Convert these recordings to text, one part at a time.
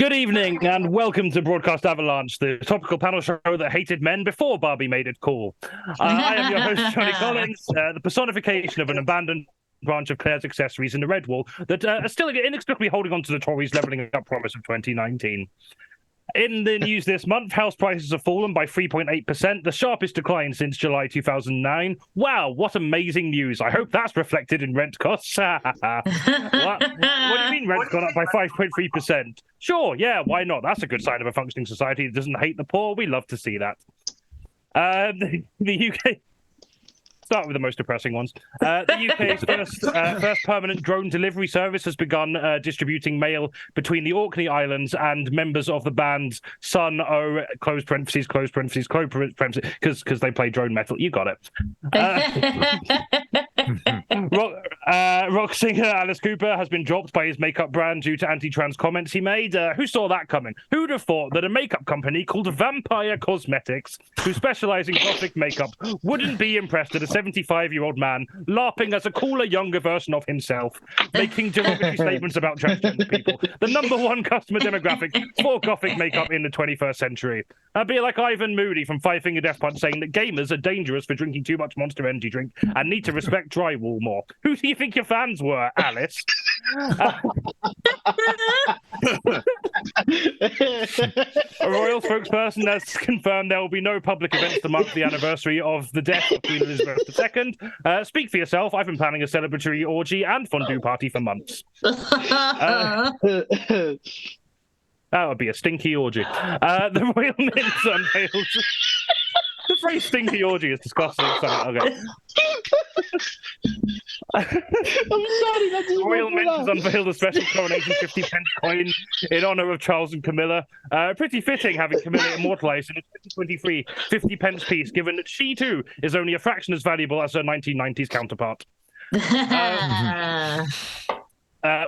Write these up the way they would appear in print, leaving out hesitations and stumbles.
Good evening and welcome to Broadcast Avalanche, the topical panel show that hated men before Barbie made it cool. I am your host, Jonny Collins, the personification of an abandoned branch of Claire's accessories in the Red Wall that are still inexplicably holding on to the Tories' levelling up promise of 2019. In the news this month, house prices have fallen by 3.8%, the sharpest decline since July 2009. Wow, what amazing news. I hope that's reflected in rent costs. What do you mean rent's gone up by 5.3%? Sure, yeah, why not? That's a good sign of a functioning society that doesn't hate the poor. We love to see that. The UK... Start with the most depressing ones. The UK's first permanent drone delivery service has begun distributing mail between the Orkney Islands and members of the band Sun O, close parentheses, because they play drone metal. You got it. Rock singer Alice Cooper has been dropped by his makeup brand due to anti-trans comments he made. Who saw that coming? Who'd have thought that a makeup company called Vampire Cosmetics, who specialise in gothic makeup, wouldn't be impressed at a 75-year-old man LARPing as a cooler, younger version of himself, making derogatory statements about transgender people. The number one customer demographic for gothic makeup in the 21st century. That'd be like Ivan Moody from Five Finger Death Punch saying that gamers are dangerous for drinking too much Monster Energy drink and need to respect drywall more. Who do you think your fans were, Alice? A royal spokesperson has confirmed there will be no public events to mark the anniversary of the death of Queen Elizabeth II. Speak for yourself. I've been planning a celebratory orgy and fondue party for months. That would be a stinky orgy. The Royal Mint unveiled... The phrase stinky orgy is disgusting. Okay. I'm sorry, that doesn't Royal Mint has unveiled a special coronation 50p coin in honour of Charles and Camilla. Pretty fitting having Camilla immortalised in a 2023 50p piece, given that she too is only a fraction as valuable as her 1990s counterpart.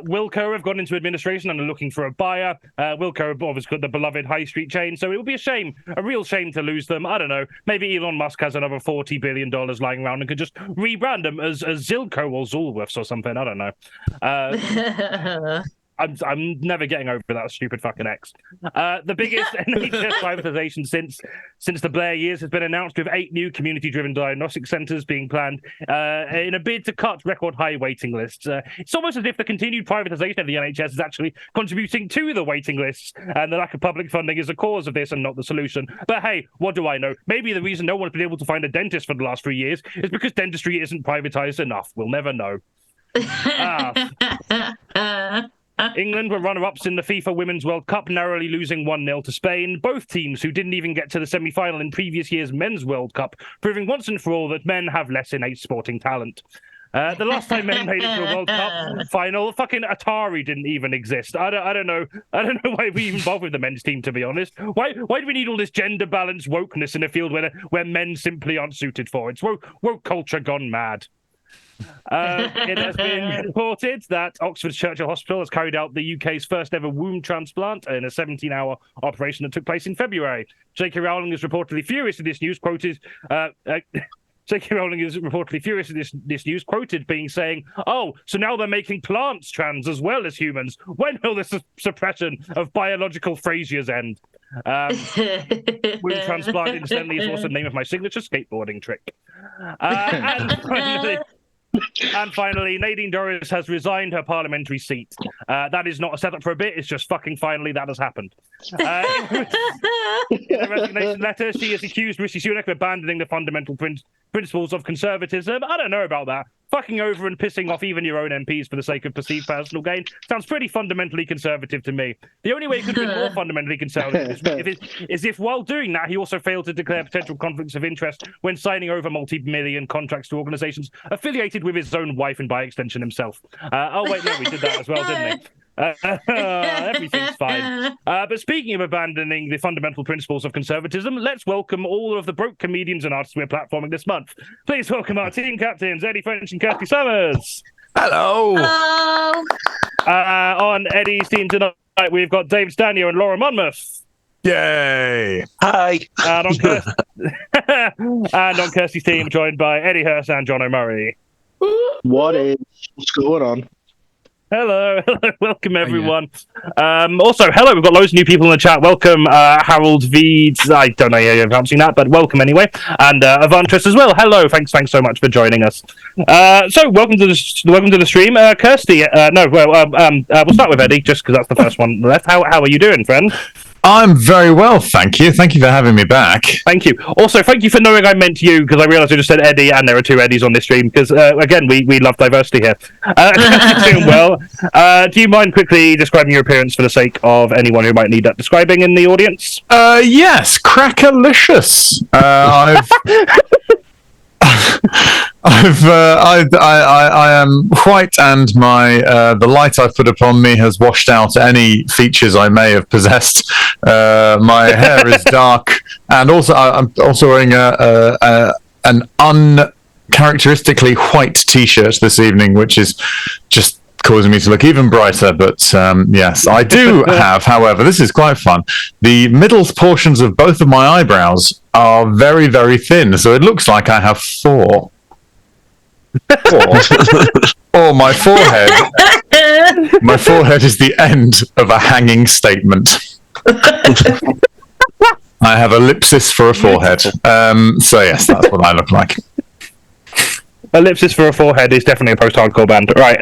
Wilko have gone into administration and are looking for a buyer. Wilko have obviously got the beloved high street chain, so it would be a shame, a real shame to lose them. I don't know, maybe Elon Musk has another $40 billion lying around and could just rebrand them as Zilko or Zoolworths or something. I don't know. I'm never getting over that stupid fucking X. The biggest NHS privatisation since the Blair years has been announced, with 8 new community-driven diagnostic centres being planned in a bid to cut record high waiting lists. It's almost as if the continued privatisation of the NHS is actually contributing to the waiting lists, and the lack of public funding is the cause of this and not the solution. But hey, what do I know? Maybe the reason no one's been able to find a dentist for the last 3 years is because dentistry isn't privatised enough. We'll never know. England were runner-ups in the FIFA Women's World Cup, narrowly losing 1-0 to Spain. Both teams who didn't even get to the semi-final in previous year's Men's World Cup, proving once and for all that men have less innate sporting talent. The last time men made it to a World Cup final, fucking Atari didn't even exist. I don't know why we even bother with the men's team, to be honest. Why do we need all this gender balance wokeness in a field where men simply aren't suited for it? It's woke culture gone mad. It has been reported that Oxford Churchill Hospital has carried out the UK's first ever womb transplant in a 17-hour operation that took place in February. J.K. Rowling is reportedly furious at this news, quoted... J.K. Rowling is reportedly furious at this news, quoted being saying, "Oh, so now they're making plants trans as well as humans. When will this suppression of biological Frasier's end?" Womb transplant, incidentally, is also the name of my signature skateboarding trick. And finally, Nadine Dorries has resigned her parliamentary seat. That is not a setup for a bit, it's just fucking finally that has happened. In a resignation letter, she has accused Rishi Sunak of abandoning the fundamental principles of conservatism. I don't know about that. Fucking over and pissing off even your own MPs for the sake of perceived personal gain sounds pretty fundamentally conservative to me. The only way it could be more fundamentally conservative is if while doing that, he also failed to declare potential conflicts of interest when signing over multi-million contracts to organisations affiliated with his own wife and by extension himself. Oh wait, no, we did that as well, didn't we? Everything's fine. But speaking of abandoning the fundamental principles of conservatism, let's welcome all of the broke comedians and artists we're platforming this month. Please welcome our team captains, Eddie French and KIRSTIE Summers. Hello. Hello. On Eddie's team tonight, we've got David STANIER and Laura MONMOTH. Yay. Hi. And on KIRSTIE's team, joined by Eddie HURST and JONO Murray. What's going on? Hello, welcome everyone. Also, hello, we've got loads of new people in the chat. Welcome, Harold Veeds. I don't know how you're pronouncing that, but welcome anyway. And Avantris as well. Hello, thanks so much for joining us. So, welcome to the stream, Kirsty. We'll start with Eddie, just because that's the first one left. How are you doing, friend? I'm very well, thank you. Thank you for having me back. Thank you. Also, thank you for knowing I meant you, because I realised I just said Eddie, and there are two Eddies on this stream, because, again, we love diversity here. Doing well. Do you mind quickly describing your appearance for the sake of anyone who might need that describing in the audience? Yes, crackalicious. I am white, and the light I've put upon me has washed out any features I may have possessed. My hair is dark, and also I'm also wearing an uncharacteristically white T-shirt this evening, which is just causing me to look even brighter. But yes, I do have, however, this is quite fun. The middle portions of both of my eyebrows are very, very thin, so it looks like I have four. Or my forehead. My forehead is the end of a hanging statement. I have ellipsis for a forehead. So yes, that's what I look like. Ellipsis for a forehead is definitely a post-hardcore band. Right.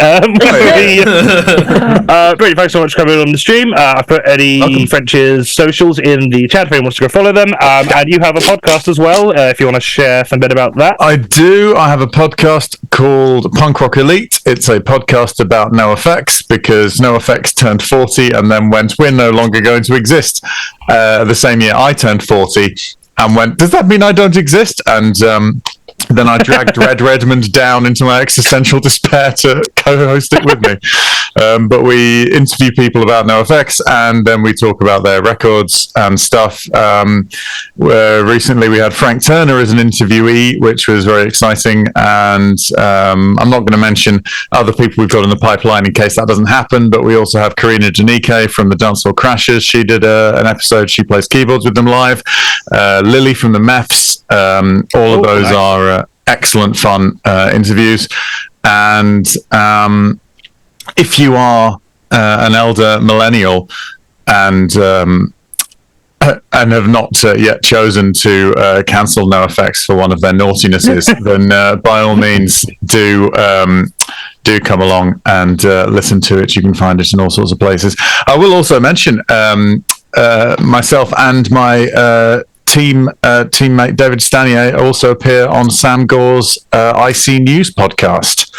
Brilliant, thanks so much for coming on the stream. I put Eddie French's socials in the chat if anyone wants to go follow them. And you have a podcast as well, if you want to share some bit about that. I do. I have a podcast called Punk Rock Elite. It's a podcast about NoFX, because NoFX turned 40 and then went, we're no longer going to exist. The same year I turned 40 and went, does that mean I don't exist? And then I dragged Red Redmond down into my existential despair to co-host it with me. But we interview people about NoFX, and then we talk about their records and stuff. Recently we had Frank Turner as an interviewee, which was very exciting. And I'm not going to mention other people we've got in the pipeline in case that doesn't happen. But we also have Karina Janike from the Dancehall Crashers. She did an episode. She plays keyboards with them live. Lily from the Meths. All of those are excellent fun interviews. And if you are an elder millennial and have not yet chosen to cancel NoFX for one of their naughtinesses, then by all means do come along and listen to it. You can find it in all sorts of places. I will also mention myself and my teammate David Stanier also appear on Sam Gore's IC News podcast,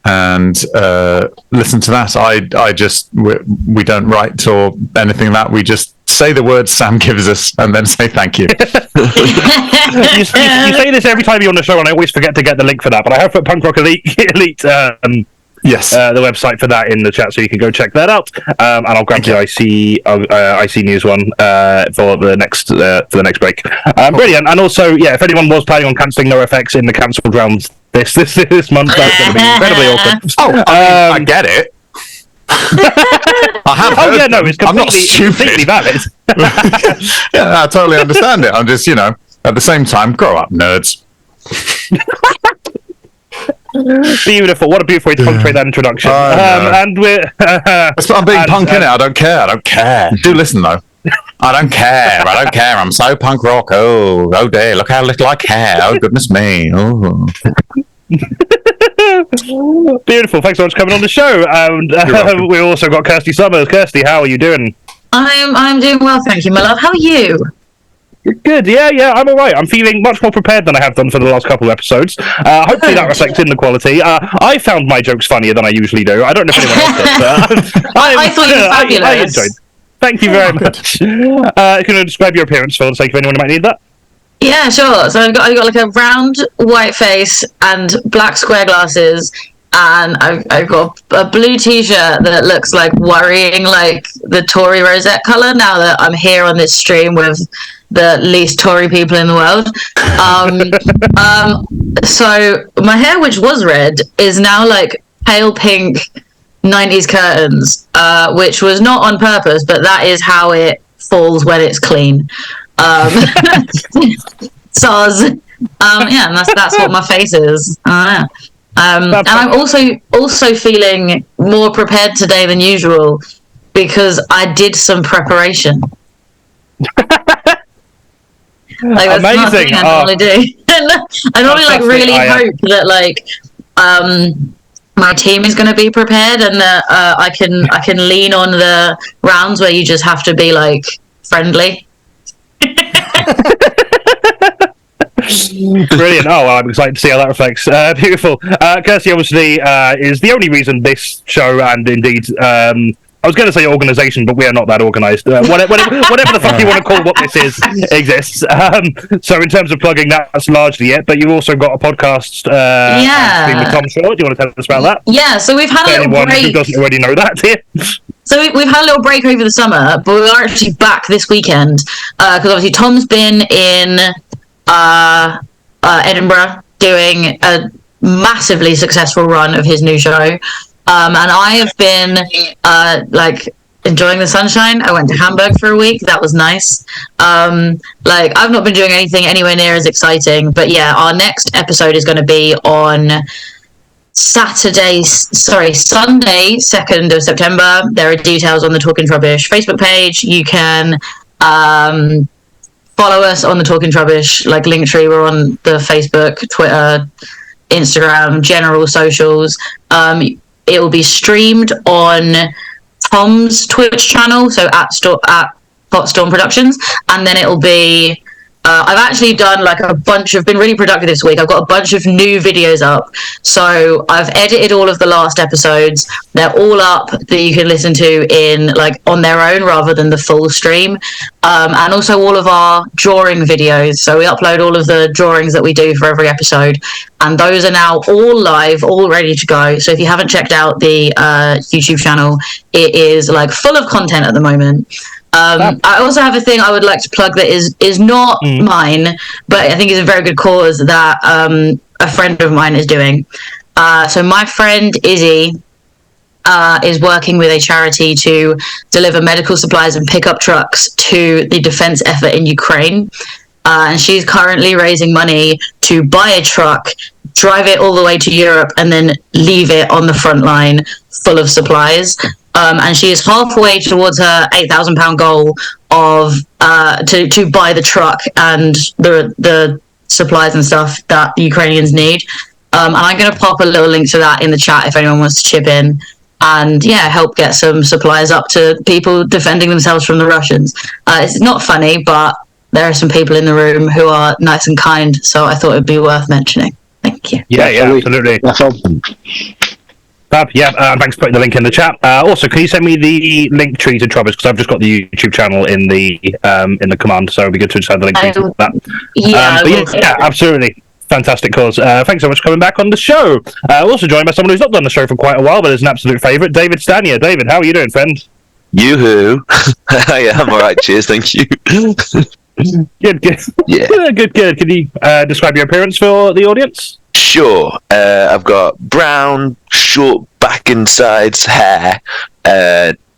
and listen to that. We don't write or anything like that. We just say the words Sam gives us and then say thank you. You say this every time you're on the show, and I always forget to get the link for that, but I have put Punk Rock Elite yes, the website for that in the chat, so you can go check that out. And I'll grab the IC News one for the next break. Brilliant. And also, yeah, if anyone was planning on cancelling NoFX in the cancelled rounds this month, that's going to be incredibly awkward. I get it. I have. Oh yeah, no, it's completely valid. Yeah, I totally understand it. I'm just, at the same time, grow up, nerds. Beautiful. What a beautiful way to punctuate that introduction. And we're I'm being punk in it. I don't care. Do listen though. I don't care. I'm so punk rock. Oh dear, look how little I care. Oh goodness me. Oh. Beautiful. Thanks so much for coming on the show. And we also got Kirstie Summers. Kirstie, how are you doing? I'm doing well, thank you, my love. How are you? Good, yeah, I'm all right. I'm feeling much more prepared than I have done for the last couple of episodes. Hopefully that reflects in the quality. I found my jokes funnier than I usually do. I don't know if anyone else did, but I thought you were fabulous. I enjoyed. Thank you very much. Can you describe your appearance for the sake of anyone who might need that? Yeah, sure. So I've got like a round white face and black square glasses, and I've got a blue t-shirt that looks like worrying like the Tory rosette colour, now that I'm here on this stream with the least Tory people in the world. So my hair, which was red, is now like pale pink 90s curtains, which was not on purpose, but that is how it falls when it's clean. Soz. Yeah, and that's what my face is. And I'm also feeling more prepared today than usual because I did some preparation. Like, that's not a thing I normally do. I normally really hope that my team is going to be prepared and that I can lean on the rounds where you just have to be like friendly. Brilliant. Oh, well, I'm excited to see how that reflects. Beautiful. KIRSTIE obviously is the only reason this show, and indeed, I was going to say organisation, but we are not that organised. Whatever the fuck you want to call what this is, exists. So in terms of plugging, that's largely it. But you've also got a podcast with Tom Short. Do you want to tell us about that? Yeah, so we've had a little break. Who doesn't already know that here? So we've had a little break over the summer, but we are actually back this weekend because obviously Tom's been in Edinburgh doing a massively successful run of his new show. And I have been enjoying the sunshine. I went to Hamburg for a week. That was nice. I've not been doing anything anywhere near as exciting. But yeah, our next episode is going to be on Sunday, 2nd of September. There are details on the Talking Rubbish Facebook page. You can follow us on the Talking Rubbish Linktree. We're on the Facebook, Twitter, Instagram, general socials. It will be streamed on Tom's Twitch channel, so at Hot Storm Productions, and then it will be. I've actually done been really productive this week. I've got a bunch of new videos up. So I've edited all of the last episodes. They're all up that you can listen to on their own rather than the full stream. And also all of our drawing videos. So we upload all of the drawings that we do for every episode. And those are now all live, all ready to go. So if you haven't checked out the YouTube channel, it is full of content at the moment. I also have a thing I would like to plug that is not mine, but I think is a very good cause that a friend of mine is doing. So my friend Izzy is working with a charity to deliver medical supplies and pickup trucks to the defense effort in Ukraine. And she's currently raising money to buy a truck, drive it all the way to Europe, and then leave it on the front line full of supplies. And she is halfway towards her £8,000 goal of to buy the truck and the supplies and stuff that the Ukrainians need. And I'm going to pop a little link to that in the chat if anyone wants to chip in and help get some supplies up to people defending themselves from the Russians. It's not funny, but there are some people in the room who are nice and kind, so I thought it'd be worth mentioning. Thank you. Yeah, absolutely. That's awesome. Fab, thanks for putting the link in the chat. Also, can you send me the link tree to Travis, because I've just got the YouTube channel in the command, so it'd be good to just have the link tree to that. Yeah, absolutely. Fantastic cause. Thanks so much for coming back on the show. Also joined by someone who's not done the show for quite a while, but is an absolute favourite, David Stanier. David, how are you doing, friend? Yoo-hoo. Yeah, I'm alright, cheers, thank you. Good. Yeah. Good. Can you describe your appearance for the audience? Sure. I've got brown, short back and sides hair,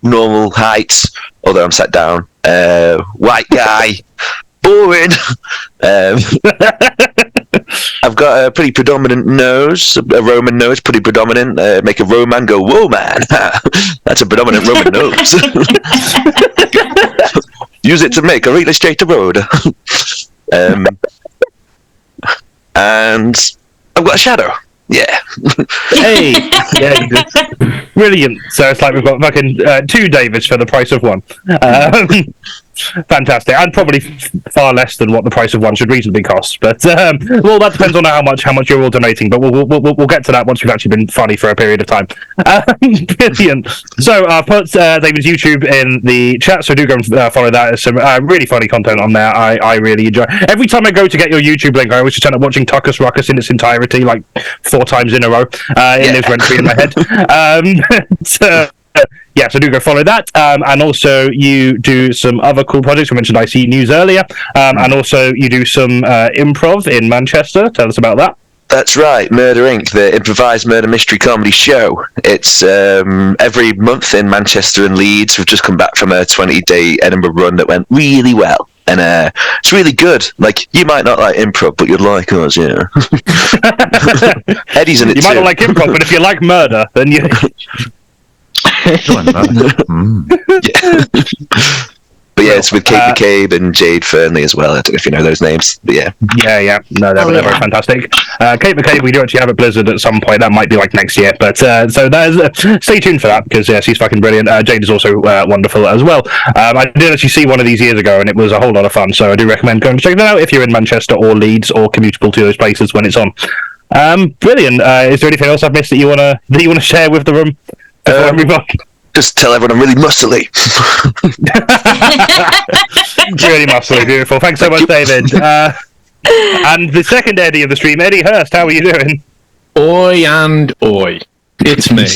normal height, although I'm sat down, white guy, boring. I've got a pretty predominant nose, a Roman nose, pretty predominant. Make a Roman go, whoa, man. That's a predominant Roman nose. Use it to make a really straight road. And I've got a shadow. Yeah. Hey. Yeah, brilliant. So it's like we've got fucking two Davids for the price of one. Fantastic, and probably far less than what the price of one should reasonably cost. But well, that depends on how much you're all donating. But we'll get to that once we've actually been funny for a period of time. Brilliant. So I've put David's YouTube in the chat, so do go and follow that. There's some really funny content on there. I really enjoy. Every time I go to get your YouTube link, I always just end up watching Tuckus Ruckus in its entirety, like 4 times in a row. It lives rent free in my head. So do go follow that, and also you do some other cool projects. We mentioned IC News earlier, and also you do some improv in Manchester. Tell us about that. That's right, Murder Inc., the improvised murder mystery comedy show. It's every month in Manchester and Leeds. We've just come back from a 20-day Edinburgh run that went really well. And it's really good. Like, you might not like improv, but you'd like us, you know. Eddie's in it You too. might not like improv, but if you like murder, then you. But yeah, it's with Kate McCabe and Jade Fernley as well. I don't know if you know those names, but yeah. Yeah. No, they're very fantastic. Kate McCabe, we do actually have at Blizzard at some point. That might be like next year. But so stay tuned for that, because she's fucking brilliant. Jade is also wonderful as well. I did actually see one of these years ago, and it was a whole lot of fun. So I do recommend going to check that out if you're in Manchester or Leeds or commutable to those places when it's on. Brilliant. Is there anything else I've missed that you wanna share with the room before we rock? Just tell everyone I'm really muscly. Really muscly, beautiful. Thanks so much, David. And the second Eddie of the stream, Eddie Hurst, how are you doing? Oi and oi. It's me,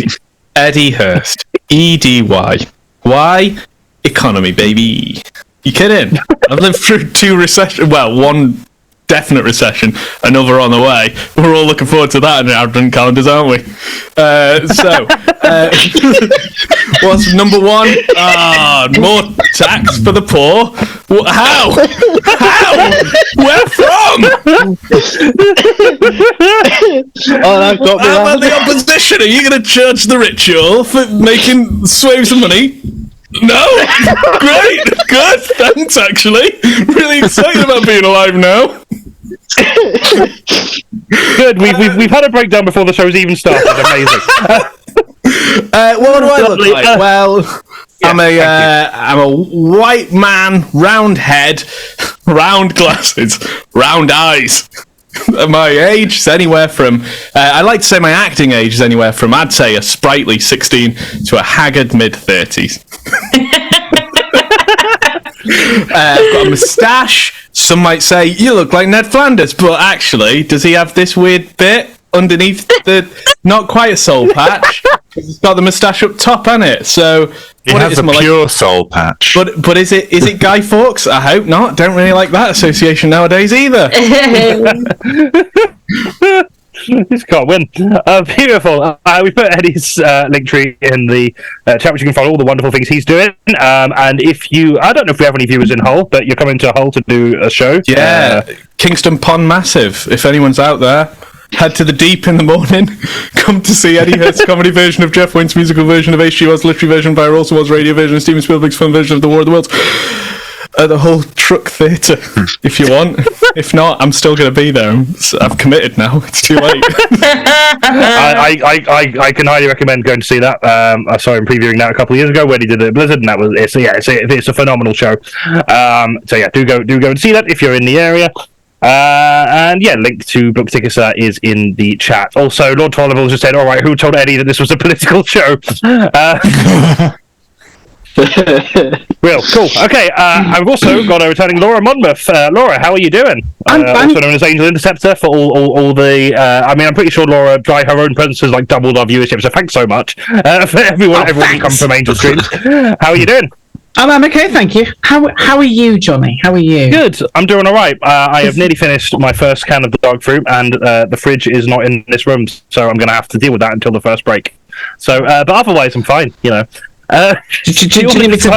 Eddie Hurst. EDY. Why? Economy, baby. You kidding? I've lived through 2 recessions. Well, 1 definite recession, another on the way. We're all looking forward to that in our advent calendars, aren't we? What's number 1? More tax for the poor. How? Where from? I've got How about the opposition? Are you going to judge the ritual for making swaves of money? No? Great! Good! Thanks, actually. Really excited about being alive now. Good. We've had a breakdown before the show's even started. Amazing. What do I look Lovely. like? Well, I'm a white man, round head, round glasses, round eyes. My age is anywhere from, I like to say my acting age is anywhere from, I'd say, a sprightly 16 to a haggard mid-30s. I've got a moustache. Some might say, you look like Ned Flanders, but actually, does he have this weird bit underneath the, not quite a soul patch? It's got the moustache up top, hasn't it? So He has a pure soul patch. But is it Guy Fawkes? I hope not. Don't really like that association nowadays either. Just can't win. Beautiful. We put Eddie's link tree in the chat, which you can follow all the wonderful things he's doing. And if you, I don't know if we have any viewers in Hull, but you're coming to Hull to do a show. Yeah, Kingston Pond Massive. If anyone's out there, head to the Deep in the morning. Come to see Eddie Hurst's comedy version of Jeff Wayne's musical version of HGO's literary version, Via Also Was radio version, and Steven Spielberg's film version of The War of the Worlds. At the whole Truck Theatre, if you want. If not, I'm still going to be there. I've committed now. It's too late. I can highly recommend going to see that. I saw him previewing that a couple of years ago when he did it at Blizzard, and it's a phenomenal show. So yeah, do go and see that if you're in the area. And yeah, link to book tickets is in the chat. Also, Lord Tolliver just said, "All right, who told Eddie that this was a political show?" Real cool. Okay, I've also got a returning Laura Monmouth. Laura, how are you doing? Also known as Angel Interceptor for all the. I mean, I'm pretty sure Laura, by her own presence, has like doubled our viewership. So thanks so much for everyone who comes from Angel Streams. How are you doing? I'm okay, thank you. How are you, Johnny? How are you? Good. I'm doing all right. I have nearly finished my first can of the dog fruit, and the fridge is not in this room, so I'm going to have to deal with that until the first break. So, but otherwise, I'm fine. You know. Do you need me to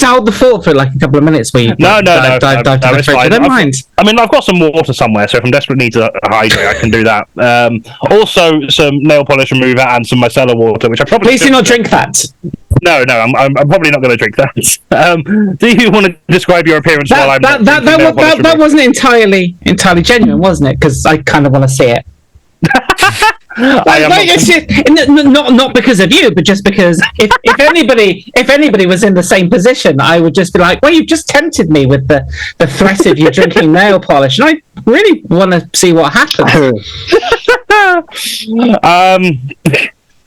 hold the fort for like a couple of minutes? Where you No, dive to the it's fridge? I fine. don't mind. I mean, I've got some water somewhere, so if I'm desperate need to hydrate, I can do that. Also, some nail polish remover and some micellar water, which I probably Please do not drink that. No, I'm probably not going to drink that. Do you want to describe your appearance while I'm that wasn't entirely genuine, wasn't it? Because I kind of want to see it. Not because of you, but just because if anybody was in the same position, I would just be like, well, you've just tempted me with the threat of you drinking nail polish, and I really want to see what happens.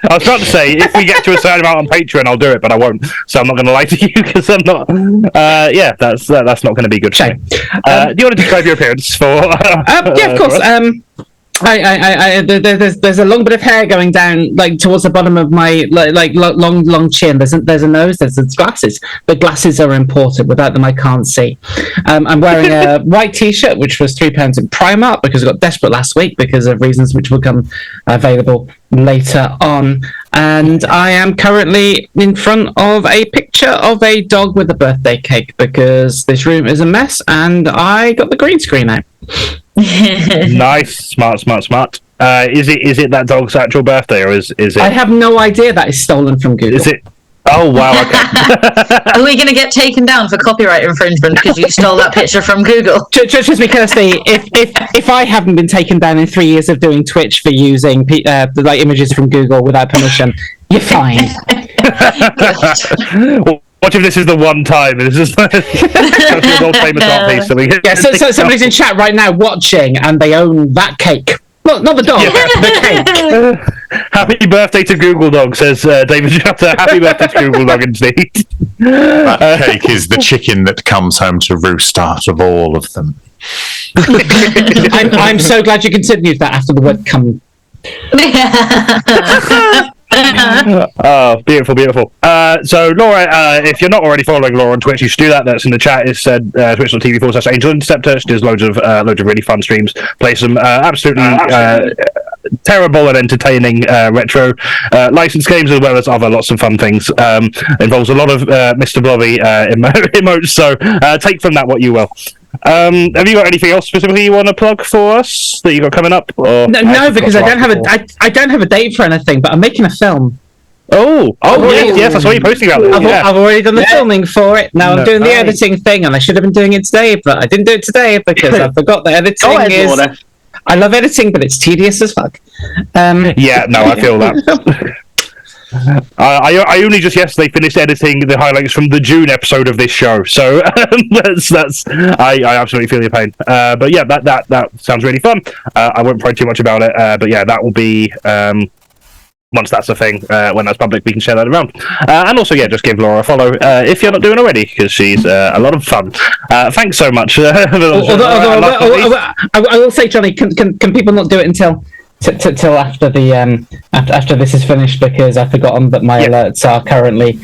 I was about to say, if we get to a certain amount on Patreon, I'll do it, but I won't. So I'm not going to lie to you because I'm not. Yeah, that's not going to be good for me. Do you want to describe your appearance for? Yeah, of course. There's a long bit of hair going down, like towards the bottom of my long chin. There's a nose. There's glasses. The glasses are important. Without them, I can't see. I'm wearing a white T-shirt, which was £3 in Primark because I got desperate last week because of reasons which will become available later on. And I am currently in front of a picture of a dog with a birthday cake because this room is a mess, and I got the green screen out. Nice, smart. Is it that dog's actual birthday, or is it? I have no idea. That is stolen from Google. Is it? Oh wow! Okay. Are we going to get taken down for copyright infringement because you stole that picture from Google? Just because if I haven't been taken down in 3 years of doing Twitch for using like images from Google without permission, you're fine. What if this is the one time? This is the world famous art piece that we get. Yeah, so somebody's in chat right now watching, and they own that cake. Well, not the dog, the cake. Happy birthday to Google Dog, says David Shutter. Happy birthday to Google Dog, indeed. That cake is the chicken that comes home to roost out of all of them. I'm so glad you continued that after the word "come." Oh, beautiful. So Laura, if you're not already following Laura on Twitch, you should do that. That's in the chat. It's twitch.tv/Angel Interceptor. She does loads of really fun streams. Play some absolutely terrible and entertaining retro licensed games, as well as other lots of fun things. Involves a lot of Mr. Blobby emotes. So take from that what you will. Have you got anything else specifically you want to plug for us that you got coming up? Or no, because I don't have a date for anything, but I'm making a film. Yes, I saw you posting about this. I've already done the filming for it. Now I'm doing the editing thing, and I should have been doing it today, but I didn't do it today because I forgot that editing I love editing, but it's tedious as fuck. Yeah, no, I feel that. I only just yesterday finished editing the highlights from the June episode of this show, so I absolutely feel your pain. But yeah, that sounds really fun. I won't pry too much about it, but yeah, that will be once that's a thing. When that's public, we can share that around. And also, yeah, just give Laura a follow if you're not doing already, because she's a lot of fun. Thanks so much. I will say, Johnny, can people not do it until after the after this is finished, because I've forgotten that my alerts are currently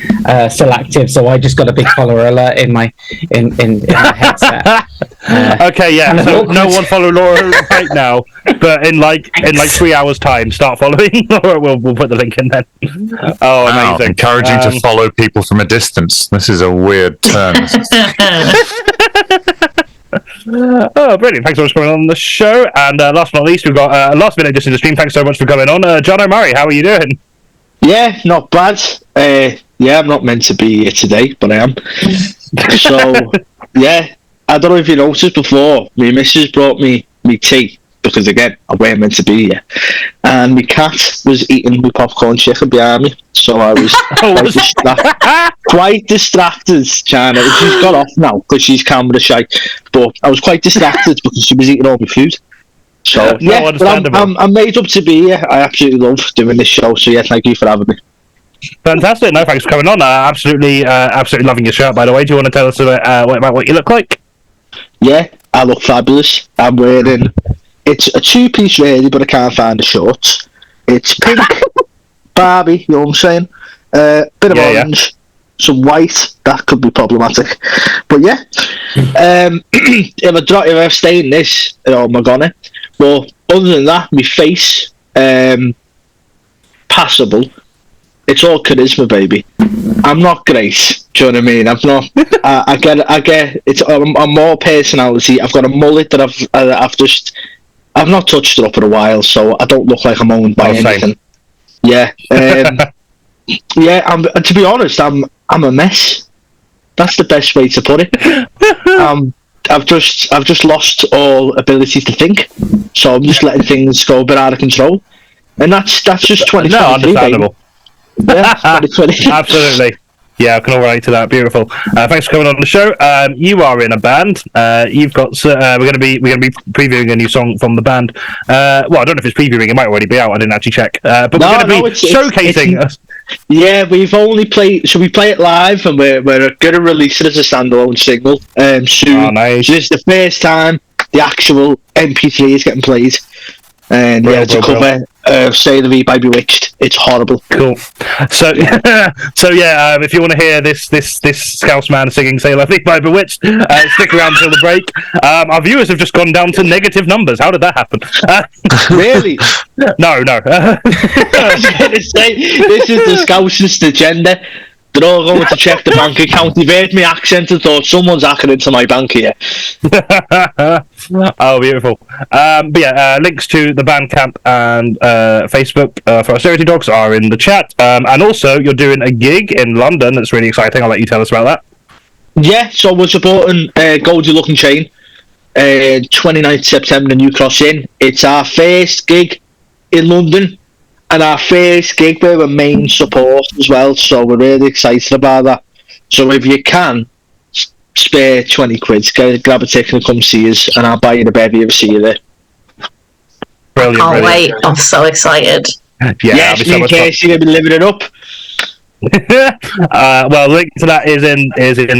still active, so I just got a big follower alert in my headset. Okay, yeah. So no one follow Laura right now, but in like 3 hours time, start following Laura. We'll put the link in then. Oh, amazing! Wow, encouraging to follow people from a distance. This is a weird turn. Oh, brilliant. Thanks so much for coming on the show. And last but not least, we've got last minute just in the stream. Thanks so much for coming on. Jono Murray, how are you doing? Yeah, not bad. I'm not meant to be here today, but I am. So, yeah, I don't know if you noticed before, my missus brought me tea, because again, I weren't meant to be here. And my cat was eating my popcorn chicken behind me, so I was quite distracted, China. She's got off now because she's camera shy, but I was quite distracted because she was eating all my food. So yeah, but I'm made up to be here. I absolutely love doing this show, so yeah, thank you for having me. Fantastic. No, thanks for coming on. Absolutely loving your shirt, by the way. Do you want to tell us about what you look like? Yeah, I look fabulous. I'm wearing... It's a two-piece really, but I can't find the shorts. It's pink, Barbie, you know what I'm saying? Bit of orange, some white. That could be problematic. But yeah, if I stay in this, I'm gonna. But other than that, my face, passable. It's all charisma, baby. I'm not great. Do you know what I mean? I'm not. I get. It's. I'm more personality. I've got a mullet that I've not touched it up in a while, so I don't look like I'm owned by anything. Yeah, yeah. To be honest, I'm a mess. That's the best way to put it. I've just lost all ability to think, so I'm just letting things go a bit out of control, and that's just 2023. No, understandable. Yeah, 2020. Absolutely. Yeah, I can all relate to that. Beautiful. Thanks for coming on the show. You are in a band. You've got. We're going to be previewing a new song from the band. Well, I don't know if it's previewing. It might already be out. I didn't actually check. But we're going to be showcasing. Yeah, we've only played. So we play it live, and we're going to release it as a standalone single soon. Oh, nice. So this is the first time the actual MP3 is getting played. And Real, yeah, it's a real, cover of Austerity by Bewitched. It's horrible. Cool. So, if you want to hear this Scouse man singing "Say Lovely" by Bewitched, stick around till the break. Our viewers have just gone down to negative numbers. How did that happen? Really? No. I was going to say, this is the Scousers agenda. They're all going to check the bank account. They've heard my accent and thought someone's hacking into my bank here. Oh, beautiful. But yeah, links to the Bandcamp and Facebook for Austerity Dogs are in the chat. And also, you're doing a gig in London that's really exciting. I'll let you tell us about that. Yeah, so we're supporting Goldie Looking Chain. 29th September in New Cross Inn. It's our first gig in London. And our first gig with a main support as well, so we're really excited about that. So if you can, spare 20 quid, grab a ticket and come see us, and I'll buy you the bevy if I see you there. Brilliant. Can't wait. I'm so excited. Yeah, Yes, that'll be so in much fun. case you're going to be living it up. Well, the link to that is in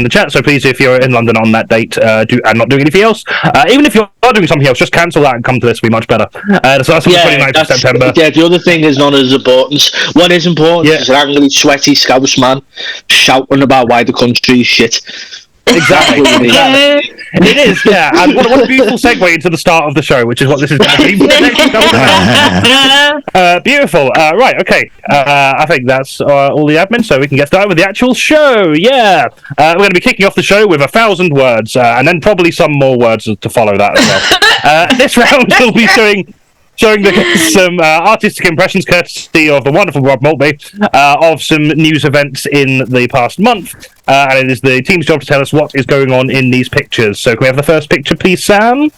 the chat. So please, if you're in London on that date, and not doing anything else, even if you are doing something else, just cancel that and come to this. It'll be much better. So that's on the 29th of September. Yeah, the other thing is not as important. What is important is an angry, sweaty Scouse man shouting about why the country is shit. Exactly. It is, yeah. And what a beautiful segue into the start of the show, which is what this is going to be. Beautiful. Right, okay. I think that's all the admin, so we can get started with the actual show. Yeah. We're going to be kicking off the show with 1,000 words, and then probably some more words to follow that as well. This round we'll be showing some artistic impressions courtesy of the wonderful Rob Maltby of some news events in the past month. And it is the team's job to tell us what is going on in these pictures. So can we have the first picture, please, Sam?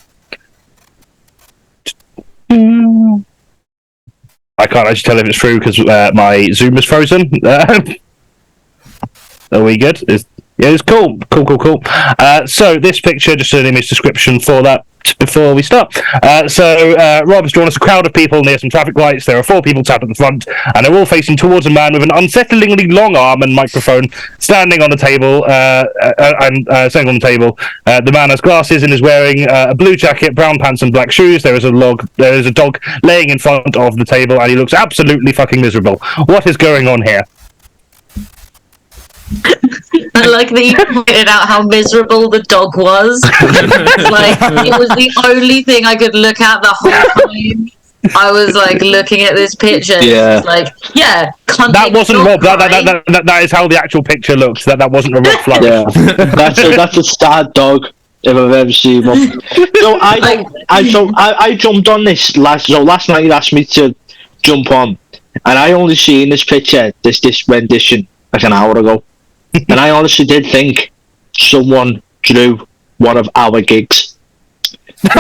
I can't actually tell if it's true because my Zoom is frozen. Are we good? Yeah, it's cool. Cool. So this picture, just an image description for that before we start. Rob has drawn us a crowd of people near some traffic lights. There are 4 people sat at the front, and they're all facing towards a man with an unsettlingly long arm and microphone standing on a table. Standing on the table. The man has glasses and is wearing a blue jacket, brown pants, and black shoes. There is a dog laying in front of the table, and he looks absolutely fucking miserable. What is going on here? I like that you pointed out how miserable the dog was. Like, it was the only thing I could look at the whole time. I was like looking at this picture. Yeah. Like, yeah. That wasn't Rob. That is how the actual picture looks. That wasn't a Rob flourish. Yeah, that's a sad dog if I've ever seen one. So I jumped on this last night. You asked me to jump on, and I only seen this picture, this rendition, like an hour ago. And I honestly did think someone drew one of our gigs. No.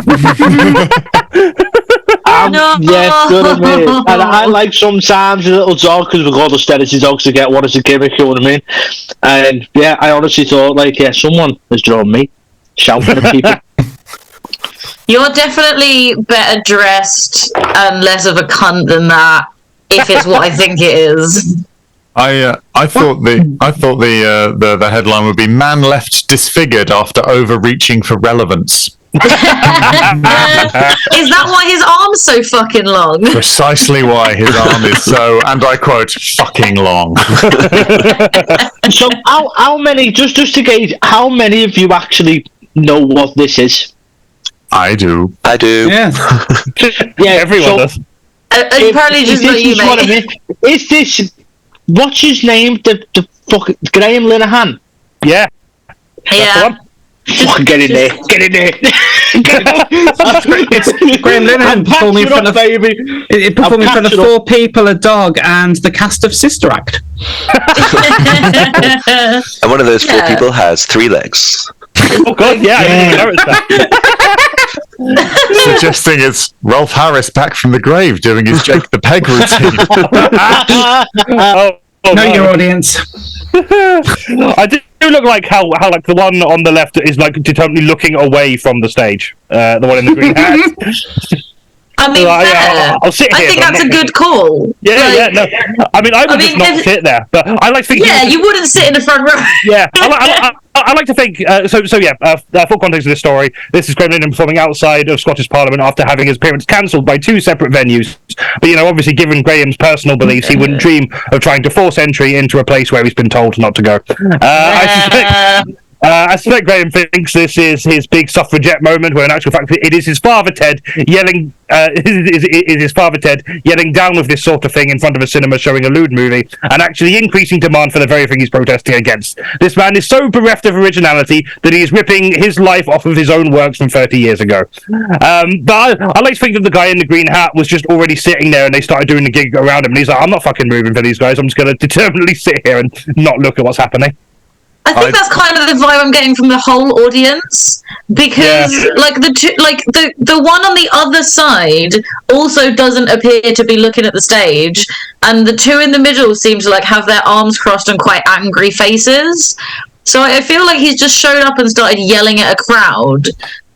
Yeah, good of me. And I like sometimes a little dog, because we've got Austerity dogs to get one as a gimmick, you know what I mean? And yeah, I honestly thought, like, yeah, someone has drawn me shouting at people. You're definitely better dressed and less of a cunt than that, if it's what I think it is. I thought the headline would be "Man left disfigured after overreaching for relevance." Is that why his arm's so fucking long? Precisely why his arm is so, and I quote, "fucking long." So how many, just to gauge, how many of you actually know what this is? I do. Yeah. Yeah, Everyone does. Apparently just not you, mate. Is this, what's his name? The fucking Graham Linehan? Yeah. Yeah. Fucking get in there. Graham Linehan performing in front of performing in front of 4 people, a dog, and the cast of Sister Act. And one of those 4 people has 3 legs. Oh god, yeah. I didn't even notice that. Suggesting it's Rolf Harris back from the grave doing his Jake the Peg routine. Know your audience. I do look like how like the one on the left is like determinedly looking away from the stage. The one in the green hat. I mean, fair. I'll sit here. I think but I'm that's a not- good call. Yeah, no. I mean, I would just not if- sit there, but I like thinking. Yeah, you wouldn't sit in the front row. Yeah, I like to think. Full context of this story. This is Graham Linehan performing outside of Scottish Parliament after having his appearance cancelled by 2 separate venues. But obviously, given Graham's personal beliefs, he wouldn't dream of trying to force entry into a place where he's been told not to go. I suspect Graham thinks this is his big suffragette moment, where in actual fact it is his father Ted yelling. Is his father Ted yelling down with this sort of thing in front of a cinema showing a lewd movie, and actually increasing demand for the very thing he's protesting against. This man is so bereft of originality that he is ripping his life off of his own works from 30 years ago. But I like to think that the guy in the green hat was just already sitting there, and they started doing the gig around him, and he's like, "I'm not fucking moving for these guys. I'm just going to determinedly sit here and not look at what's happening." I think that's kind of the vibe I'm getting from the whole audience, because the one on the other side also doesn't appear to be looking at the stage, and the two in the middle seem to have their arms crossed and quite angry faces. So I feel like he's just showed up and started yelling at a crowd.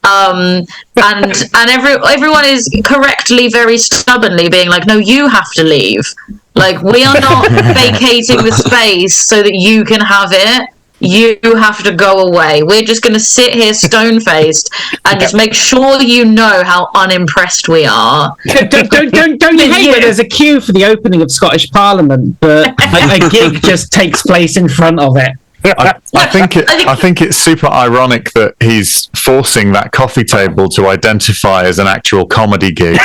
And everyone is correctly, very stubbornly being like, "No, you have to leave. We are not vacating the space so that you can have it. You have to go away. We're just going to sit here stone-faced and just make sure you know how unimpressed we are." Don't you hate that there's a queue for the opening of Scottish Parliament, but a gig just takes place in front of it? I think it's super ironic that he's forcing that coffee table to identify as an actual comedy gig.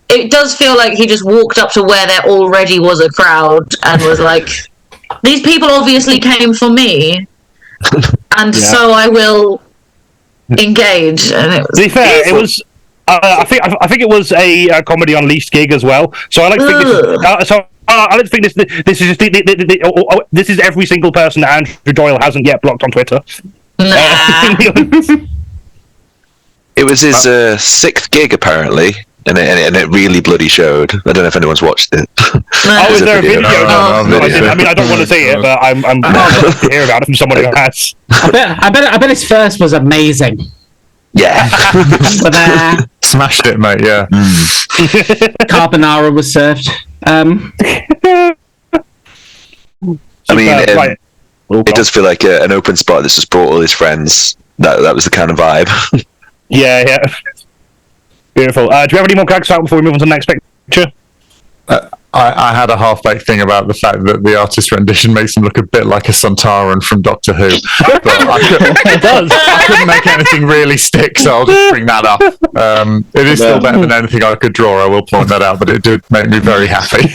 It does feel like he just walked up to where there already was a crowd and was like, "These people obviously came for me, and so I will engage." And it was. To be fair, it was. I think it was a Comedy Unleashed gig as well. So I like to think I like to think this is just this is every single person that Andrew Doyle hasn't yet blocked on Twitter. Nah. It was his 6th gig apparently. And it really bloody showed. I don't know if anyone's watched it. Is there a video? No, I mean, I don't want to see it, but I'm glad to hear about it from somebody who has. I bet his first was amazing. Yeah. But Smashed it, mate. Yeah. carbonara was served. It does feel like an open spot that's just brought all his friends. That was the kind of vibe. Yeah. Beautiful. Do we have any more gags out before we move on to the next picture? I had a half-baked thing about the fact that the artist rendition makes him look a bit like a Sontaran from Doctor Who. But it does. I couldn't make anything really stick, so I'll just bring that up. It is still better than anything I could draw, I will point that out, but it did make me very happy.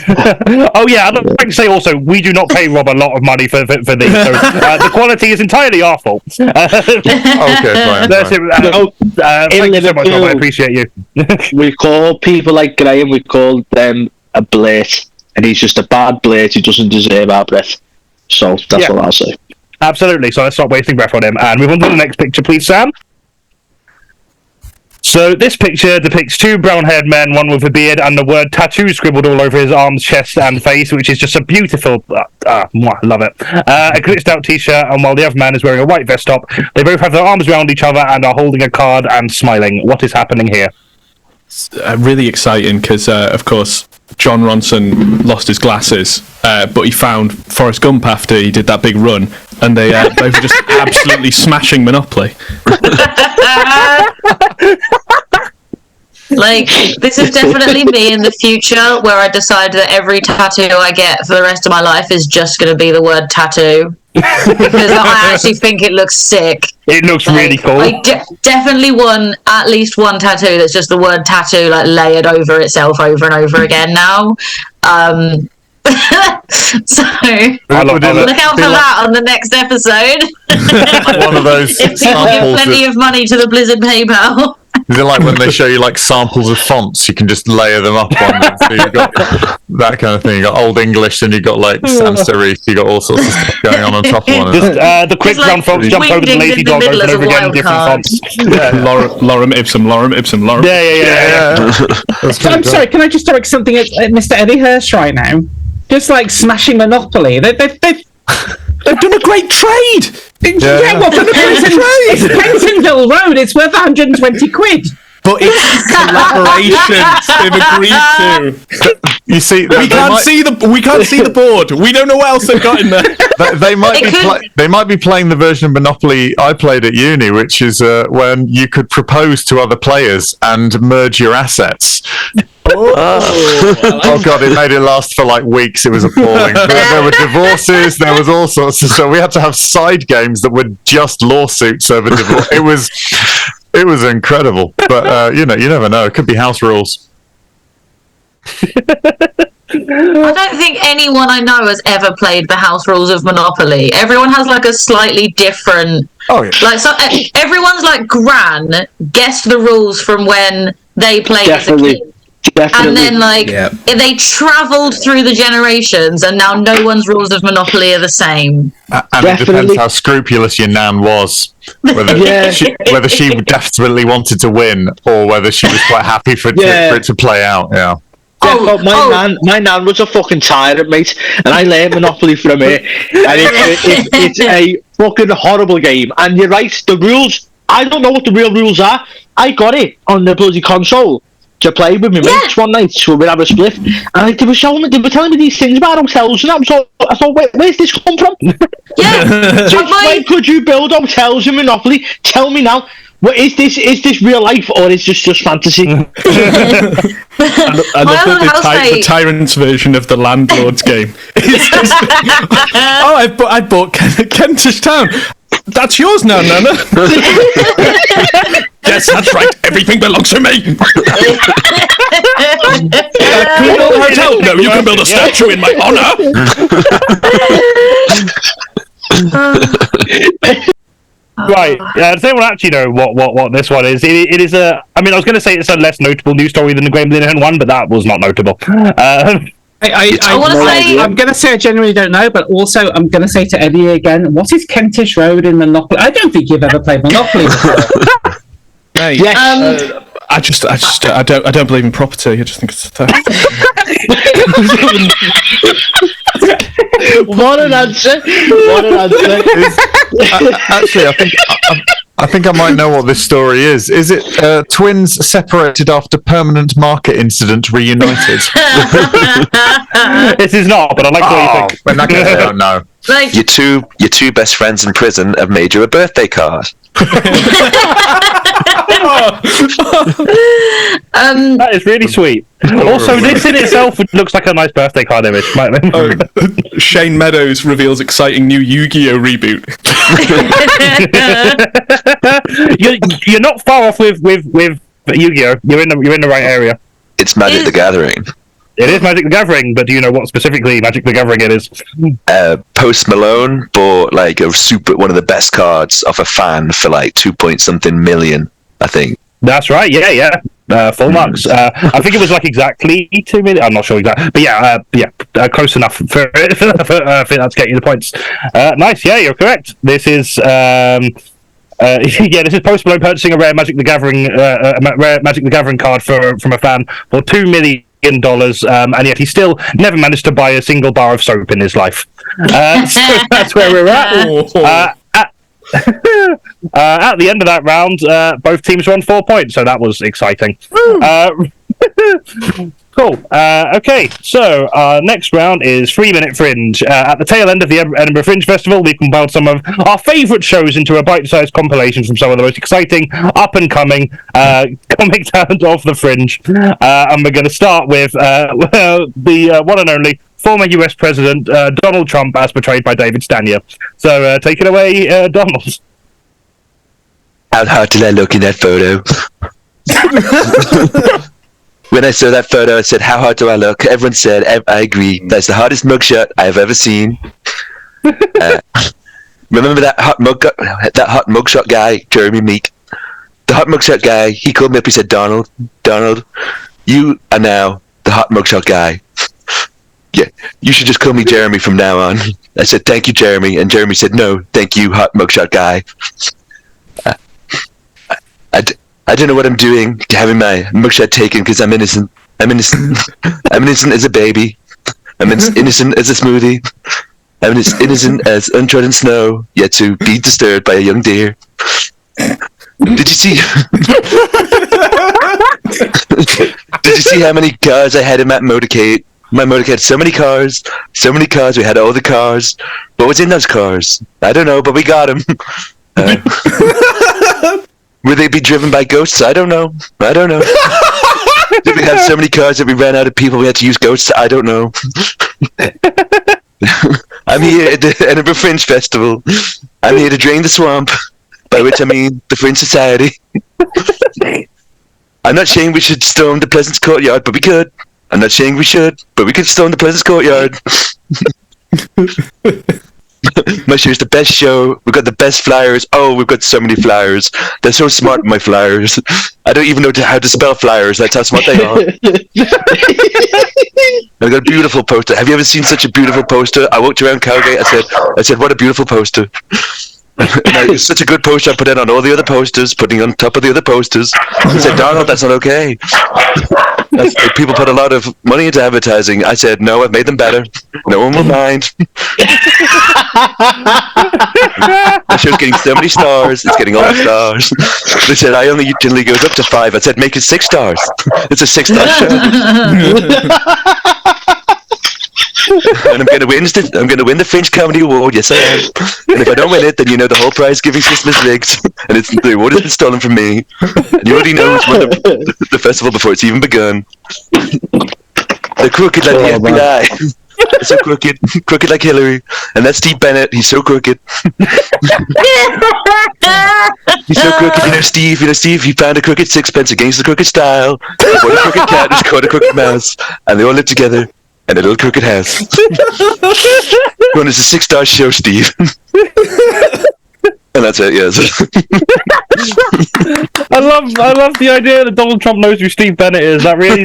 Oh yeah, I'd like to say also, we do not pay Rob a lot of money for these, so the quality is entirely our fault. Okay, fine. That's it. Thank you so much, Rob, I appreciate you. We call people like Graham, we call them a blade, and he's just a bad blade who doesn't deserve our breath. So that's all I'll say. Absolutely. So let's stop wasting breath on him and move on to the next picture, please, Sam. So this picture depicts 2 brown-haired men, one with a beard and the word tattoo scribbled all over his arms, chest and face, which is just a beautiful, love it. A glitched out t-shirt, and while the other man is wearing a white vest top, they both have their arms around each other and are holding a card and smiling. What is happening here? Really exciting because, of course, John Ronson lost his glasses, but he found Forrest Gump after he did that big run, and they were just absolutely smashing Monopoly. This is definitely me in the future, where I decide that every tattoo I get for the rest of my life is just going to be the word tattoo. Because I actually think it looks sick. It looks really cool. I definitely want at least one tattoo that's just the word tattoo layered over itself over and over again now. So look out for that on the next episode. One of those if people give plenty of money to the Blizzard PayPal. Is it like when they show you samples of fonts, you can just layer them up on them? So you've got that kind of thing. You got Old English, and you got sans serif. You got all sorts of stuff going on top of one. Just the quick jump over the lazy dog over and over again, different fonts. Yeah, Lorem ipsum. I'm sorry, can I just direct something at Mr. Eddie Hurst right now? Just smashing Monopoly. They've done a great trade. Yeah, what for the Prison Printing Guild whole road. It's worth 120 quid. But it's collaborations they've agreed to. You see, We can't see the board. We don't know what else they've got in there. They might be playing the version of Monopoly I played at uni, which is when you could propose to other players and merge your assets. Oh god, it made it last for like weeks. It was appalling. There were divorces, there was all sorts, so we had to have side games that were just lawsuits over divorce. It was incredible, but you never know. It could be house rules. I don't think anyone I know has ever played the house rules of Monopoly. Everyone has like a slightly different. Oh yeah. Like so, everyone's like Gran guessed the rules from when they played as a kid. Definitely. And then, they travelled through the generations, and now no one's rules of Monopoly are the same. And it depends how scrupulous your nan was. Whether she desperately wanted to win, or whether she was quite happy for it to play out. Yeah. My nan was a fucking tyrant, mate, and I learned Monopoly from her. And it's a fucking horrible game. And you're right, the rules. I don't know what the real rules are. I got it on the bloody console to play with my mates one night, so we'd have a split, and they were telling me these things about hotels, and I thought, where's this come from? Yeah. Why could you build hotels in Monopoly? Tell me now. What is this? Is this real life, or is this just fantasy? I love the Tyrant's version of the Landlord's game. It's just, I bought Kentish Town. That's yours now, Nana. Yes, that's right. Everything belongs to me. Can we build a hotel? No, you can build a statue in my honor. Right. Does anyone actually know what this one is? It is a. I mean, I was going to say it's a less notable news story than the Graham Linehan one, but that was not notable. I'm going to say I genuinely don't know, but also I'm going to say to Eddie again, what is Kentish Road in Monopoly? I don't think you've ever played Monopoly before. Hey, I don't believe in property. I just think it's a theft. What an answer! Actually, I think I might know what this story is. Is it twins separated after permanent market incident reunited? This is not, but I like what you think. In that case, I don't know. Like, Your two best friends in prison have made you a birthday card. That is really sweet. Also, this in itself looks like a nice birthday card image. Shane Meadows reveals exciting new Yu-Gi-Oh reboot. You're not far off with Yu-Gi-Oh. You're in the right area. It's Magic the Gathering. It is Magic the Gathering, but do you know what specifically Magic the Gathering it is? Post Malone bought like one of the best cards off a fan for like 2-point-something million, I think. That's right. Yeah. Full marks. I think it was like exactly 2 million. I'm not sure exactly, but close enough for I think that's getting you the points. Nice. Yeah, you're correct. This is this is Post Malone purchasing a rare Magic the Gathering card from a fan for $2 million. And yet he still never managed to buy a single bar of soap in his life. So that's where we're at. At the end of that round, both teams were on 4 points, so that was exciting. Cool. Okay, so our next round is 3-Minute Fringe. At the tail end of the Edinburgh Fringe Festival, we compiled some of our favourite shows into a bite-sized compilation from some of the most exciting, up-and-coming comic talent of the Fringe. And we're going to start with the one and only former US President Donald Trump, as portrayed by David Stanier. So take it away, Donald. How hard did I look in that photo? When I saw that photo, I said, how hard do I look? Everyone said, I agree. That's the hardest mugshot I've ever seen. Remember that hot mugshot guy, Jeremy Meek? The hot mugshot guy, he called me up, he said, Donald, you are now the hot mugshot guy. Yeah, you should just call me Jeremy from now on. I said, thank you, Jeremy. And Jeremy said, no, thank you, hot mugshot guy. I don't know what I'm doing to having my mugshot taken because I'm innocent. I'm innocent as a baby. I'm innocent as a smoothie. I'm as innocent as untrodden snow, yet to be disturbed by a young deer. Did you see? Did you see how many cars I had in my motorcade? My motorcade had so many cars. We had all the cars. What was in those cars? I don't know, but we got them. Will they be driven by ghosts? I don't know. Did we have so many cars that we ran out of people? We had to use ghosts? I don't know. I'm here at the Edinburgh Fringe Festival. I'm here to drain the swamp, by which I mean the Fringe Society. I'm not saying we should storm the Pleasance Courtyard, but we could. I'm not saying we should, but we could storm the Pleasance Courtyard. My show's the best show. We've got the best flyers. Oh, we've got so many flyers. They're so smart, my flyers. I don't even know how to spell flyers. That's how smart they are. I've got a beautiful poster. Have you ever seen such a beautiful poster? I walked around Cowgate. I said, what a beautiful poster. It's such a good poster. I put it on all the other posters, putting on top of the other posters. I said, Donald, that's not okay. People put a lot of money into advertising. I said, no, I've made them better. No one will mind. The show's getting so many stars. It's getting all the stars. They said, I only generally goes up to 5. I said, make it 6 stars. It's a 6-star show. And I'm going to win the Fringe Comedy Award. Yes, I am. And if I don't win it, then you know the whole prize giving system is rigged, and the award has been stolen from me. And you already know who's won the festival before it's even begun. They're crooked like the FBI. They're so crooked like Hillary. And that's Steve Bennett. He's so crooked. He's so crooked. You know, Steve. He found a crooked sixpence against the crooked style. He bought a crooked cat and caught a crooked mouse, and they all lived together. And a little crooked house. Well, it's a 6-star show, Steve. And that's it, yes. I love the idea that Donald Trump knows who Steve Bennett is. That really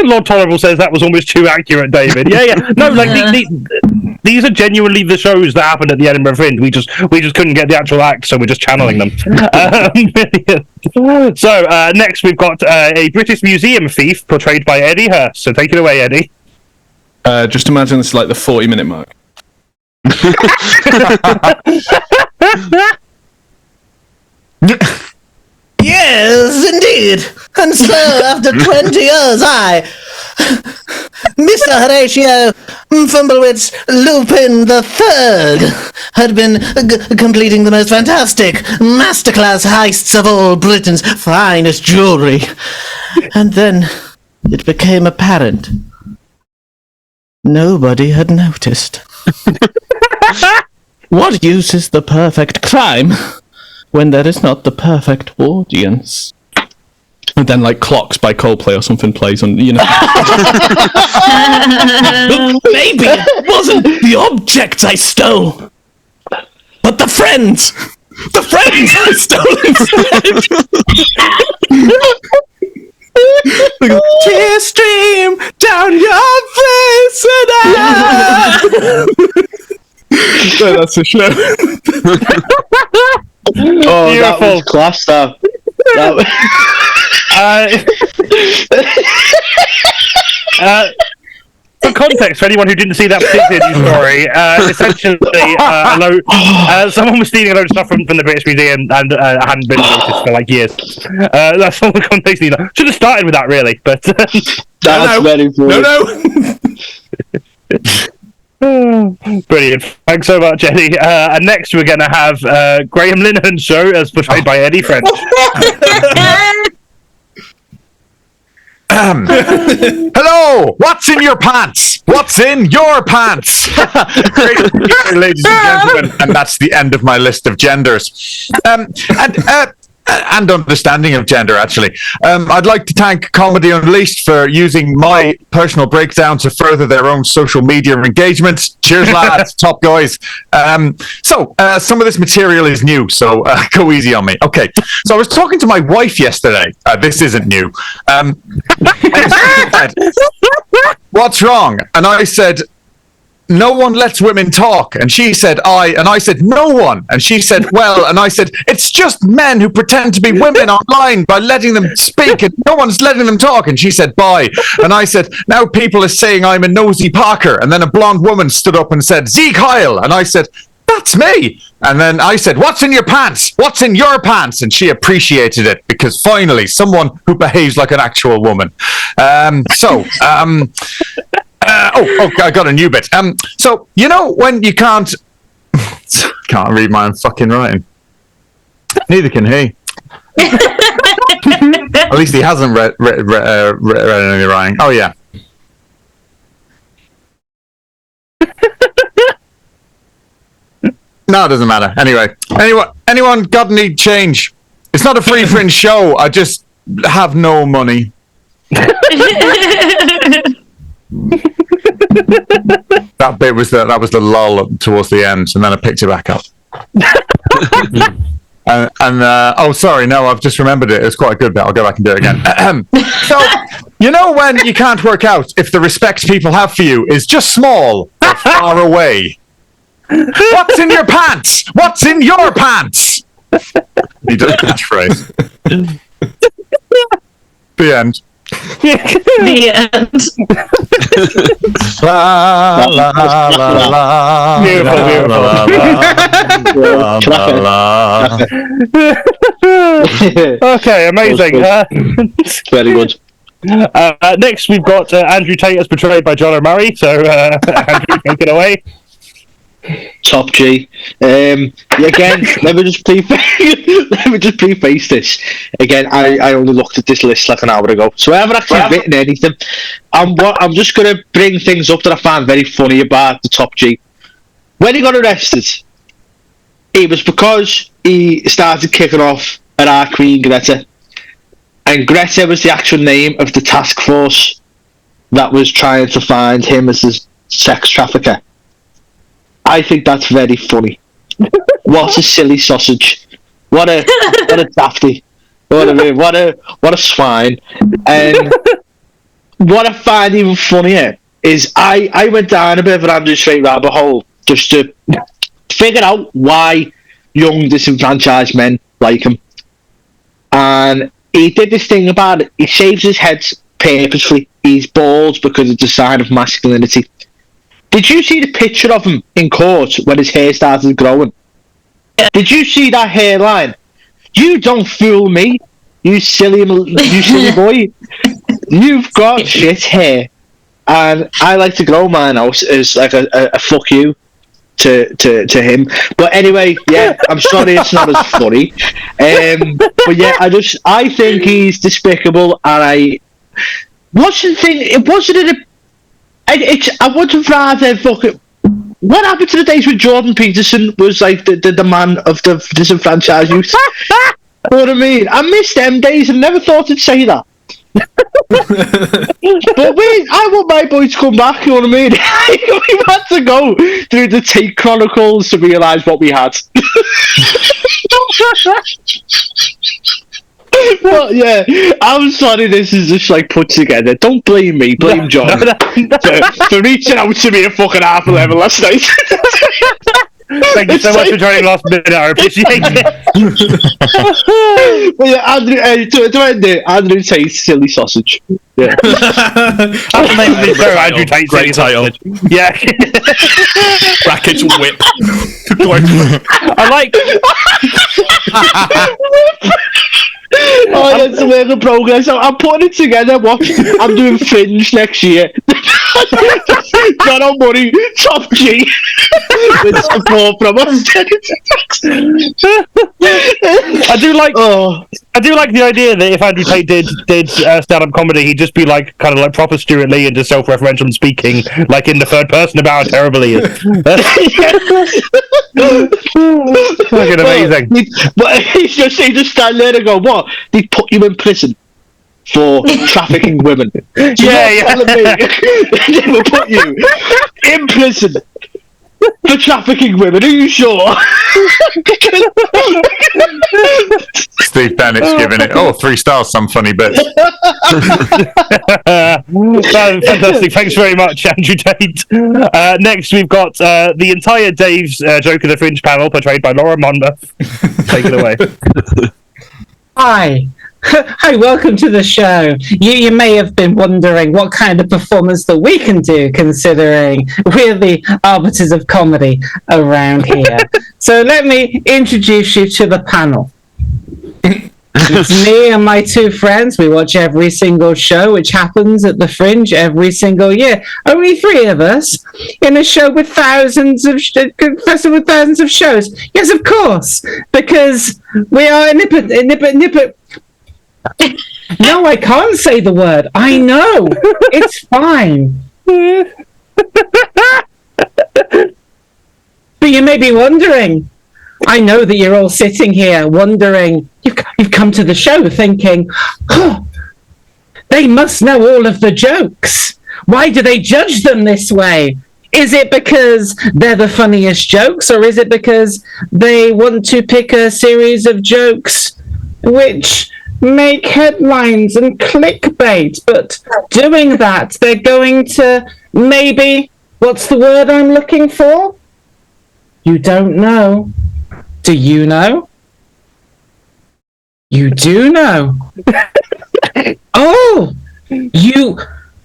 Lord Tolerable says that was almost too accurate, David. Yeah. No, like these are genuinely the shows that happened at the Edinburgh Fringe. We just couldn't get the actual act, so we're just channeling them. So next we've got a British Museum thief portrayed by Eddie Hurst. So take it away, Eddie. Just imagine it's like the 40-minute mark. Yes, indeed. And so, after 20 years, Mr. Horatio Fumblewitz Lupin III, had been completing the most fantastic masterclass heists of all Britain's finest jewellery. And then it became apparent nobody had noticed. What use is the perfect crime when there is not the perfect audience? And then, like, Clocks by Coldplay or something plays on, you know. Maybe it wasn't the objects I stole, but the friends! The friends I stole instead! Tears stream down your face So that's the show. Oh, Beautiful. that was class, that. For context, for anyone who didn't see that particular news story, essentially, someone was stealing a load of stuff from the British Museum and hadn't been noticed for like years. That's all the context you know. Should have started with that, really, but That's very funny. No. Brilliant. Thanks so much, Eddie. And next we're going to have Graham Linehan's show as portrayed by Eddie French. Hello! What's in your pants? What's in your pants? Great to be here, ladies and gentlemen. And that's the end of my list of genders. And understanding of gender, actually. I'd like to thank Comedy Unleashed for using my personal breakdown to further their own social media engagement. Cheers, lads. Top guys. So some of this material is new, so go easy on me. Okay, so I was talking to my wife yesterday. This isn't new. What's wrong? And I said, no one lets women talk. And she said, and I said, no one. And she said, well, and I said, it's just men who pretend to be women online by letting them speak and no one's letting them talk. And she said, bye. And I said, now people are saying I'm a nosy Parker. And then a blonde woman stood up and said, Zeke Heil. And I said, that's me. And then I said, what's in your pants? What's in your pants? And she appreciated it because finally someone who behaves like an actual woman. I got a new bit. So, you know when you can't read my own fucking writing. Neither can he. At least he hasn't read any writing. Oh, yeah. No, it doesn't matter. Anyway, anyone got any change? It's not a free fringe show. I just have no money. That bit was the lull towards the end, and then I picked it back up. Sorry, no, I've just remembered it. It's quite a good bit. I'll go back and do it again. So, you know when you can't work out if the respect people have for you is just small or far away? What's in your pants? What's in your pants? He does a catchphrase. The end. The end. La la la la. Beautiful. Okay, amazing. Very good. Next, we've got Andrew Tate as portrayed by John O'Murray. So, Andrew, take it away. Top G. Again, let me just preface this. Again, I only looked at this list like an hour ago, so I haven't actually written anything. I'm just going to bring things up that I find very funny about the Top G. When he got arrested, it was because he started kicking off at our Queen Greta, and Greta was the actual name of the task force that was trying to find him as a sex trafficker. I think that's very funny. What a silly sausage! What a dafty! What a swine! And what I find even funnier is I went down a bit of an Andrew Tate rabbit hole just to figure out why young disenfranchised men like him. And he did this thing about it. He shaves his head purposefully. He's bald because it's a sign of masculinity. Did you see the picture of him in court when his hair started growing? Did you see that hairline? You don't fool me, you silly boy. You've got shit hair, and I like to grow mine out as like a fuck you to him. But anyway, yeah, I'm sorry it's not as funny. But yeah, I think he's despicable, and what's the thing? It wasn't I would have rather fucking. What happened to the days when Jordan Peterson was like the man of the disenfranchised youth? You know what I mean? I miss them days and never thought I'd say that. But I want my boy to come back, you know what I mean? We had to go through the Tate Chronicles to realise what we had. Well, yeah, I'm sorry this is just like put together. Don't blame me, blame John for reaching out to me at fucking half 11 last night. Thank you so much for joining last minute. I appreciate it. Well, yeah, Andrew Tate's silly sausage. Yeah. That's the name of this show, Andrew Tate's silly sausage. Yeah. Brackets whip. I like. Oh, that's a work in progress. I'm putting it together. Watch, I'm doing Fringe next year. Got no money, Top G. With support from us. I do like the idea that if Andrew Tate did stand-up comedy, he'd just be like kind of like proper Stuart Lee and just self-referential and speaking like in the third person about how terrible he is. Fucking amazing. But he just stand there and go, "What? They put you in prison for trafficking women?" Yeah. They will put you in prison for trafficking women. Are you sure? Steve Bennett's giving it 3 stars. Some funny bits. Fantastic. Thanks very much, Andrew Tate. Next, we've got the entire Dave's Joke of the Fringe panel portrayed by Laura Monmouth. Take it away. Hi, Hi, welcome to the show. You may have been wondering what kind of performance that we can do, considering we're the arbiters of comedy around here. So let me introduce you to the panel. It's me and my two friends. We watch every single show which happens at the Fringe every single year. Only three of us in a show with thousands of shows. Yes, of course, because we are No, I can't say the word. I know. It's fine. But you may be wondering. I know that you're all sitting here wondering. You've come to the show thinking, oh, they must know all of the jokes. Why do they judge them this way? Is it because they're the funniest jokes, or is it because they want to pick a series of jokes which make headlines and clickbait? But doing that, they're going to maybe, what's the word I'm looking for? You don't know. Do you know? You do know. Oh, you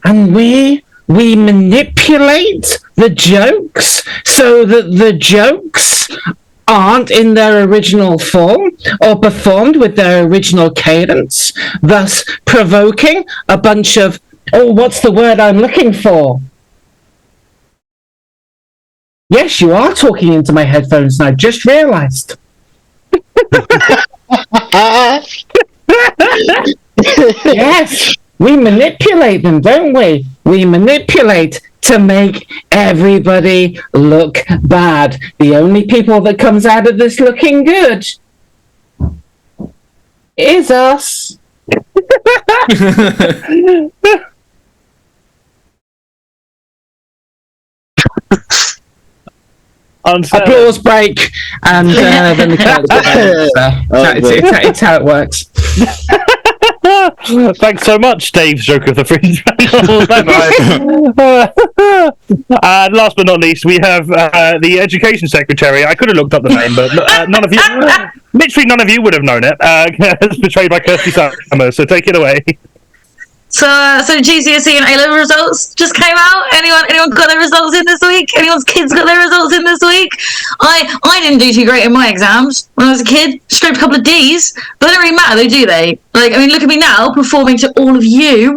and we manipulate the jokes so that the jokes aren't in their original form or performed with their original cadence, thus provoking a bunch of, oh, what's the word I'm looking for? Yes, you are talking into my headphones, and I just realised. Yes, we manipulate them, don't we? We manipulate to make everybody look bad. The only people that comes out of this looking good is us. Applause break, and then the crowd. It's how it works. Thanks so much, Dave's Joke of the Fringe. And last but not least, we have the Education Secretary. I could have looked up the name, but none of you, literally none of you would have known it. It's portrayed by KIRSTIE Summer, so take it away. So GCSE and A-Level results just came out. Anyone got their results in this week? Anyone's kids got their results in this week? I didn't do too great in my exams when I was a kid. Scraped a couple of D's, but they don't really matter, though, do they? Like, I mean, look at me now, performing to all of you.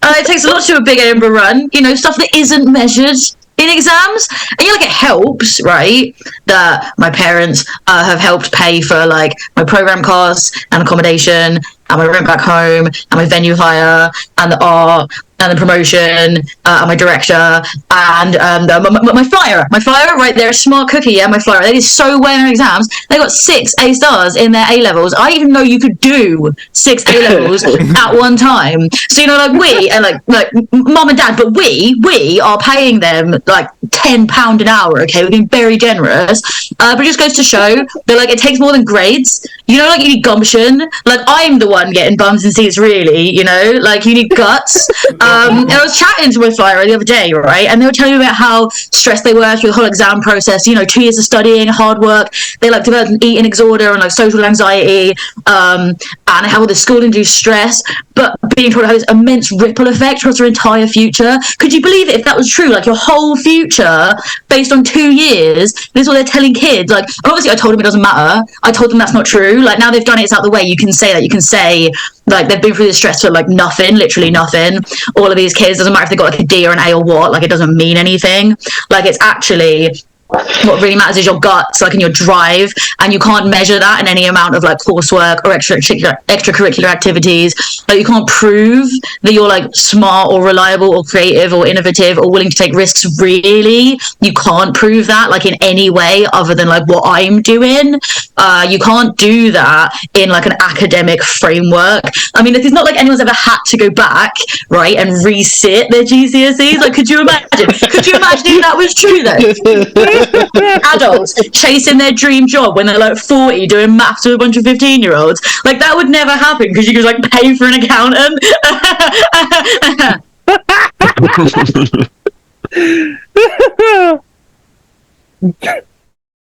It takes a lot to do a big Edinburgh run. You know, stuff that isn't measured in exams. And it helps, right, that my parents have helped pay for like my program costs and accommodation and my rent back home and my venue hire and the art and the promotion and my director and my flyer, right there, smart cookie, yeah, my flyer. They did so well in their exams. They got 6 A stars in their A-levels. I didn't even know you could do 6 A-levels at one time. So, you know, like we, and like mum and dad, but we are paying them like £10 an hour, okay? We're being very generous. But it just goes to show that, like, it takes more than grades. You know, like, you need gumption. Like, I'm the one getting bums and seats, really, you know? Like, you need guts. And I was chatting to my flyer the other day, right? And they were telling me about how stressed they were through the whole exam process. You know, 2 years of studying, hard work. They, like, developed an eating disorder and, like, social anxiety. And how all the school-induced stress. But being told to have this immense ripple effect across their entire future. Could you believe it if that was true? Like, your whole future, based on 2 years, this is what they're telling kids. Like, obviously I told them it doesn't matter. I told them that's not true. Like, now they've done it, it's out the way. You can say that. You can say, like, they've been through this stress for, like, nothing, literally nothing. All of these kids, doesn't matter if they got, like, a D or an A or what, like, it doesn't mean anything. Like, it's actually... what really matters is your guts, like, and your drive, and you can't measure that in any amount of, like, coursework or extracurricular activities. Like, you can't prove that you're, like, smart or reliable or creative or innovative or willing to take risks, really. You can't prove that, like, in any way other than, like, what I'm doing. You can't do that in, like, an academic framework. I mean, it's not like anyone's ever had to go back, right, and resit their GCSEs. Like, could you imagine? Could you imagine if that was true, though? Adults chasing their dream job when they're like 40 doing maths with a bunch of 15-year-olds. Like, that would never happen because you could, like, pay for an accountant.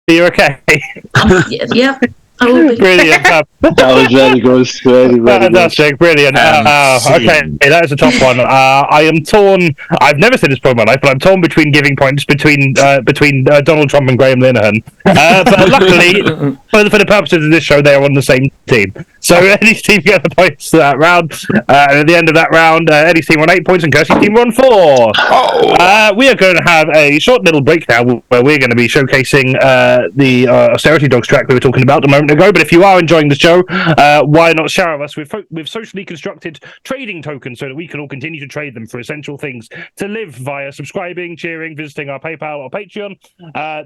You're okay. Yeah. Brilliant. That was very good. Very, very Fantastic, brilliant. Okay, that is a tough one. I am torn. I've never said this before in my life, but I'm torn between giving points between Donald Trump and Graham Linehan. But luckily, for the purposes of this show, they are on the same team. So Eddie's team get the points to that round. And at the end of that round, Eddie's team won 8 points and Kirstie's team won 4. We are going to have a short little break now where we're going to be showcasing the Austerity Dogs track we were talking about a moment ago. But if you are enjoying the show, why not share with us with socially constructed trading tokens so that we can all continue to trade them for essential things to live via subscribing, cheering, visiting our PayPal or Patreon.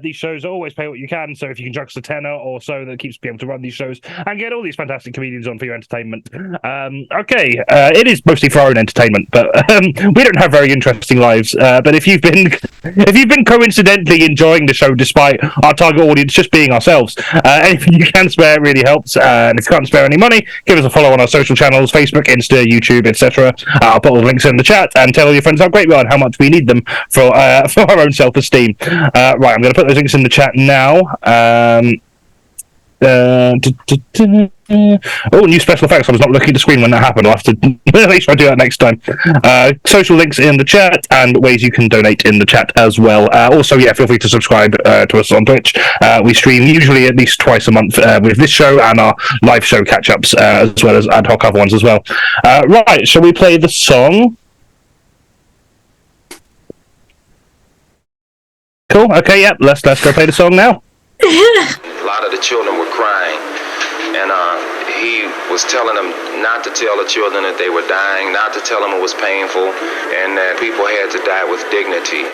These shows always pay what you can, so if you can chuck us a tenner or so, that keeps being able to run these shows and get all these fantastic comedians on for your entertainment. It is mostly for our own entertainment, but we don't have very interesting lives. But if you've been coincidentally enjoying the show despite our target audience just being ourselves, anything you can spare really helps. And if you can't spare any money, give us a follow on our social channels: Facebook, Insta, YouTube, etc. I'll put all the links in the chat and tell all your friends how great we are and how much we need them for our own self-esteem. Right, I'm going to put those links in the chat now. New special effects. I was not looking at the screen when that happened. I'll have to make sure I do that next time. Social links in the chat and ways you can donate in the chat as well. Also, feel free to subscribe to us on Twitch. We stream usually at least twice a month with this show and our live show catch-ups, as well as ad hoc other ones as well. Right, shall we play the song? Cool. Okay, let's go play the song now. A lot of the children were crying, and he was telling them not to tell the children that they were dying, not to tell them it was painful, and that people had to die with dignity.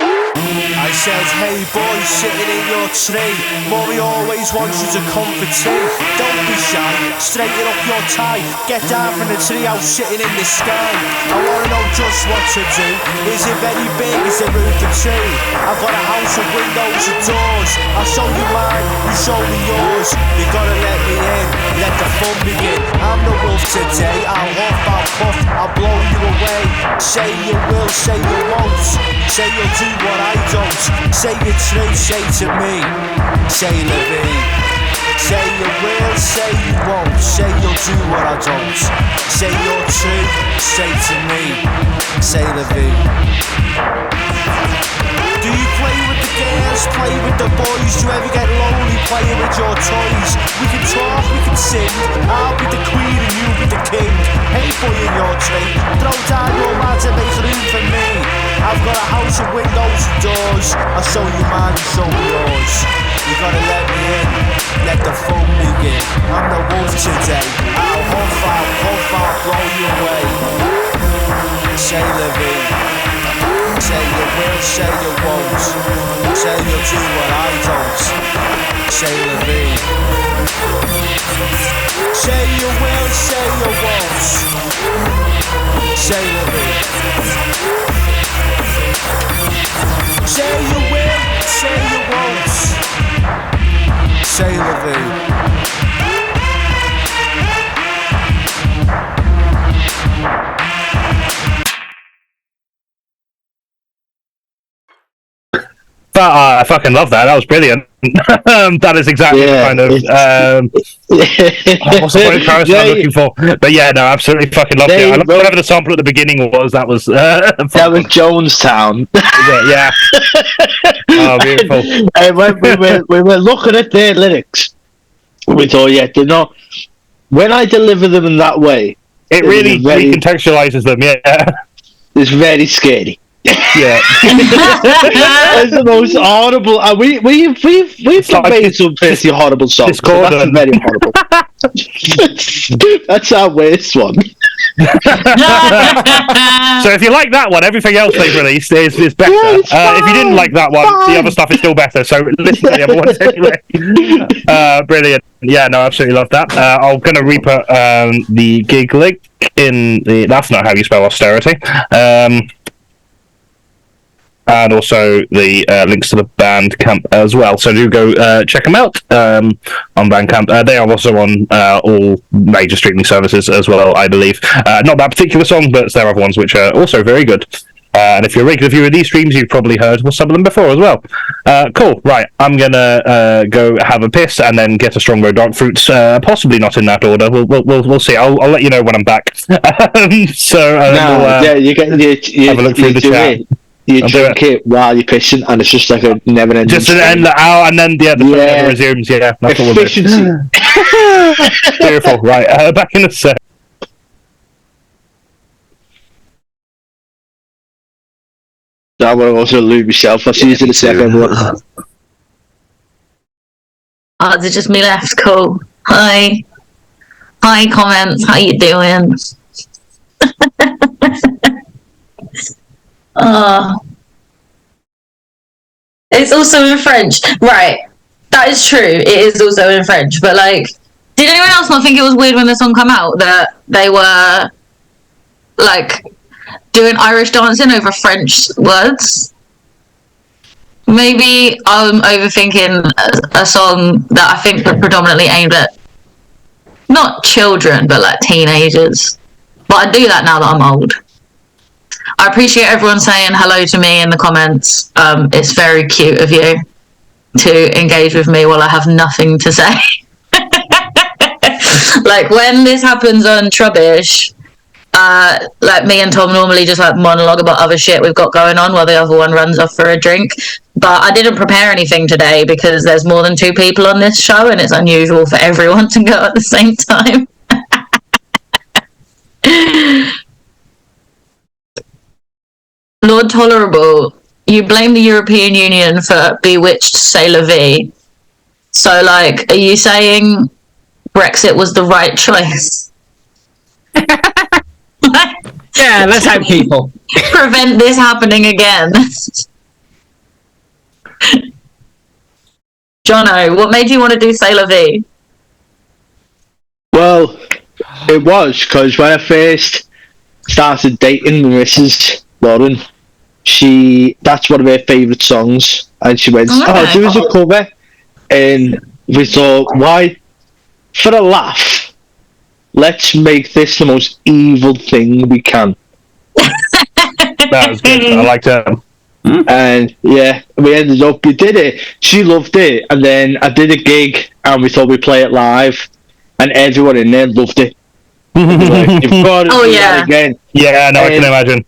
I said, hey boy, sitting in your tree, Mommy always wants you to come for tea. Don't be shy, straighten up your tie, get down from the tree house sitting in the sky. I wanna know just what to do. Is it very big, is the roof a tree? I've got a house with windows and doors. I'll show you mine, you show me yours. You gotta let me in, let the fun begin. I'm the wolf today, I'll huff, I'll puff, I'll blow you away. Say you will, say you won't. Say you'll do what I don't. Say your truth, say to me. Say Levine. Say you will, say you won't. Say you'll do what I don't. Say your truth, say to me. Say Levine. Do you play with the girls, play with the boys? Do you ever get lonely playing with your toys? We can talk, we can sing. I'll be the queen and you be the king. Hey boy in your tree, throw down your lads and make room for me. I've got a house with windows and doors. I'll show you mine and show me yours. You gotta let me in, let the fun begin. I'm the wolf today. I'll huff, I'll blow you away. Say Levine. Say you will, say you won't. Say you'll do what I don't. Say Levine. Say you will, say you won't. Say Levine. Say you will, say you won't. Say Levine. I fucking love that. That was brilliant. That is exactly the kind of what's the point of comparison I'm looking for. But absolutely fucking loved it. I love whatever the sample at the beginning was. That was that was Jonestown. Yeah. Oh, beautiful. And when we were looking at their lyrics, we thought, they're not. When I deliver them in that way, it really recontextualizes them. Yeah, it's very scary. Yeah, it's the most horrible. We've made some pretty horrible songs. So that's very horrible. That's our worst one. So if you like that one, everything else they've released is better. If you didn't like that one, the other stuff is still better. So listen to the other ones anyway. Brilliant. Yeah, no, absolutely love that. I'm going to re-put the gig link in the. That's not how you spell austerity. And also the links to the Bandcamp as well. So do go check them out on Bandcamp. They are also on all major streaming services as well, I believe. Not that particular song, but there are other ones which are also very good. And if you're a regular viewer of these streams, you've probably heard some of them before as well. Cool, right. I'm going to go have a piss and then get a Strongbow Dark Fruits, possibly not in that order. We'll see. I'll let you know when I'm back. You have a look through the chat. You drink it while you're pissing, and it's just like a never-ending. Just an end hour, and then the flow never resumes. Yeah, that's what we'll do. Beautiful. Right, back in a sec. I want to also lose myself. I'll see you in a second. Oh, is it just me left? Cool. Hi, comments. How you doing? It's also in French, right? That is true. It is also in French, but like, did anyone else not think it was weird when the song came out that they were like doing Irish dancing over French words? Maybe I'm overthinking a song that I think was predominantly aimed at not children, but like teenagers. But I do that now that I'm old. I appreciate everyone saying hello to me in the comments. It's very cute of you to engage with me while I have nothing to say. Like when this happens on Trubbish, like me and Tom normally just like monologue about other shit we've got going on while the other one runs off for a drink. But I didn't prepare anything today because there's more than 2 people on this show and it's unusual for everyone to go at the same time. Lord Tolerable, you blame the European Union for bewitched C'est la vie. So, like, are you saying Brexit was the right choice? Yeah, let's have people. Prevent this happening again. Jono, what made you want to do C'est la vie? Well, it was because when I first started dating Mrs. Lorien, that's one of her favourite songs, and she went, do us a cover, and we thought, why, for a laugh, let's make this the most evil thing we can. That was good. I liked it. And yeah, we did it. She loved it, and then I did a gig, and we thought we'd play it live, and everyone in there loved it. Like, you've got to do that again. Yeah, no, I can imagine.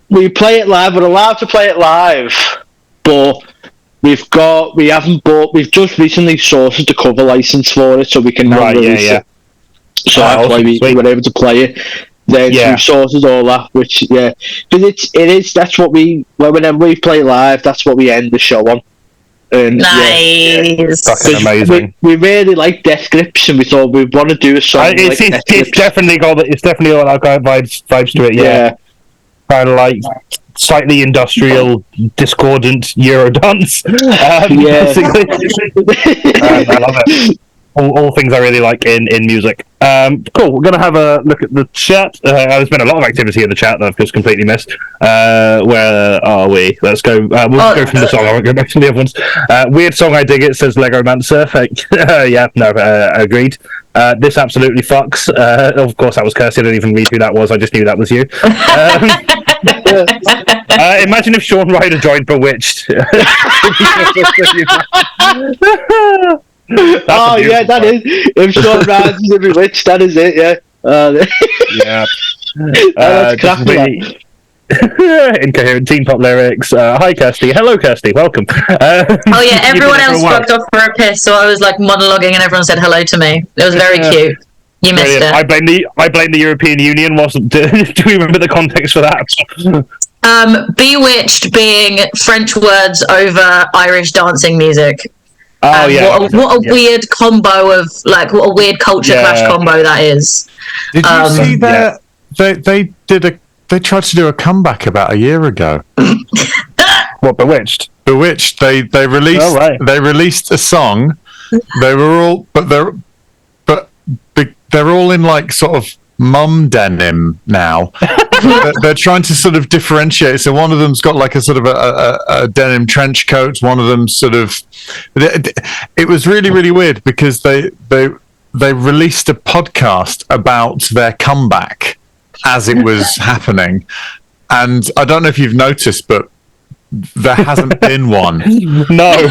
We play it live. We're allowed to play it live, but we've just recently sourced the cover license for it, so we can now release it. So that's why we were able to play it. Then we sorted all that, which because that's what whenever we play live, that's what we end the show on. And, nice, fucking amazing. We really like Death Grips, and we thought we'd want to do a song. It's definitely got that kind of vibes to it. Yeah. Kind of like slightly industrial, discordant Eurodance. Basically. I love it. All things I really like in music. Cool. We're gonna have a look at the chat. There's been a lot of activity in the chat that I've just completely missed. Where are we? Let's go. We'll go from the song. I won't go back to the other ones. Weird song. I dig it. Says Legomancer. Agreed. This absolutely fucks. Of course, that was Kirstie. I didn't even read who that was. I just knew that was you. Imagine if Sean Ryder joined Bewitched. That is. If Sean Ryder's in Bewitched, that is it. Yeah. That's crap. Incoherent teen pop lyrics. Hi Kirstie. Hello Kirstie. Welcome. Everyone else fucked off for a piss, so I was like monologuing and everyone said hello to me. It was very cute. You missed it. I blame the European Union. Do we remember the context for that? Bewitched being French words over Irish dancing music. What a weird combo of what a weird culture clash combo that is. Did you see that? They tried to do a comeback about a year ago. What, Bewitched? Bewitched. They released a song. They were all, they're all in like sort of mum denim now. They're trying to sort of differentiate. So one of them's got like a sort of a denim trench coat. One of them sort of. It was really, really weird because they released a podcast about their comeback as it was happening, And I don't know if you've noticed, but there hasn't been one. No.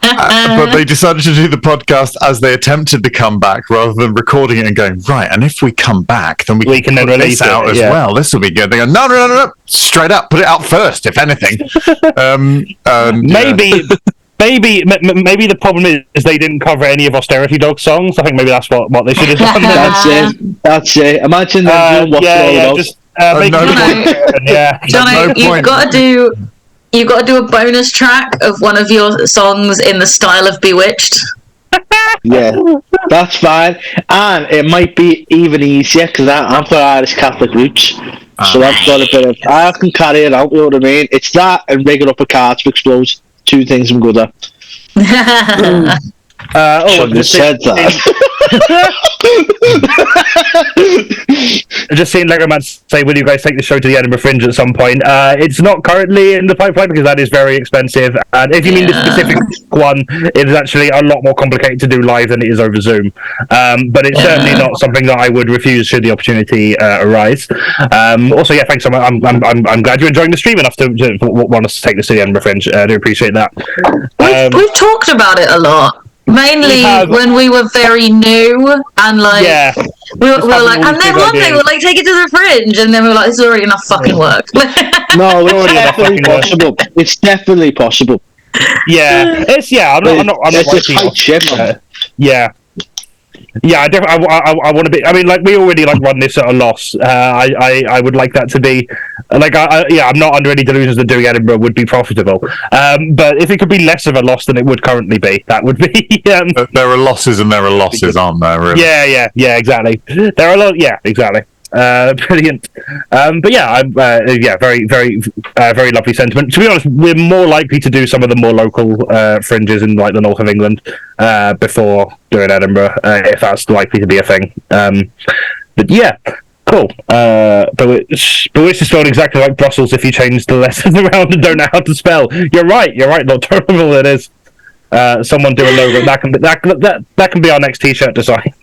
But they decided to do the podcast as they attempted to come back rather than recording it and going, right, and if we come back, then we can then put release this out as well. This will be good. They go, no. Straight up, put it out first, if anything. Maybe the problem is they didn't cover any of Austerity Dog songs. I think maybe that's what they should have done. That's it. Imagine them doing what's all about. Just Jonny, you've got to do a bonus track of one of your songs in the style of Bewitched. Yeah, that's fine. And it might be even easier because I've got Irish Catholic roots. So I've got a bit of... I can carry it out, you know what I mean? It's that and rigging up a car to explode. Two things I'm good at. I said that. Just seeing Lego Man say, will you guys take the show to the Edinburgh Fringe at some point? It's not currently in the pipeline because that is very expensive. And if you mean the specific one, it is actually a lot more complicated to do live than it is over Zoom. But it's certainly not something that I would refuse should the opportunity arise. Also, yeah, thanks so much. I'm glad you're enjoying the stream enough to want us to take this to the Edinburgh Fringe. I do appreciate that. We've talked about it a lot. Mainly when we were very new and we were like, and then one day we're like, take it to the Fringe, and then we were like, this is already enough fucking work. No, it's definitely possible. It's definitely possible. Yeah, I'm not it's a tight ship. Yeah, I want to be. I mean, like we already run this at a loss. I would like that to be I'm not under any delusions that doing Edinburgh would be profitable. But if it could be less of a loss than it would currently be, that would be. There are losses and there are losses, aren't there? Really? Yeah, exactly. There are a lot. Yeah, exactly. Brilliant. But yeah, very, very, very lovely sentiment. To be honest, we're more likely to do some of the more local fringes in the north of England before doing Edinburgh, if that's likely to be a thing. But yeah, cool. But Bewitched is spelled exactly like Brussels if you change the letters around and don't know how to spell. You're right. Not terrible it is. Someone do a logo. That can be our next T-shirt design.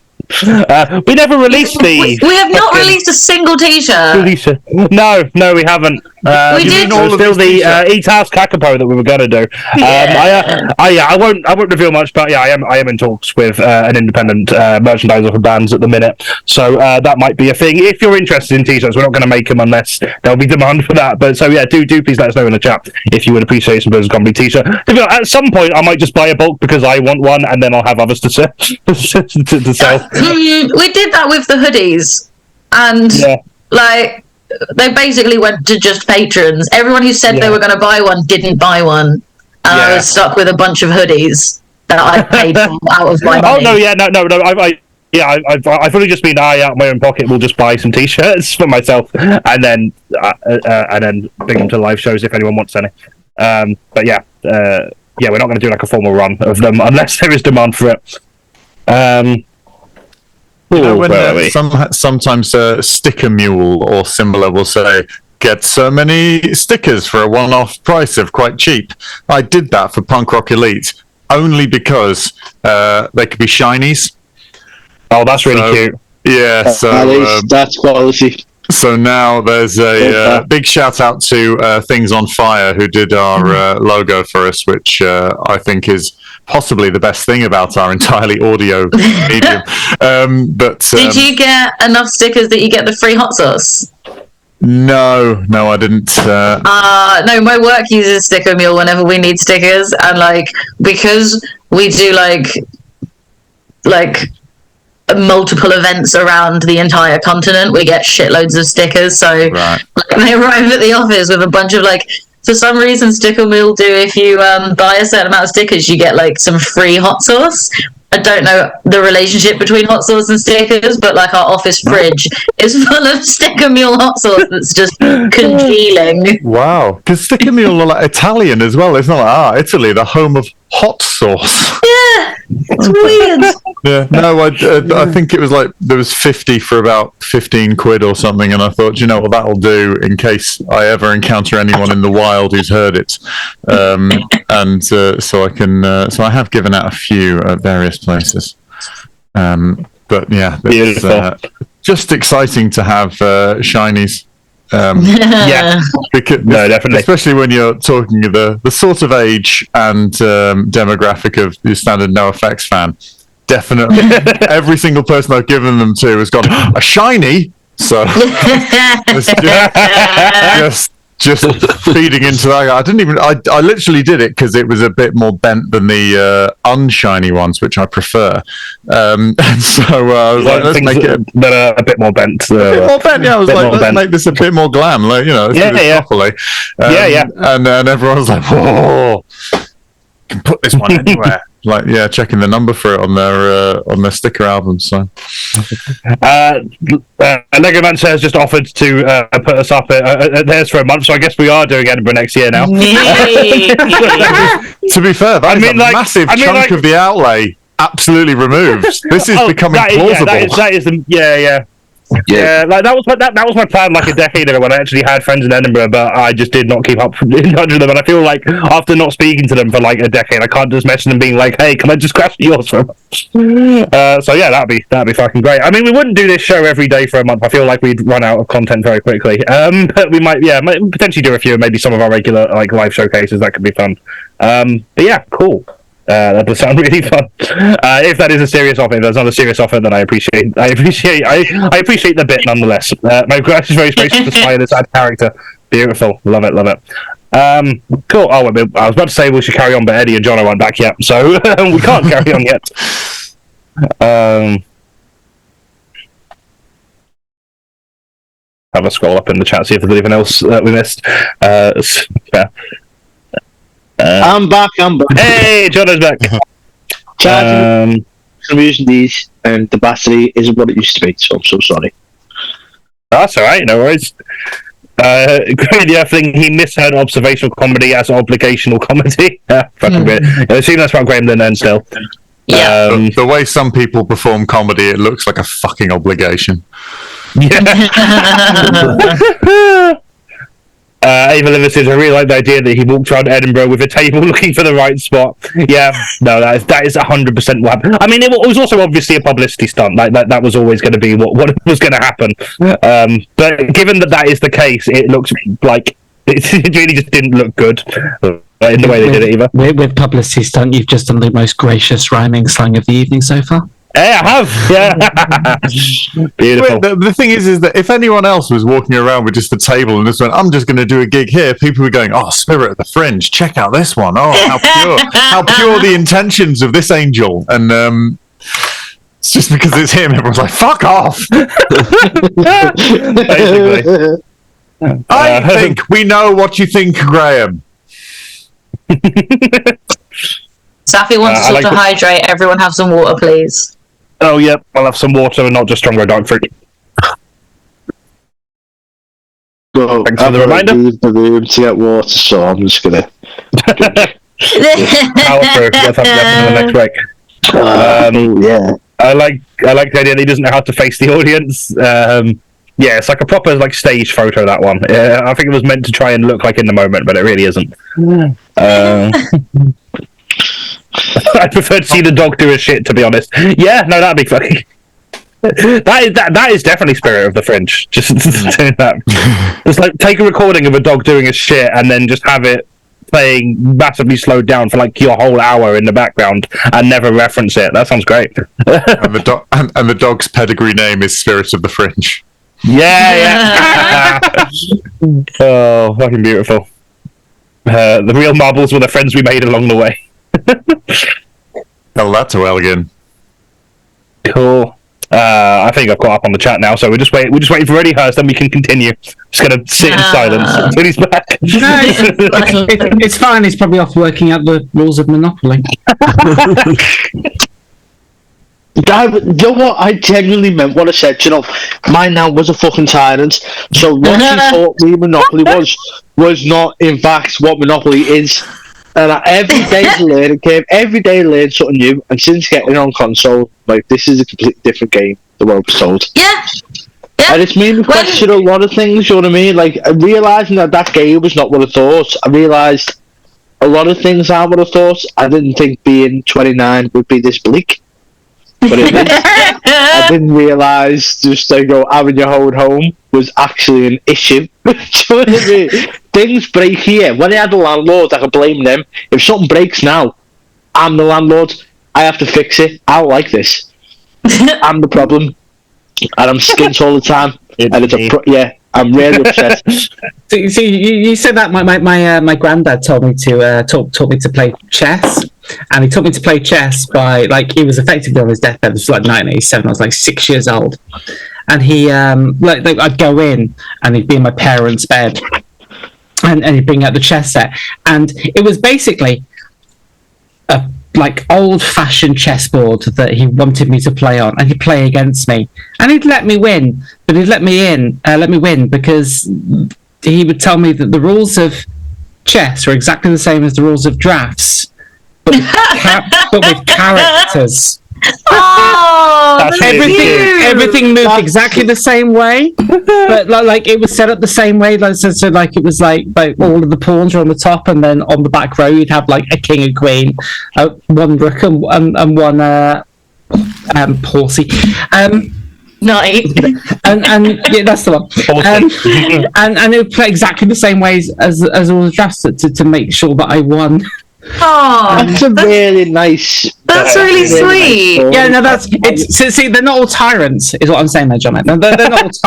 We never released the. We have not released a single T-shirt. No, we haven't. We did. It was still the Eat House Kakapo that we were gonna do. I won't reveal much, but yeah, I am in talks with an independent merchandiser for bands at the minute, so that might be a thing. If you're interested in T-shirts, we're not going to make them unless there'll be demand for that. But so yeah, do please let us know in the chat if you would appreciate some Birds of Comedy T-shirt. At some point, I might just buy a bulk because I want one, and then I'll have others to sell. We did that with the hoodies, and they basically went to just patrons. Everyone who said they were going to buy one didn't buy one, and I was stuck with a bunch of hoodies that I paid for out of my money. Oh no, I've really just been out of my own pocket. We'll just buy some T-shirts for myself, and then bring them to live shows if anyone wants any. But yeah, we're not going to do a formal run of them unless there is demand for it. Sometimes Sticker Mule or similar will say, get so many stickers for a one-off price of quite cheap. I did that for Punk Rock Elite only because they could be shinies. Oh, that's really cute. Yeah, that's quality. So now there's a big shout out to Things on Fire who did our logo for us, which I think is possibly the best thing about our entirely audio medium. Did you get enough stickers that you get the free hot sauce? No, I didn't. No, my work uses Sticker Mule whenever we need stickers, and because we do multiple events around the entire continent, we get shitloads of stickers. So they arrive at the office with a bunch of for some reason, Sticker Mule do if you buy a certain amount of stickers, you get some free hot sauce. I don't know the relationship between hot sauce and stickers, but our office fridge is full of Sticker Mule hot sauce that's just congealing. Wow, because Sticker Mule are Italian as well. It's not Italy, the home of hot sauce. Yeah, it's weird. Yeah, no, I think it was there was 50 for about 15 quid or something, and I thought, that'll do in case I ever encounter anyone in the wild who's heard it. So I can, so I have given out a few at various places. But yeah, it's just exciting to have shinies. Yeah. Because, No, definitely. especially when you're talking the sort of age and demographic of your standard NoFX fan. Definitely, every single person I've given them to has gone a shiny. So it's just feeding into that. I didn't even. I literally did it because it was a bit more bent than the unshiny ones, which I prefer. And so I was like, let's make it that are a bit more bent. a bit more bent. Yeah, I was like, let's make this a bit more glam. Like, you know, let's do this properly. And then everyone was like, whoa, you can put this one anywhere. Like, yeah, checking the number for it on their sticker album. So, Legomancer has just offered to put us up at theirs for a month, so I guess we are doing Edinburgh next year now. To be fair, that is a massive chunk of the outlay absolutely removed. This is becoming plausible. Yeah, like that was my plan like a decade ago when I actually had friends in Edinburgh, but I just did not keep up in touch with them. And I feel like after not speaking to them for like a decade, I can't just message them being like, "Hey, can I just crash yours for a month?" So yeah, that'd be fucking great. I mean, we wouldn't do this show every day for a month. I feel like we'd run out of content very quickly. But we might potentially do a few, maybe some of our regular like live showcases. That could be fun. But yeah, cool. That does sound really fun. If that is a serious offer, if that's not a serious offer, then I appreciate the bit nonetheless. My grass is very spacious to spy this ad character. Beautiful, love it. Cool. Oh, I was about to say we should carry on, but Eddie and Jono aren't back yet, so we can't carry on yet. Have a scroll up in the chat, see if there's anything else that we missed. Yeah. I'm back. Hey, Jono's back. I'm using these, and the battery isn't what it used to be, so I'm so sorry. That's alright, no worries. The other thing, he misheard observational comedy as obligational comedy. Fucking weird. I assume that's about Graham Linehan still. Yeah. The way some people perform comedy, it looks like a fucking obligation. Ava Limited, I really like the idea that he walked around Edinburgh with a table looking for the right spot. Yeah, no, that is 100% what happened. I mean, it was also obviously a publicity stunt. Like that was always going to be what was going to happen. But given that is the case, it looks like it really just didn't look good in the way they did it either. With publicity stunt, you've just done the most gracious rhyming slang of the evening so far. Yeah, I have. Yeah. Beautiful. The thing is that if anyone else was walking around with just a table and just went, I'm just going to do a gig here, people were going, oh, Spirit of the Fringe, check out this one. Oh, how pure the intentions of this angel. And it's just because it's him, everyone's like, fuck off. Basically. I think we know what you think, Graham. Safi wants us all to hydrate. Everyone have some water, please. Oh, yep. I'll have some water and not just stronger dog fruit. Well, thanks for the reminder. Leave the room to get water, so I'm just gonna. Power through. Let's have the next break. Yeah. I like the idea that he doesn't know how to face the audience. Yeah, it's like a proper like stage photo. That one. I think it was meant to try and look like in the moment, but it really isn't. I prefer to see the dog do a shit, to be honest. Yeah, no, that'd be funny. That is definitely Spirit of the Fringe. Just doing that. Just like take a recording of a dog doing a shit and then just have it playing massively slowed down for like your whole hour in the background and never reference it. That sounds great. And the dog's pedigree name is Spirit of the Fringe. Yeah. Oh, fucking beautiful. The real marbles were the friends we made along the way. Tell that to Elgin. Cool. I think I've caught up on the chat now, so we're just waiting for Eddie Hurst, then we can continue. Just gonna sit in silence until he's back. No, it's fine. He's probably off working out the rules of Monopoly. You know what? I genuinely meant what I said. You know, mine now was a fucking tyrant. So what she thought me Monopoly was not, in fact, what Monopoly is. And every day's a learning curve. Every day I learn something new. And since getting on console, like, this is a completely different game, the world was told. Yeah. And it's made me question a lot of things, you know what I mean? Like, realising that game was not what I thought. I realised a lot of things I would have thought. I didn't think being 29 would be this bleak. But I didn't realise just having your own home was actually an issue. Do you know what I mean? Things break here. When I had a landlord, I could blame them. If something breaks now, I'm the landlord. I have to fix it. I don't like this. I'm the problem, and I'm skint all the time. I'm really upset. See, you said that my granddad told me to taught me to play chess, and he taught me to play chess by he was effectively on his deathbed. It was like 1987. I was like 6 years old, and he I'd go in and he'd be in my parents' bed, and he'd bring out the chess set, and it was basically a old-fashioned chessboard that he wanted me to play on, and he'd play against me, and he'd let me win, but he'd let me win because he would tell me that the rules of chess are exactly the same as the rules of drafts, but with characters. Oh, that's everything moved exactly the same way, but it was set up the same way. It was like all of the pawns were on the top, and then on the back row you'd have a king and queen, one rook and one horsey. Knight. and yeah, that's the one. And it would play exactly the same ways as all the drafts to make sure that I won. Oh, that's a really nice. That's really sweet. Nice, yeah, no, that's it's. See, they're not all tyrants, is what I'm saying there, John. They're not all tyrants.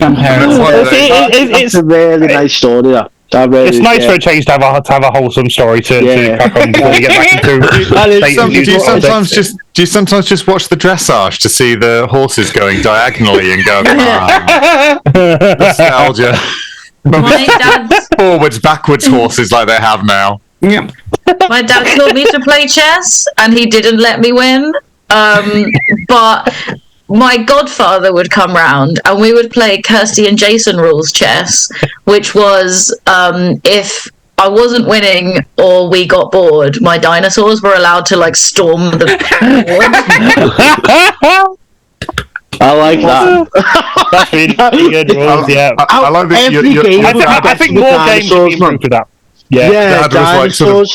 It's a really nice story. It's nice for a change to have a wholesome story to crack on before we get back into. Do you sometimes just watch the dressage to see the horses going diagonally and go nostalgia? Forwards, backwards horses like they have now. Yeah. My dad taught me to play chess, and he didn't let me win. But my godfather would come round, and we would play KIRSTIE and Jason rules chess, which was if I wasn't winning or we got bored, my dinosaurs were allowed to storm the board. I like that. That's really good rules. Yeah, I like that. I think more games should be improved with that. Yeah, that was sort of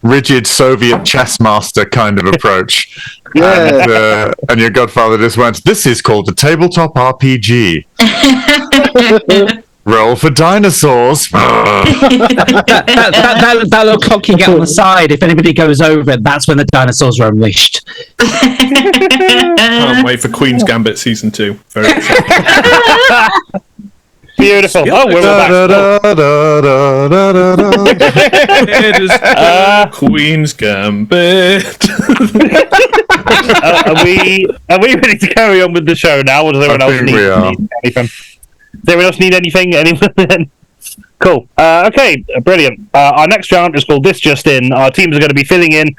rigid Soviet chess master kind of approach. And your godfather just went, "This is called a tabletop RPG. Roll for dinosaurs." that little clock you get on the side, if anybody goes over it, that's when the dinosaurs are unleashed. Can't wait for Queen's Gambit Season 2. Very exciting. Beautiful. Oh, we're back. It is Queen's Gambit. Are we ready to carry on with the show now, or does everyone else need anything? Does everyone else need anything? Anyone? Cool. Okay, brilliant. Our next round is called This Just In. Our teams are going to be filling in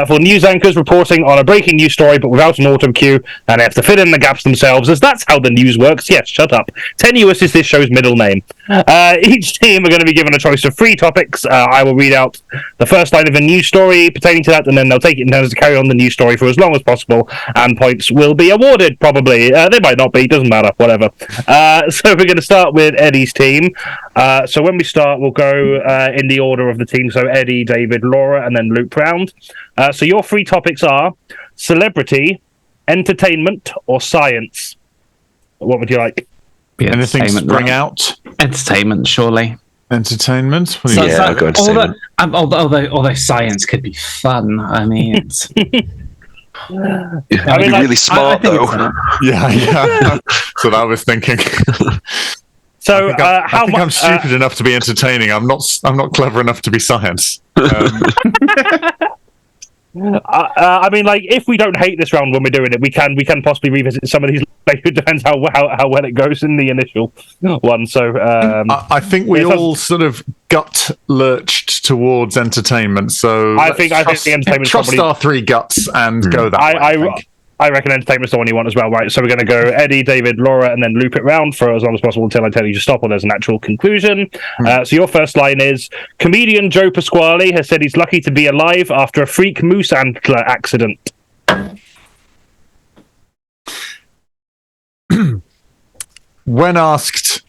for news anchors reporting on a breaking news story, but without an auto cue, and they have to fill in the gaps themselves, as that's how the news works. Yes, shut up. Tenuous is this show's middle name. Each team are going to be given a choice of 3 topics. I will read out the first line of a news story pertaining to that, and then they'll take it in turns to carry on the news story for as long as possible, and points will be awarded, probably. They might not be, doesn't matter, whatever. So we're going to start with Eddie's team. So when we start, we'll go in the order of the team. So Eddie, David, Laura, and then loop round. So your 3 topics are celebrity, entertainment, or science. What would you like? Anything spring out? Entertainment, surely. Entertainment? I'll go entertainment. Although science could be fun. I mean, it's... I'd be really smart, though. Yeah. So I was thinking. So I think I'm stupid enough to be entertaining. I'm not clever enough to be science. I mean, if we don't hate this round when we're doing it, we can possibly revisit some of these. It depends how well it goes in the initial one. So I think we all sort of gut lurched towards entertainment. So I think the entertainment trust probably... our 3 guts and go that way. I reckon entertainment's the one you want as well, right? So we're going to go Eddie, David, Laura, and then loop it round for as long as possible until I tell you to stop or there's an actual conclusion. So your first line is, comedian Joe Pasquale has said he's lucky to be alive after a freak moose antler accident. When asked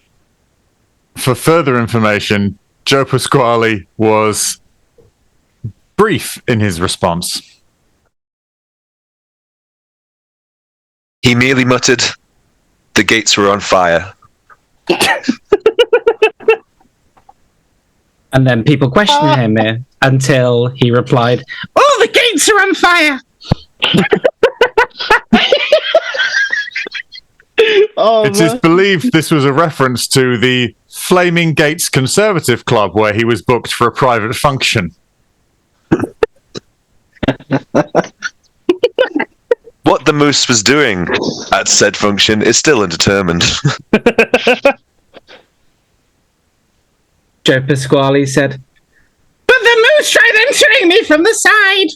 for further information, Joe Pasquale was brief in his response. He merely muttered, "The gates were on fire." And then people questioned him until he replied, "Oh, the gates are on fire!" It is believed this was a reference to the Flaming Gates Conservative Club, where he was booked for a private function. What the moose was doing at said function is still undetermined. Joe Pasquale said, "But the moose tried entering me from the side."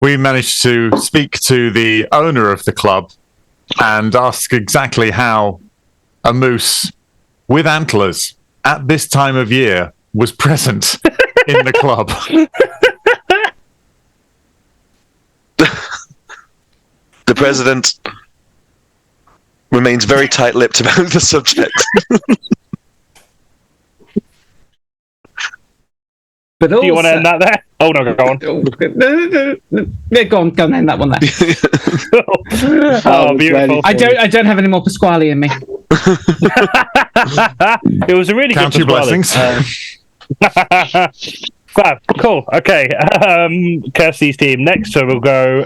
We managed to speak to the owner of the club and ask exactly how a moose with antlers at this time of year was present in the club. The president remains very tight-lipped about the subject. But also, Do you want to end that there? Oh no, go on. Yeah, go on, end that one there. Oh, beautiful. I don't have any more Pasquale in me. It was a really Count good your Pasquale. blessings. Fab, cool. Okay, Kirstie's team next, so we'll go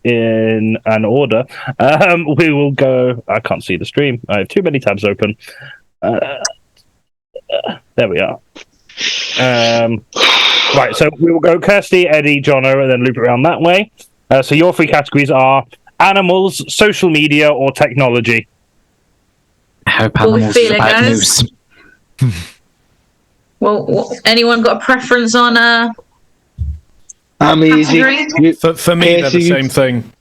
in an order. We will go. I can't see the stream. I have too many tabs open. There we are. Right, so we will go Kirstie, Eddie, Jono, and then loop it around that way. So your three categories are animals, social media, or technology. I hope What we animals is feeling, about guys? moose. Well, anyone got a preference on I'm easy. category? For me, they're the Casey, same thing.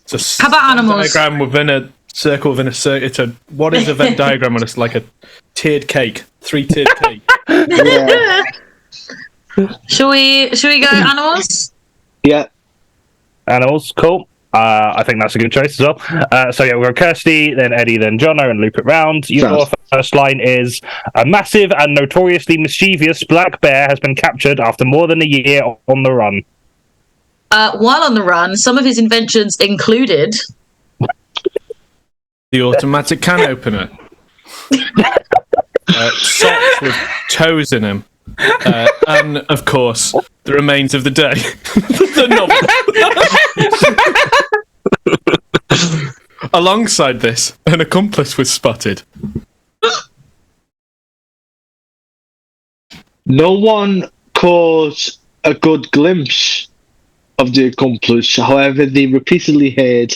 It's a How about animals? diagram within a circle within a circle. It's a what is a Venn diagram when it's like a tiered cake, 3-tiered cake. Yeah. Should we go animals? Yeah. Animals, cool. I think that's a good choice as well. So yeah, we'll go Kirstie, then Eddie, then Jono, and loop it round. Your first line is: a massive and notoriously mischievous black bear has been captured after more than a year on the run. While on the run, some of his inventions included The automatic can opener. Socks with toes in them. And, of course, the remains of the day. The novel. Alongside this, an accomplice was spotted. No one caught a good glimpse of the accomplice. However, they repeatedly heard,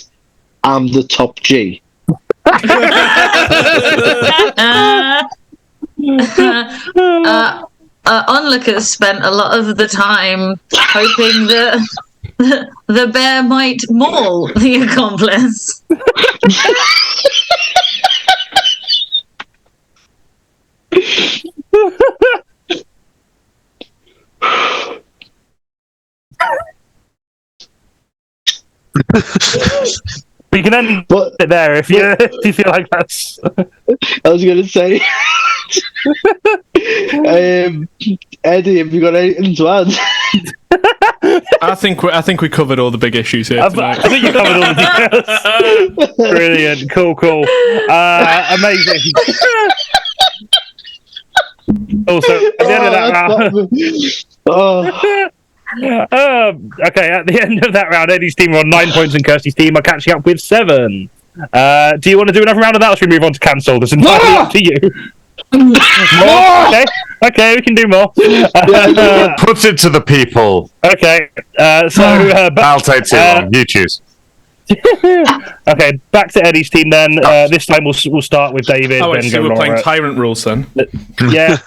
"I'm the top G." Onlookers spent a lot of the time hoping that the bear might maul the accomplice. We can end it there if you feel like that's. I was going to say, Eddie, have you got anything to add? I think we covered all the big issues here tonight. I think you covered all the details. Brilliant, cool, amazing. Also, at the end of that round. Okay, at the end of that round, Eddie's team are on 9 points and Kirstie's team are catching up with 7. Do you want to do another round of that, or should we move on to cancel? It's entirely up to you. More? Okay, we can do more. Put it to the people. Okay, I'll take too long. You choose. Okay, back to Eddie's team then. This time we'll start with David. Oh, then so go we're playing Laura. Tyrant rules then. Yeah.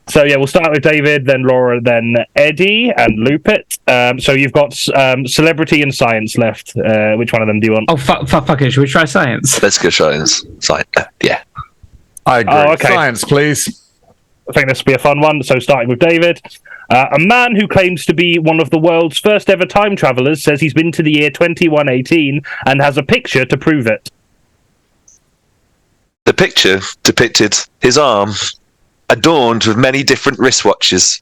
So yeah, we'll start with David, then Laura, then Eddie, and loop it. So you've got celebrity and science left. Which one of them do you want? Oh, fuck it. Should we try science? Let's go science. Yeah. I agree. Oh, okay. Science, please. I think this will be a fun one. So starting with David. A man who claims to be one of the world's first ever time travelers says he's been to the year 2118 and has a picture to prove it. The picture depicted his arm adorned with many different wristwatches.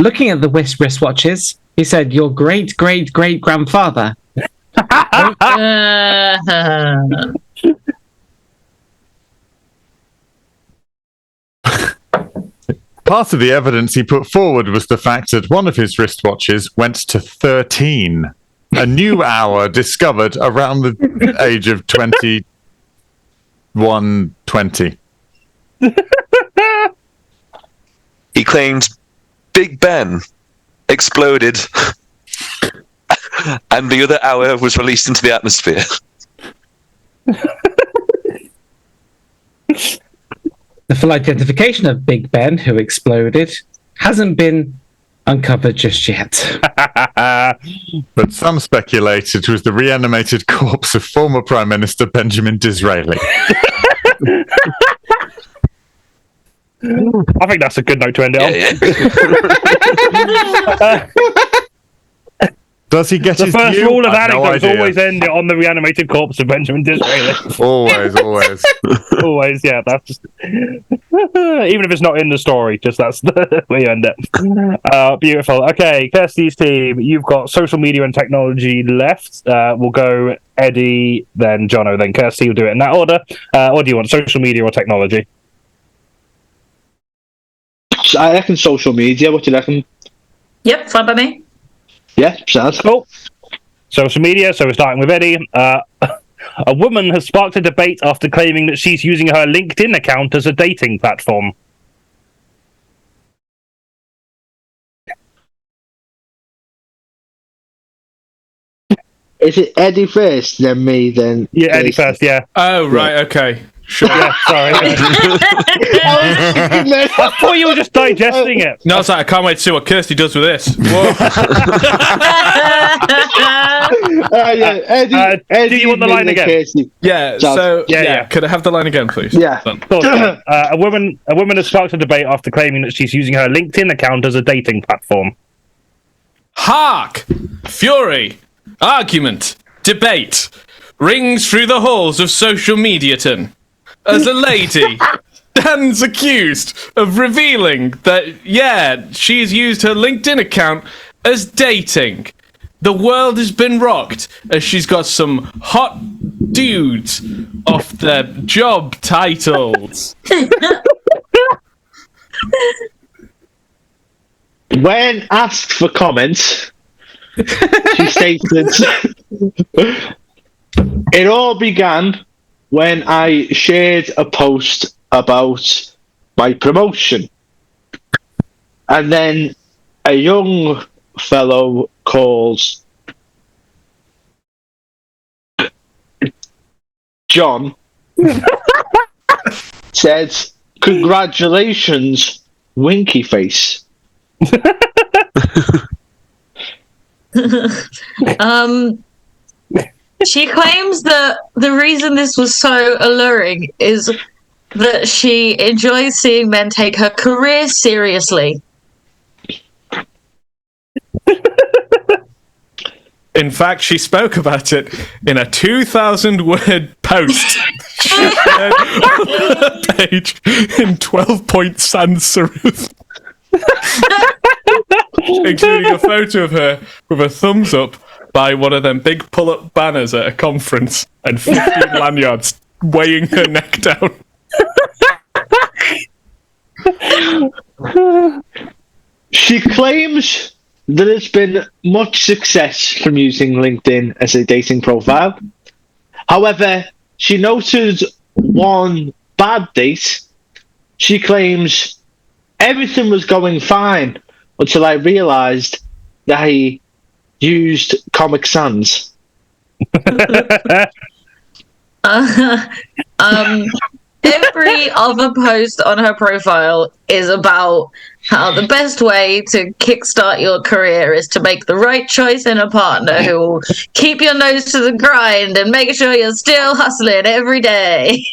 Looking at the wristwatches, he said, "Your great-great-great-grandfather." Part of the evidence he put forward was the fact that one of his wristwatches went to 13. A new hour discovered around the age of 21-20. He claimed Big Ben exploded and the other hour was released into the atmosphere. The full identification of Big Ben, who exploded, hasn't been uncovered just yet. But some speculate it was the reanimated corpse of former Prime Minister Benjamin Disraeli. I think that's a good note to end it on. Does he get The his first due? rule of I've no anecdotes idea. always end it on the reanimated corpse of Benjamin Disraeli. Always. Always, yeah. That's just even if it's not in the story, just that's the way you end it. Beautiful. Okay, Kirstie's team. You've got social media and technology left. We'll go Eddie, then Jono, then Kirstie. We'll do it in that order. Or do you want social media or technology? I reckon social media. What do you reckon? Yep, fine by me. Yeah, sounds cool. Social media. So we're starting with Eddie. A woman has sparked a debate after claiming that she's using her LinkedIn account as a dating platform. Is it Eddie first, then me, then... Yeah, Eddie first, yeah. Oh, right, okay. Sure. Yeah, sorry. I thought you were just digesting it. No, it's like, I can't wait to see what Kirstie does with this. Whoa. Eddie, do you want the line again? Kirstie. Yeah, so, yeah. Could I have the line again, please? Yeah. A woman has sparked a debate after claiming that she's using her LinkedIn account as a dating platform. Hark! Fury! Argument! Debate! Rings through the halls of social mediaton. As a lady stands accused of revealing that, yeah, she's used her LinkedIn account as dating. The world has been rocked as she's got some hot dudes off their job titles. When asked for comments, she stated, "It all began when I shared a post about my promotion. And then a young fellow called John said, 'Congratulations, winky face.'" She claims that the reason this was so alluring is that she enjoys seeing men take her career seriously. In fact, she spoke about it in a 2,000-word post she shared on her page in 12-point sans serif, including a photo of her with a thumbs up by one of them big pull-up banners at a conference and 15 lanyards weighing her neck down. She claims there has been much success from using LinkedIn as a dating profile. However, she noted one bad date. She claims everything was going fine until I realised that he used Comic Sans. Every other post on her profile is about how the best way to kickstart your career is to make the right choice in a partner who will keep your nose to the grind and make sure you're still hustling every day.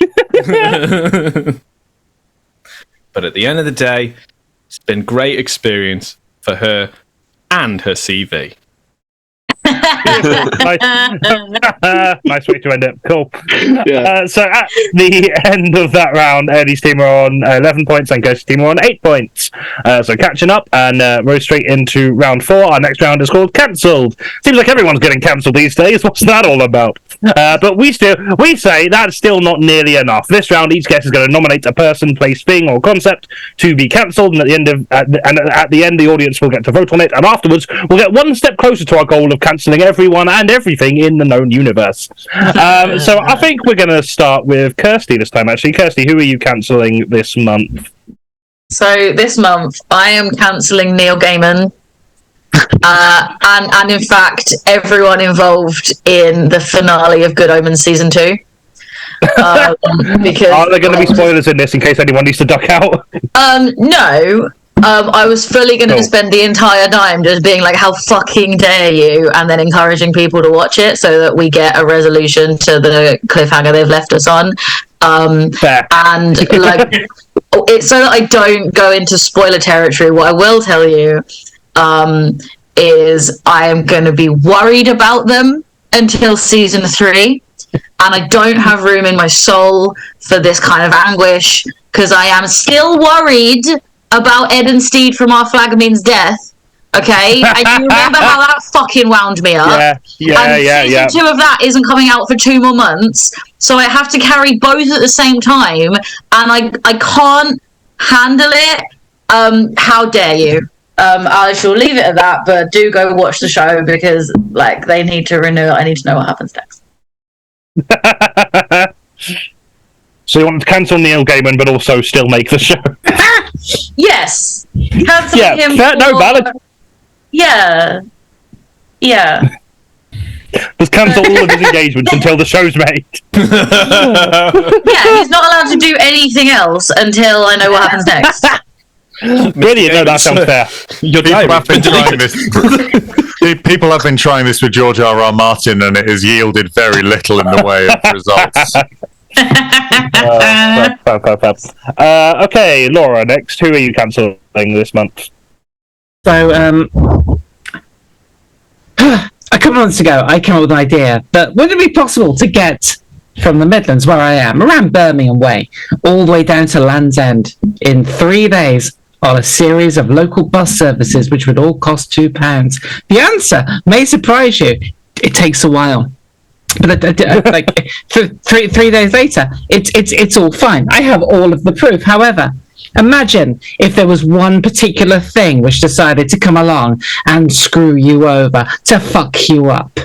But at the end of the day, it's been great experience for her and her CV. Nice way to end it. Cool. Yeah. So at the end of that round, Eddie's team are on 11 points and Kirstie's team are on 8 points. So catching up and we're straight into round 4. Our next round is called Cancelled. Seems like everyone's getting cancelled these days. What's that all about? But we say that's still not nearly enough. This round, each guest is going to nominate a person, place, thing, or concept to be cancelled, and at the end, the audience will get to vote on it. And afterwards, we'll get one step closer to our goal of cancelling everyone and everything in the known universe. So I think we're going to start with Kirstie this time. Actually, Kirstie, who are you cancelling this month? So this month, I am cancelling Neil Gaiman. And in fact, everyone involved in the finale of Good Omens season 2. Because are there going to be spoilers in this in case anyone needs to duck out? No. I was fully going to spend the entire time just being like, "How fucking dare you!" and then encouraging people to watch it so that we get a resolution to the cliffhanger they've left us on. And like, it's so that I don't go into spoiler territory. What I will tell you is I am going to be worried about them until season 3, and I don't have room in my soul for this kind of anguish because I am still worried about Ed and Steed from Our Flag Means Death. Okay, and you remember how that fucking wound me up? Yeah. Season 2 of that isn't coming out for 2 more months, so I have to carry both at the same time, and I can't handle it. How dare you? I shall leave it at that, but do go watch the show because, like, they need to renew it. I need to know what happens next. So you want to cancel Neil Gaiman, but also still make the show? Yes. Cancel him. No, valid. Yeah. Just cancel all of his engagements until the show's made. Yeah, he's not allowed to do anything else until I know what happens next. Brilliant. No, that sounds fair. People have been trying this with George R.R. Martin, and it has yielded very little in the way of results. Okay, Laura, next. Who are you cancelling this month? So, a couple of months ago, I came up with an idea that would it be possible to get from the Midlands, where I am, around Birmingham way, all the way down to Land's End in 3 days on a series of local bus services, which would all cost £2. The answer may surprise you. It takes a while. But like 3 days later, it's all fine. I have all of the proof. However, imagine if there was one particular thing which decided to come along and screw you over, to fuck you up.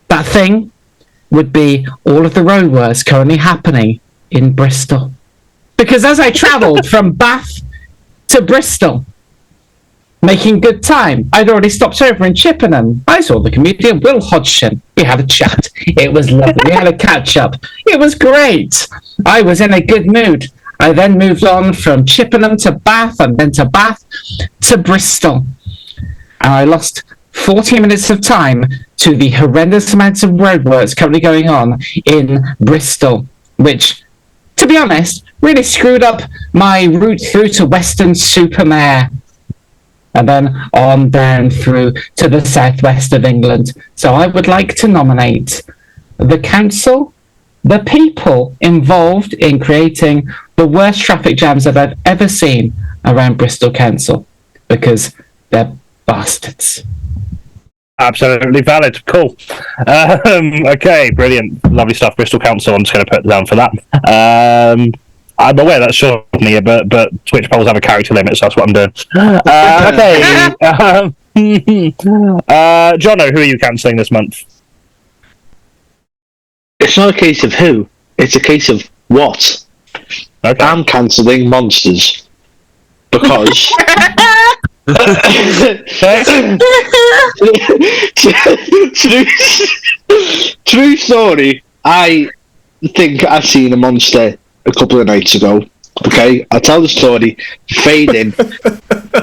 That thing would be all of the roadworks currently happening in Bristol. Because as I travelled from Bath to Bristol, making good time, I'd already stopped over in Chippenham. I saw the comedian Will Hodgson. We had a chat. It was lovely. We had a catch-up. It was great. I was in a good mood. I then moved on from Chippenham to Bath, and then to Bath to Bristol. And I lost 40 minutes of time to the horrendous amounts of roadworks currently going on in Bristol, which, to be honest, really screwed up my route through to Weston-super-Mare. And then on down through to the southwest of England. So I would like to nominate the council, the people involved in creating the worst traffic jams that I've ever seen around Bristol Council, because they're bastards. Absolutely valid. Cool. Okay, brilliant. Lovely stuff, Bristol Council. I'm just going to put it down for that. I'm aware that's short here, but Twitch polls have a character limit, so that's what I'm doing. Okay. Jono, who are you cancelling this month? It's not a case of who, it's a case of what. Okay. I'm cancelling Monsters. Because... True story, I think I seen a monster a couple of nights ago. Okay, I'll tell the story. Fade in.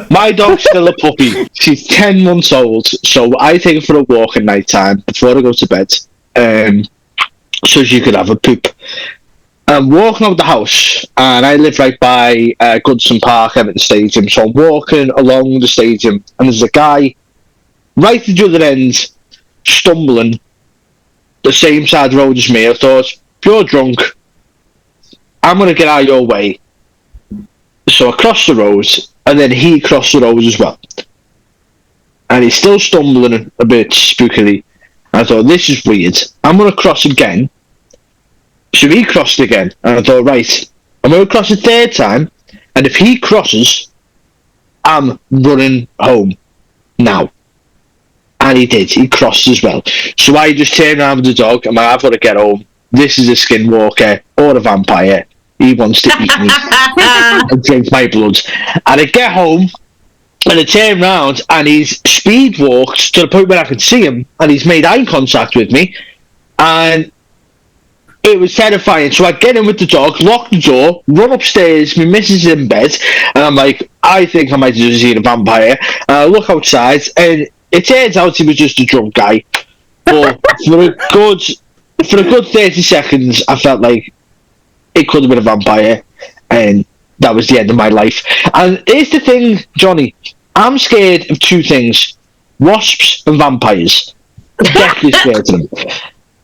My dog's still a puppy. She's 10 months old, so I take her for a walk at night time before I go to bed, so she could have a poop. I'm walking out the house, and I live right by Goodson Park, Everton Stadium, so I'm walking along the stadium, and there's a guy right at the other end stumbling the same side of the road as me. I thought, if you're drunk, I'm going to get out of your way. So I crossed the road, and then he crossed the road as well. And he's still stumbling a bit spookily. I thought, this is weird. I'm going to cross again. So he crossed again. And I thought, right, I'm going to cross a third time. And if he crosses, I'm running home now. And he did. He crossed as well. So I just turned around with the dog. I'm like, I've got to get home. This is a skinwalker or a vampire. He wants to eat me and drink my blood. And I get home, and I turn around, and he's speed walked to the point where I could see him, and he's made eye contact with me. And it was terrifying. So I get in with the dog, lock the door, run upstairs. My missus is in bed, and I'm like, I think I might have just seen a vampire. And I look outside, and it turns out he was just a drunk guy. But for a good 30 seconds, I felt like it could have been a vampire, and that was the end of my life. And here's the thing, Johnny, I'm scared of two things: wasps and vampires. I'm definitely scared of them.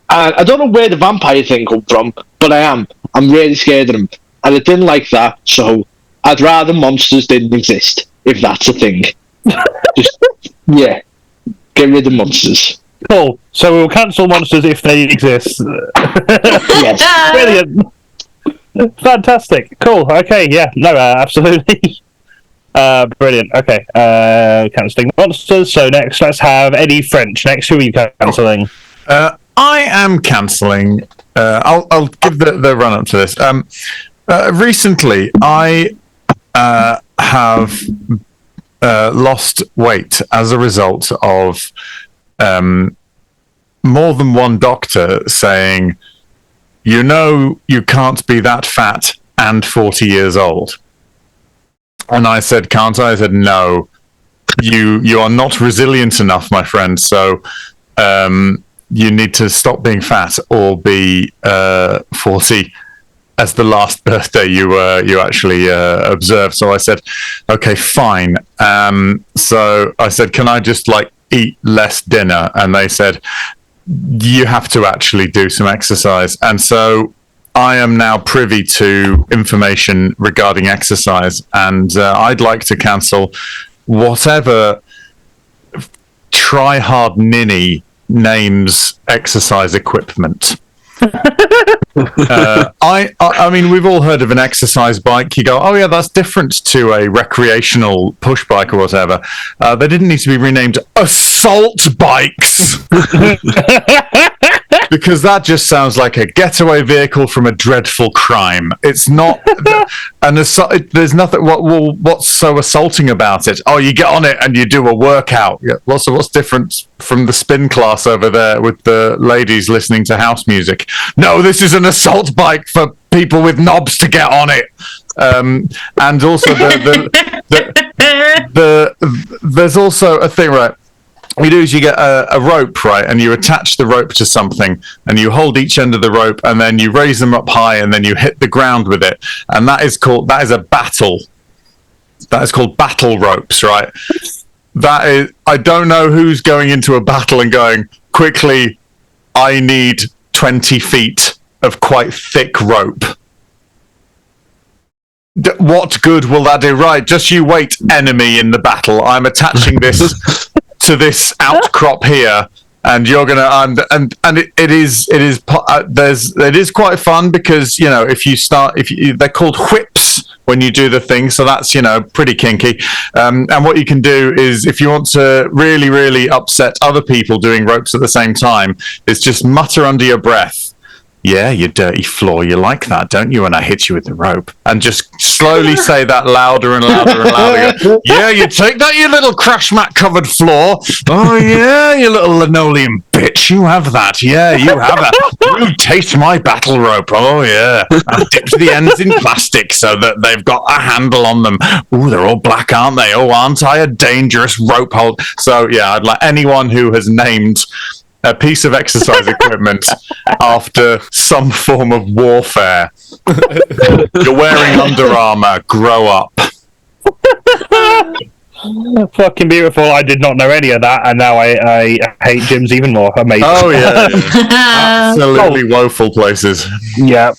And I don't know where the vampire thing come from, but I am. I'm really scared of them, and I didn't like that. So I'd rather monsters didn't exist, if that's a thing. Just get rid of monsters. Cool. So we'll cancel monsters if they exist. Yes. Brilliant. Fantastic. Cool. Okay. Yeah. No. Absolutely. Brilliant. Okay. Cancelling monsters. So next, let's have Eddie French. Next, who are you cancelling? I am cancelling. I'll give the run up to this. Recently, I have lost weight as a result of more than one doctor saying, you know, you can't be that fat and 40 years old. And I said, can't I? I said, no, you are not resilient enough, my friend. So you need to stop being fat or be 40 as the last birthday you actually observed. So I said, okay, fine. So I said, can I just eat less dinner? And they said, you have to actually do some exercise. And so I am now privy to information regarding exercise, and I'd like to cancel whatever try-hard ninny names exercise equipment. I mean, we've all heard of an exercise bike. You go, oh yeah, that's different to a recreational push bike or whatever. They didn't need to be renamed assault bikes. Because that just sounds like a getaway vehicle from a dreadful crime. It's not there's nothing. What's so assaulting about it? Oh, you get on it and you do a workout. Yeah, what's different from the spin class over there with the ladies listening to house music? No, this is an assault bike for people with knobs to get on it. And also there's also a thing, right? What you do is you get a rope, right, and you attach the rope to something, and you hold each end of the rope, and then you raise them up high, and then you hit the ground with it, and that is a battle. That is called battle ropes, right? That is, I don't know who's going into a battle and going, quickly, I need 20 feet of quite thick rope. What good will that do? Right, just you wait, enemy in the battle. I'm attaching this to this outcrop here, and you're gonna it is quite fun because they're called whips when you do the thing, so that's pretty kinky. And what you can do is, if you want to really, really upset other people doing ropes at the same time, is just mutter under your breath, yeah, you dirty floor, you like that, don't you, when I hit you with the rope? And just slowly say that louder and louder and louder. Yeah, you take that, you little crash mat covered floor. Oh yeah, you little linoleum bitch, you have that. Yeah, you have that. You taste my battle rope. Oh yeah. I've dipped the ends in plastic so that they've got a handle on them. Ooh, they're all black, aren't they? Oh, aren't I a dangerous rope hold? So yeah, I'd like anyone who has named a piece of exercise equipment after some form of warfare. You're wearing Under Armour. Grow up. Fucking beautiful. I did not know any of that, and now I hate gyms even more. Amazing. Oh, yeah. Absolutely woeful places. Yeah.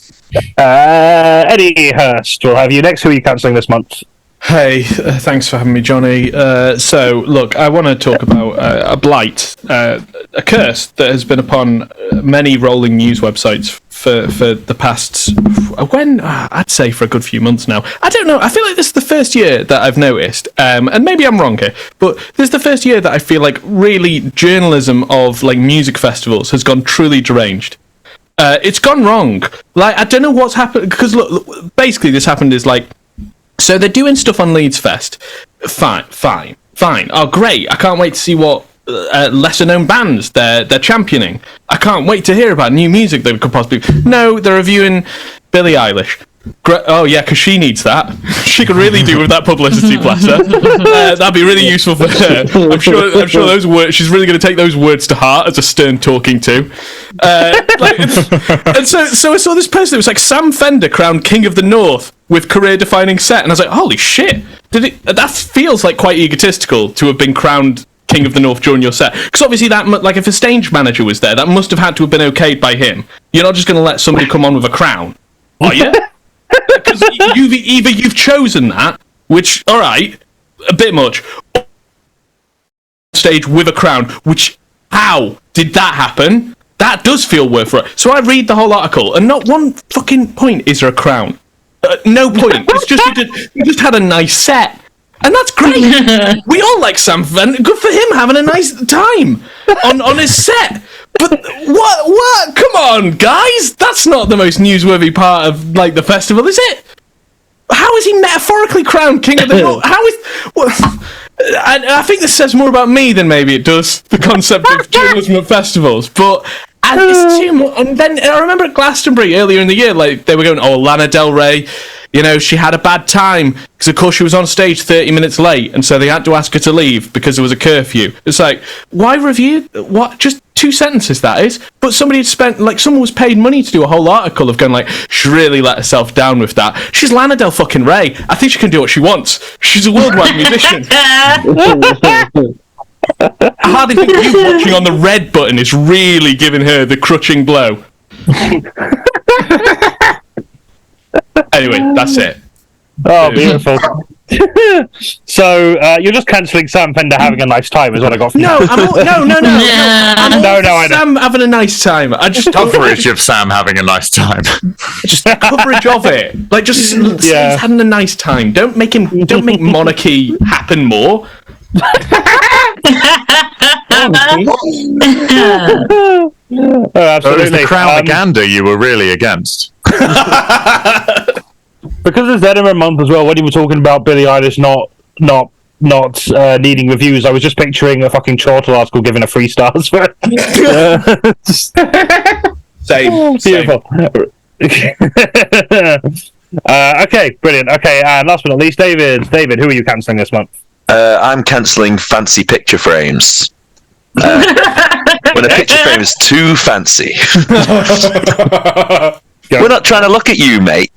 Eddie Hurst, we'll have you next. Who are you cancelling this month? Hey, thanks for having me, Johnny. So, look, I want to talk about a blight, a curse that has been upon many rolling news websites for the past, I'd say for a good few months now. I don't know, I feel like this is the first year that I've noticed, and maybe I'm wrong here, but this is the first year that I feel like really journalism of like music festivals has gone truly deranged. It's gone wrong. Like, I don't know what's happened, because look, basically this happened is like, so they're doing stuff on Leeds Fest. Fine. Oh, great. I can't wait to see what lesser-known bands they're championing. I can't wait to hear about new music that could possibly... No, they're reviewing Billie Eilish. Oh, yeah, because she needs that. She could really do with that publicity, bless her. That'd be really useful for her. I'm sure those words... She's really going to take those words to heart as a stern talking to. And so I saw this person. It was like Sam Fender crowned King of the North with career-defining set, and I was like, holy shit! That feels like quite egotistical to have been crowned King of the North during your set, because obviously that, like, if a stage manager was there, that must have had to have been okayed by him. You're not just going to let somebody come on with a crown, are you? Because you've chosen that, which, all right, a bit much. Stage with a crown, which, how did that happen? That does feel worth it. So I read the whole article, and not one fucking point is there a crown. No point. It's just you just had a nice set, and that's great. We all like Sam Fender. Good for him having a nice time on his set. But what? Come on, guys. That's not the most newsworthy part of like the festival, is it? How is he metaphorically crowned King of the North? How is? I think this says more about me than maybe it does the concept of journalism at festivals, but. And it's too much. And then I remember at Glastonbury earlier in the year, like they were going, "Oh, Lana Del Rey, you know, she had a bad time because of course she was on stage 30 minutes late, and so they had to ask her to leave because there was a curfew." It's like, why review? What? Just 2 sentences that is. But somebody had spent, like, someone was paid money to do a whole article of going like, she really let herself down with that. She's Lana Del fucking Rey. I think she can do what she wants. She's a worldwide musician. I hardly think you watching on the red button is really giving her the crutching blow. Anyway, that's it. Oh, beautiful. So you're just cancelling Sam Fender having a nice time, is what I got from you. No, I know. Sam having a nice time. I just Coverage of Sam having a nice time. Just coverage of it. Like, just he's having a nice time. Don't make monarchy happen more. Absolutely. So it was the crown gander you were really against. Because it's Edinburgh month as well. When you were talking about Billie Eilish not needing reviews, I was just picturing a fucking Chortle article giving her 3 stars for it. Same. Beautiful. Okay, brilliant. Okay, and last but not least, David, who are you cancelling this month? I'm cancelling fancy picture frames. When a picture frame is too fancy. We're not trying to look at you, mate.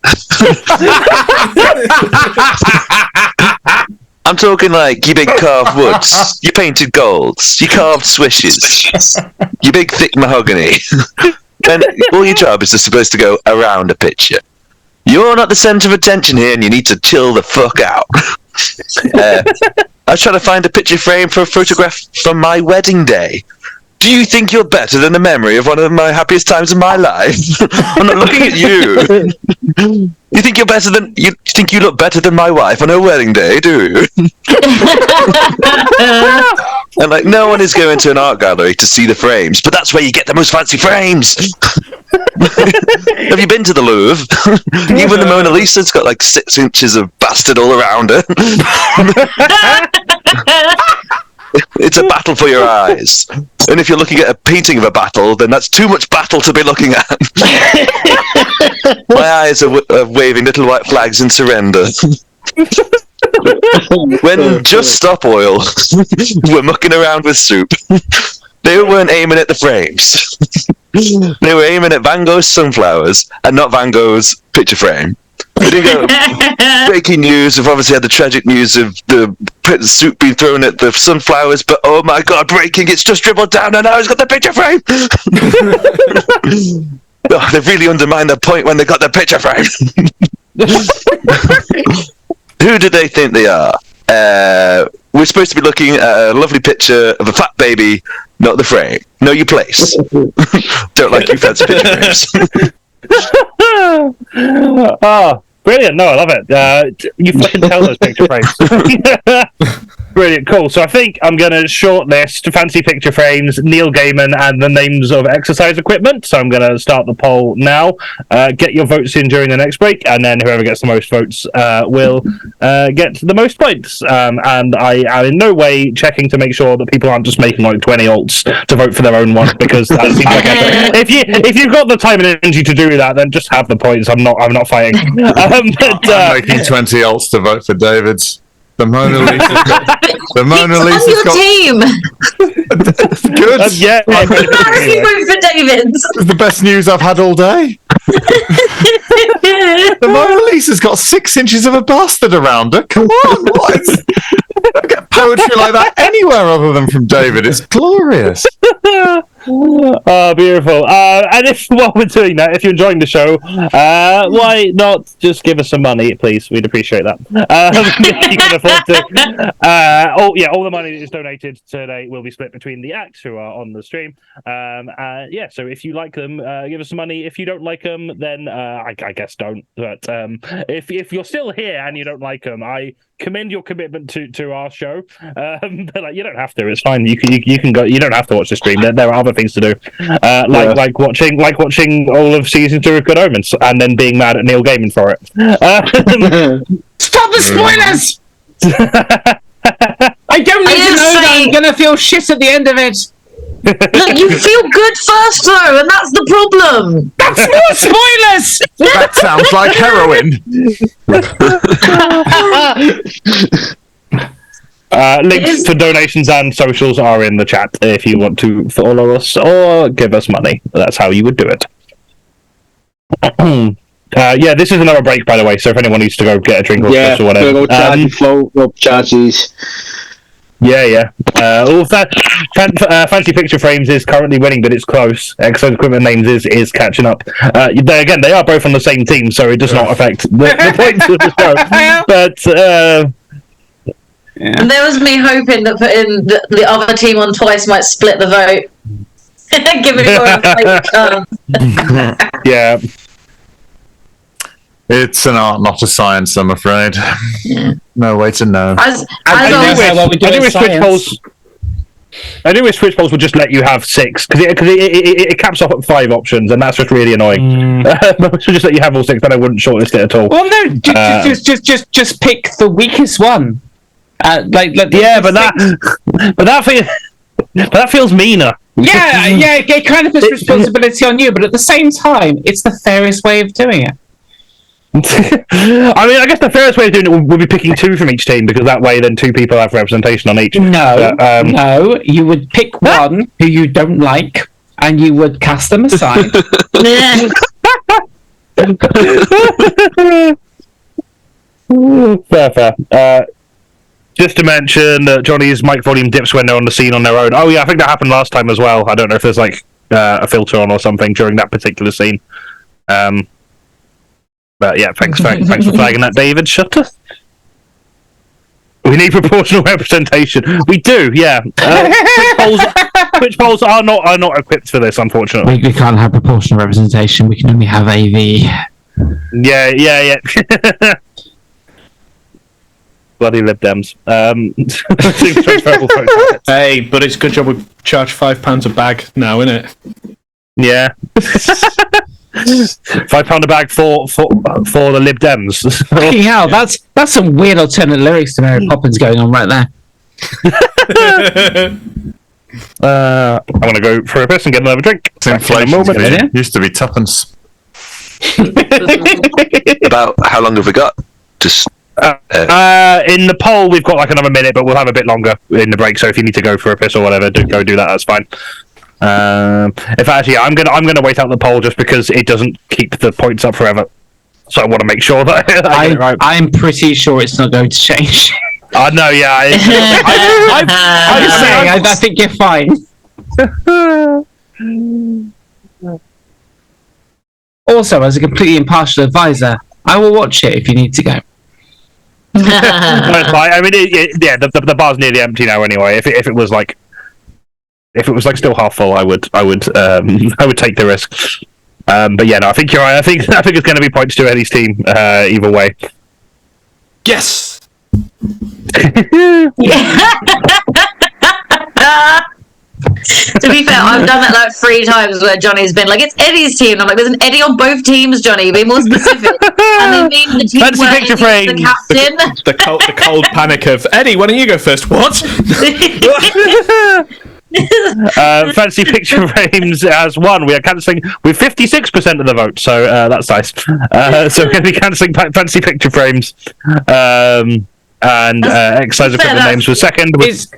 I'm talking like your big carved woods, your painted golds, your carved swishes, your big thick mahogany. And all your job is just supposed to go around a picture. You're not the centre of attention here, and you need to chill the fuck out. I was trying to find a picture frame for a photograph from my wedding day. Do you think you're better than the memory of one of my happiest times in my life? I'm not looking at you. You think you think you look better than my wife on her wedding day, do you? And like, no one is going to an art gallery to see the frames, but that's where you get the most fancy frames. Have you been to the Louvre? Even the Mona Lisa's got like 6 inches of bastard all around her. It's a battle for your eyes. And if you're looking at a painting of a battle, then that's too much battle to be looking at. My eyes are waving little white flags in surrender. When Just Stop Oil were mucking around with soup, they weren't aiming at the frames. They were aiming at Van Gogh's sunflowers and not Van Gogh's picture frame. We didn't go breaking news. We've obviously had the tragic news of the suit being thrown at the sunflowers, but oh my god, breaking, it's just dribbled down and now he's got the picture frame. Oh, they've really undermined their point when they got the picture frame. Who do they think they are? We're supposed to be looking at a lovely picture of a fat baby, not the frame. Know your place. Don't like you fancy picture frames. Oh, brilliant. No, I love it. You fucking tell those picture frames. Brilliant, cool. So I think I'm going to shortlist fancy picture frames, Neil Gaiman, and the names of exercise equipment. So I'm going to start the poll now. Get your votes in during the next break, and then whoever gets the most votes will get the most points. And I am in no way checking to make sure that people aren't just making like 20 alts to vote for their own one, because that seems like if you've got the time and energy to do that, then just have the points. I'm not fighting. I'm making 20 alts to vote for David's. The Mona Lisa's got... The Mona Lisa's on your got... team. Good. Yeah. Embarrassing vote for David. It's the best news I've had all day. The Mona Lisa's got 6 inches of a bastard around her. Come on, what? I don't get poetry like that anywhere other than from David. It's glorious. Oh, beautiful. And if while we're doing that, if you're enjoying the show, why not just give us some money, please? We'd appreciate that. If you can afford to. All the money that is donated today will be split between the acts who are on the stream. So if you like them, give us some money. If you don't like them, then I guess don't. But if you're still here and you don't like them, I commend your commitment to our show. But you don't have to. It's fine. You can go. You don't have to watch the stream. There are other things to do, like watching all of season 2 of Good Omens and then being mad at Neil Gaiman for it. Stop the spoilers! I don't need to know that I'm gonna feel shit at the end of it. Look, you feel good first though, and that's the problem. That's more spoilers. That sounds like heroin. Links to donations and socials are in the chat if you want to follow us or give us money. That's how you would do it. This is another break, by the way, so if anyone needs to go get a drink or whatever. Go charge flow up charges. Fancy picture frames is currently winning, but it's close. Exercise equipment names is catching up. They are both on the same team, so it does not affect the points of the show. But and there was me hoping that putting the other team on twice might split the vote. Giving it more a chance. Yeah. It's an art, not a science, I'm afraid. Yeah. No way to know. I do wish Switch polls would just let you have 6, because it caps off at 5 options, and that's just really annoying. Just let you have all 6, then I wouldn't shortlist it at all. Well, no, just pick the weakest one. But that feels meaner. It kind of puts responsibility on you, but at the same time, it's the fairest way of doing it. I mean, I guess the fairest way of doing it would be picking 2 from each team, because that way then 2 people have representation on each. No, you would pick one who you don't like, and you would cast them aside. Fair. Just to mention that Johnny's mic volume dips when they're on the scene on their own. Oh yeah, I think that happened last time as well. I don't know if there's like a filter on or something during that particular scene. But yeah, thanks for flagging that, David. Shutter. We need proportional representation. We do, yeah. Twitch polls are not equipped for this, unfortunately. We can't have proportional representation. We can only have AV. Yeah. Bloody Lib Dems. Hey, but it's a good job we charge £5 a bag now, isn't it? Yeah. £5 a bag for the Lib Dems. Fucking hell, that's some weird alternate lyrics to Mary Poppins going on right there. I'm gonna go for a piss and get another drink. It's inflation. Used to be tuppence. About how long have we got? Just in the poll we've got like another minute, but we'll have a bit longer in the break, so if you need to go for a piss or whatever, go do that, that's fine. In fact, I'm gonna wait out the poll just because it doesn't keep the points up forever. So I want to make sure that I get it right. I'm pretty sure it's not going to change. I know, yeah. I think you're fine. Also, as a completely impartial advisor, I will watch it if you need to go. No, it's fine. I mean, the bar's nearly empty now anyway. If it was like still half full, I would take the risk. But yeah, no, I think you're right. I think it's going to be points to Eddie's team either way. Yes. To be fair, I've done that like 3 times where Johnny's been like, it's Eddie's team. And I'm like, there's an Eddie on both teams, Johnny. Be more specific. And they mean the team Fancy where picture Eddie's the frame. captain. The cold panic of Eddie. Why don't you go first? What? Fancy picture frames as one. We are cancelling with 56% of the vote, so that's nice. So we're going to be cancelling fancy picture frames. And exercise equipment names was second. Is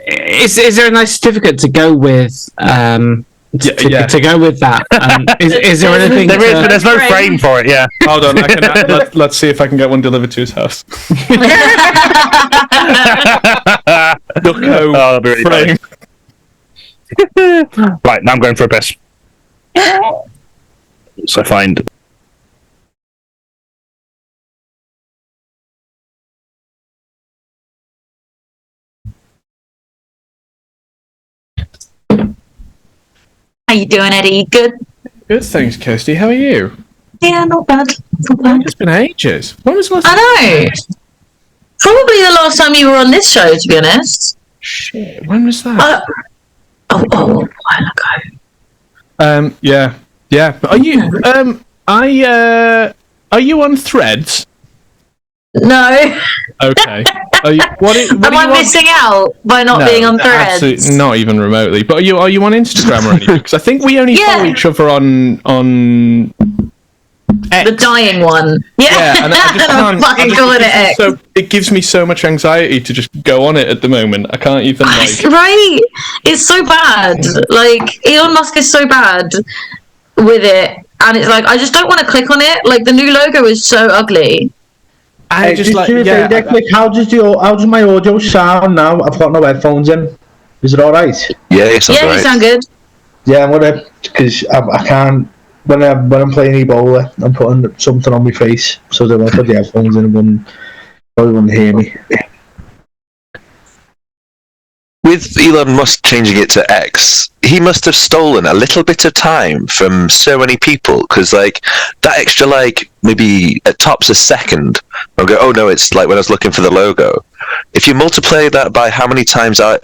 there a nice certificate to go with? To go with that. Is there anything? There is, but there's no frame for it. Yeah. Hold on. Let's see if I can get one delivered to his house. Oh, really frame. Right, now I'm going for a piss. So I find. How you doing, Eddie? Good? Good, thanks, Kirstie. How are you? Yeah, not bad. Not bad. It's been ages. When was the last? I know. Probably the last time you were on this show, to be honest. Shit. When was that? A while ago. Yeah. Are you? Are you on Threads? No. Okay. Am I missing out by not being on Threads? Absolutely, not even remotely. But are you on Instagram or anything? Because I think we only follow each other on X. The dying one. Yeah, and I just I'm fucking calling it X. So it gives me so much anxiety to just go on it at the moment. I can't even Right. It's so bad. Like Elon Musk is so bad with it, and it's like I just don't want to click on it. Like the new logo is so ugly. I just like how does my audio sound now? I've got no headphones in. Is it all right? Yeah, it sounds you right. sound good. Yeah, I'm gonna because I can't when I'm playing Ebola. I'm putting something on my face so that when I put the headphones in, probably wouldn't hear me. With Elon Musk changing it to X, he must have stolen a little bit of time from so many people, because like that extra maybe at tops a second, I'll go, oh no, it's like when I was looking for the logo. If you multiply that by how many times I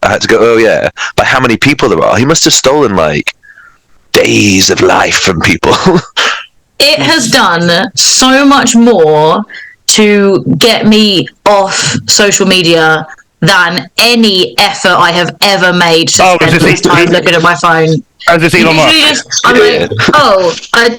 had to go, oh yeah, by how many people there are, he must have stolen like days of life from people. It has done so much more to get me off social media than any effort I have ever made to spend this time looking at my phone. I'm like, I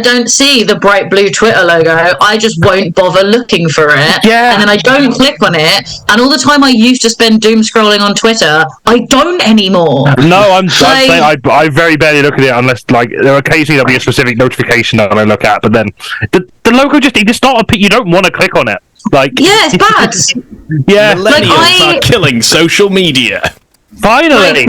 don't see the bright blue Twitter logo. I just won't bother looking for it. Yeah. And then I don't click on it. And all the time I used to spend doom scrolling on Twitter, I don't anymore. No, I'm saying I very barely look at it unless there occasionally there'll be a specific notification that I look at, but then the logo it's not you don't want to click on it. Yeah, it's bad. Yeah, millennials are killing social media. Finally.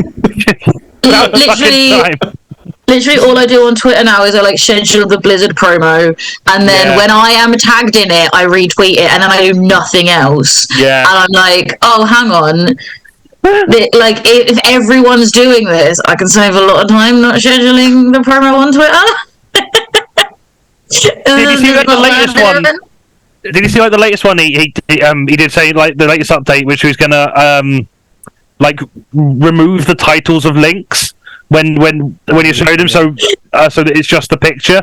Literally all I do on Twitter now is I schedule the Blizzard promo, and then when I am tagged in it I retweet it, and then I do nothing else. Yeah. And I'm like, oh, hang on. If everyone's doing this, I can save a lot of time not scheduling the promo on Twitter. Did you see the latest one? Did you see the latest one? He did say the latest update, which was gonna remove the titles of links when you showed them, so that it's just the picture,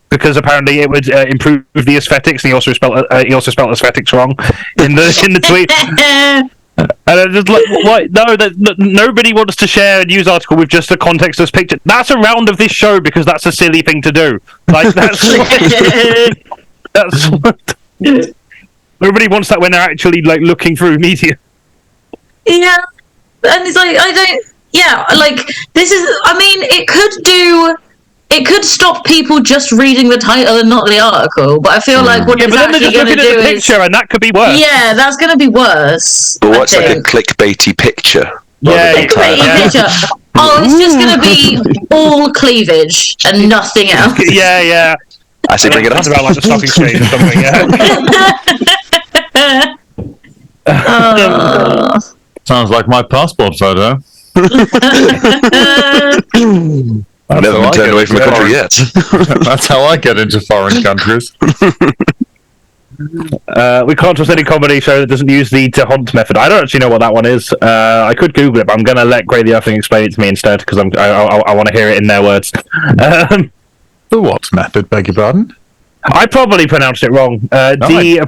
because apparently it would improve the aesthetics. And he also spelled aesthetics wrong in the tweet. And I'm just like, what? No, nobody wants to share a news article with just a contextless picture. That's a round of this show because that's a silly thing to do. That's what nobody wants that when they're actually looking through media. Yeah, and it's this is. I mean, it could do it could stop people just reading the title and not the article. But I feel like what it's but then they're actually just going to looking do at the is, picture, and that could be worse. yeah, that's going to be worse. But what's I like a think. clickbaity picture? Yeah, Clickbaity picture. Oh, it's just going to be all cleavage and nothing else. yeah. I say bring it on. It's about like the stock exchange or something. Yeah. Sounds like my passport photo. I've never been turned away from the country yet. That's how I get into foreign countries. We can't trust any comedy show that doesn't use the to hunt method. I don't actually know what that one is. I could Google it, but I'm going to let Grey the Earthling explain it to me instead because I want to hear it in their words. The what method, beg your pardon? I probably pronounced it wrong. D''HONDT.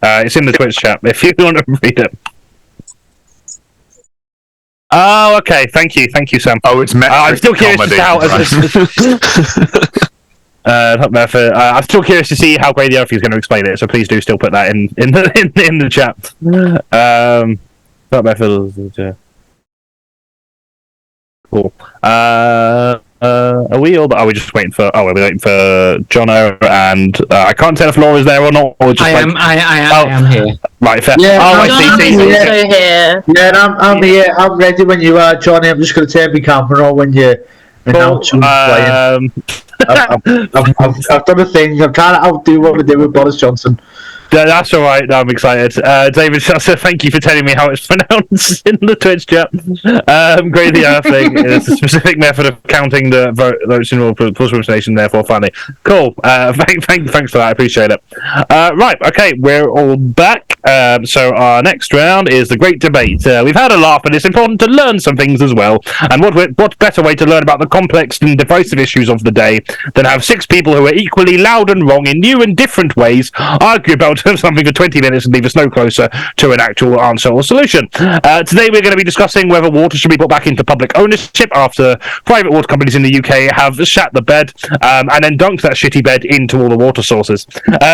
It's in the Twitch chat if you want to read it. Oh, okay. Thank you, Sam. Oh, it's metric I'm still curious comedy. I'm still curious to see how Grey the Earthling is going to explain it. So please do still put that in the chat. That method. Cool. Are we all? Are we just waiting for? Oh, we're waiting for JONO, and I can't tell if Laura's there or not. Or just I am here. Right, fair. Yeah, I John see. is also here. Yeah, and I'm here. I'm ready when you are, Johnny. I'm just going to turn my camera on when you announce who's playing. I've done a thing. I'm trying to outdo what we did with Boris Johnson. That's all right. I'm excited. David Shusser, thank you for telling me how it's pronounced in the Twitch chat. Grey the Earthling is a specific method of counting the votes in all possible nation, therefore funny. Cool. Thanks for that. I appreciate it. Right. Okay. We're all back. So our next round is the great debate. We've had a laugh, but it's important to learn some things as well. And what better way to learn about the complex and divisive issues of the day than have 6 people who are equally loud and wrong in new and different ways argue about something for 20 minutes and leave us no closer to an actual answer or solution. Today we're going to be discussing whether water should be put back into public ownership after private water companies in the UK have shat the bed and then dunked that shitty bed into all the water sources,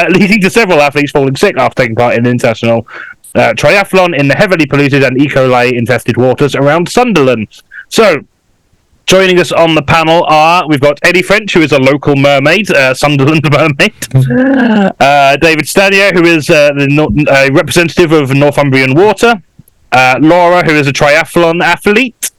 leading to several athletes falling sick after taking part in an international triathlon in the heavily polluted and E. coli infested waters around Sunderland. So, joining us on the panel we've got Eddie French, who is a local mermaid, Sunderland mermaid. David STANIER, who is a representative of Northumbrian Water. Laura, who is a triathlon athlete.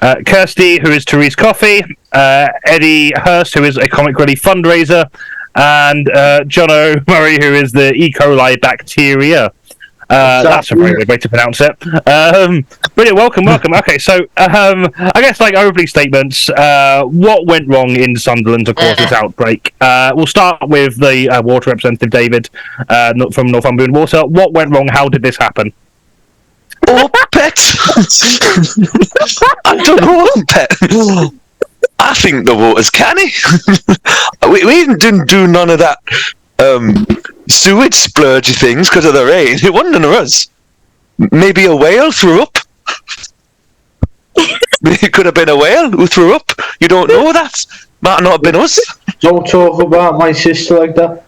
KIRSTIE, who is Therese Coffey. Eddie HURST, who is a comic relief fundraiser. And JONO Murray, who is the E. coli bacteria. That's a very good way to pronounce it. Brilliant, welcome. Okay, so I guess like opening statements, what went wrong in Sunderland to cause this outbreak? We'll start with the water representative, David, from Northumbrian Water. What went wrong? How did this happen? Oh, pet! I don't know, pet. I think the water's canny. we didn't do none of that sewage splurgy things because of the rain. It wasn't none of us. Maybe a whale threw up. It could have been a whale who threw up. You don't know that. Might not have been us. Don't talk about my sister like that.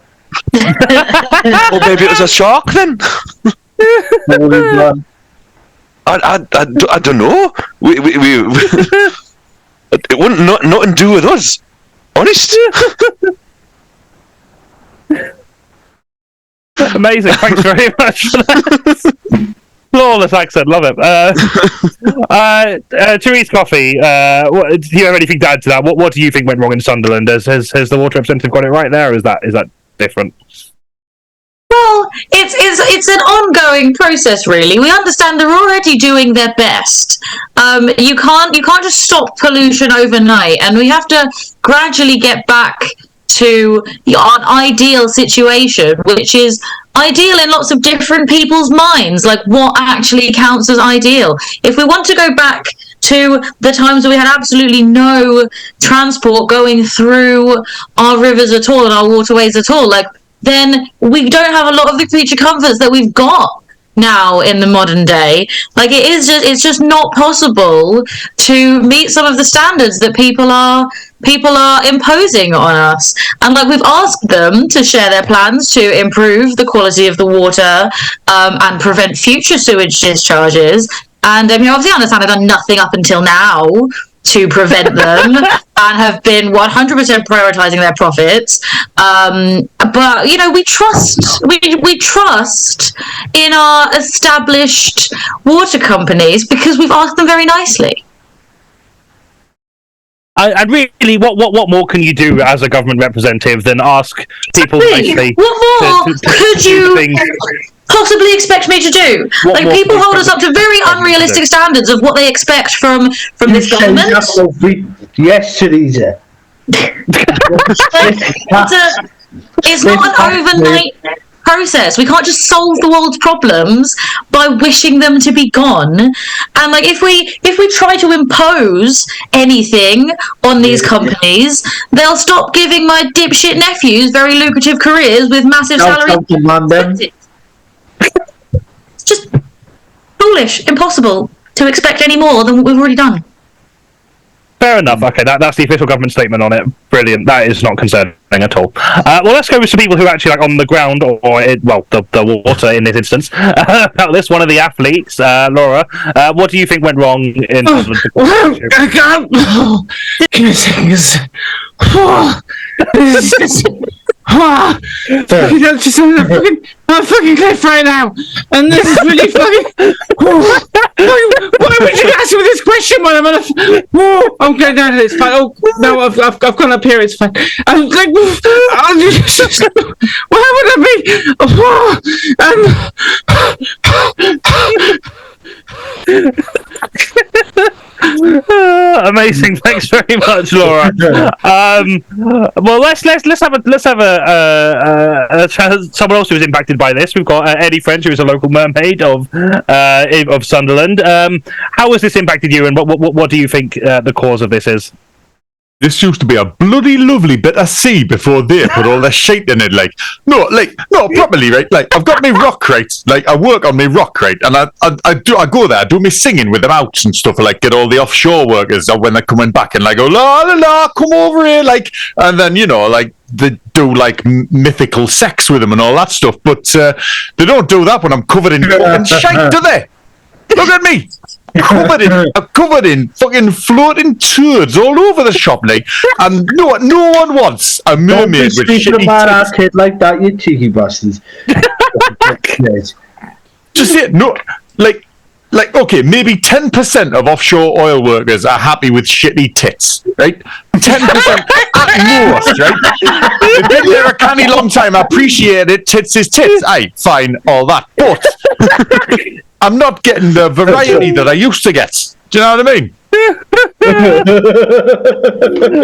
Or maybe it was a shark then. I don't know. We it wouldn't nothing do with us. Honest. Amazing. Thanks very much for that. Flawless accent. Love it. Therese Coffey, do you have anything to add to that? What do you think went wrong in Sunderland? Has the water representative got it right there, or is that different? Well, it's an ongoing process, really. We understand they're already doing their best. You can't just stop pollution overnight, and we have to gradually get back to an ideal situation, which is ideal in lots of different people's minds, like what actually counts as ideal. If we want to go back to the times where we had absolutely no transport going through our rivers at all and our waterways at all, then we don't have a lot of the creature comforts that we've got now in the modern day. Like it's just not possible to meet some of the standards that people are imposing on us. And like we've asked them to share their plans to improve the quality of the water and prevent future sewage discharges. And obviously I understand I've done nothing up until now to prevent them and have been 100% prioritizing their profits. But we trust in our established water companies because we've asked them very nicely. And really, what more can you do as a government representative than ask people nicely? What more could you possibly expect me to do? People hold us up to very unrealistic standards of what they expect from this government. Yes, Teresa. It's not an overnight process. We can't just solve the world's problems by wishing them to be gone. And if we try to impose anything on these companies, they'll stop giving my dipshit nephews very lucrative careers with massive salaries. It's just foolish, impossible to expect any more than what we've already done. Fair enough. Okay, that's the official government statement on it. Brilliant. That is not concerning at all. Well, let's go with some people who are actually on the ground or the water in this instance. About this, one of the athletes, Laura. What do you think went wrong in? I can't. Give me a second. I'm fucking cliff right now, and this is really fucking. Why would you ask me this question when I'm on a? Okay, no, it's fine. Oh no, I've gone up here. It's fine. I'm like, why would I be? Amazing! Thanks very much, Laura. Well, let's have someone else who was impacted by this. We've got Eddie French, who is a local mermaid of Sunderland. How has this impacted you, and what do you think the cause of this is? This used to be a bloody lovely bit of sea before they put all their shit in it. No, properly, right? I've got my rock crate. I work on my rock crate, and I go there, I do my singing with them out and stuff. Get all the offshore workers when they're coming back, and I go la la la, come over here, and then they do mythical sex with them and all that stuff. But they don't do that when I'm covered in fucking shite, do they? Look at me. Covered in fucking floating turds all over the shop, and no one wants a mermaid with shitty about our kid like that, you cheeky bastards. Just it, no, okay, maybe 10% of offshore oil workers are happy with shitty tits, right? 10% at most, right? They've been there a canny long time. I appreciate it. Tits is tits. Aye, fine, all that, but I'm not getting the variety that I used to get. Do you know what I mean?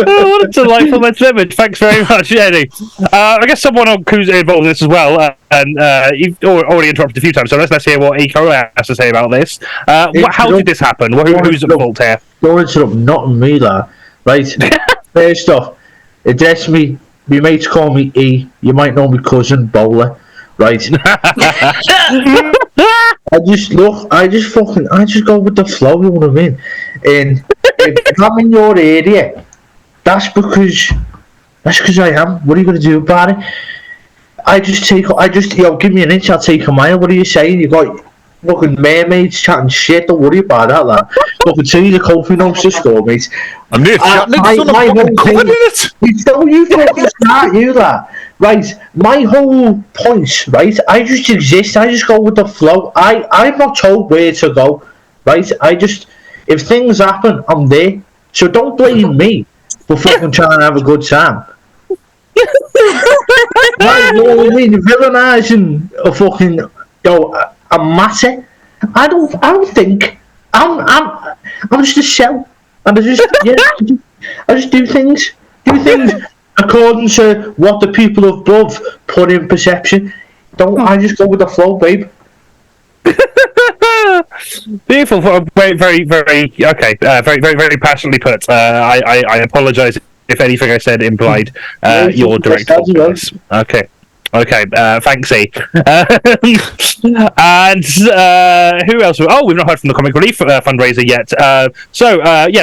What a delightful mental image. Thanks very much, Eddie. I guess someone who's involved in this as well, and you've already interrupted a few times, so let's hear what E03 has to say about this. How did this happen? Who's at fault here? Don't interrupt, not me, lad. Right. First off, address me. My mates call me E. You might know my cousin, Bowler. Right. I just go with the flow, you know what I mean? And if I'm in your area, that's because I am. What are you going to do about it? Give me an inch, I'll take a mile. What are you saying? You got fucking mermaids chatting shit, don't worry about that, lad. Fucking see the coffee notes to score, mate. I'm near chatting my whole covered in it. You fucking start, you lad. Right, my whole point, right, I just exist, I just go with the flow. I'm not told where to go, right, if things happen, I'm there. So don't blame me for fucking trying to have a good time. Right, you know what I mean? Villainising a fucking, a matter. I don't think, I'm just a shell. And I just do things according to what the people above put in perception. I just go with the flow, babe. Beautiful. Very, very, very. Okay. Very, very, very passionately put. I apologise if anything I said implied your direct fault. Okay. Okay, thanks, E. And who else? Oh, we've not heard from the Comic Relief fundraiser yet.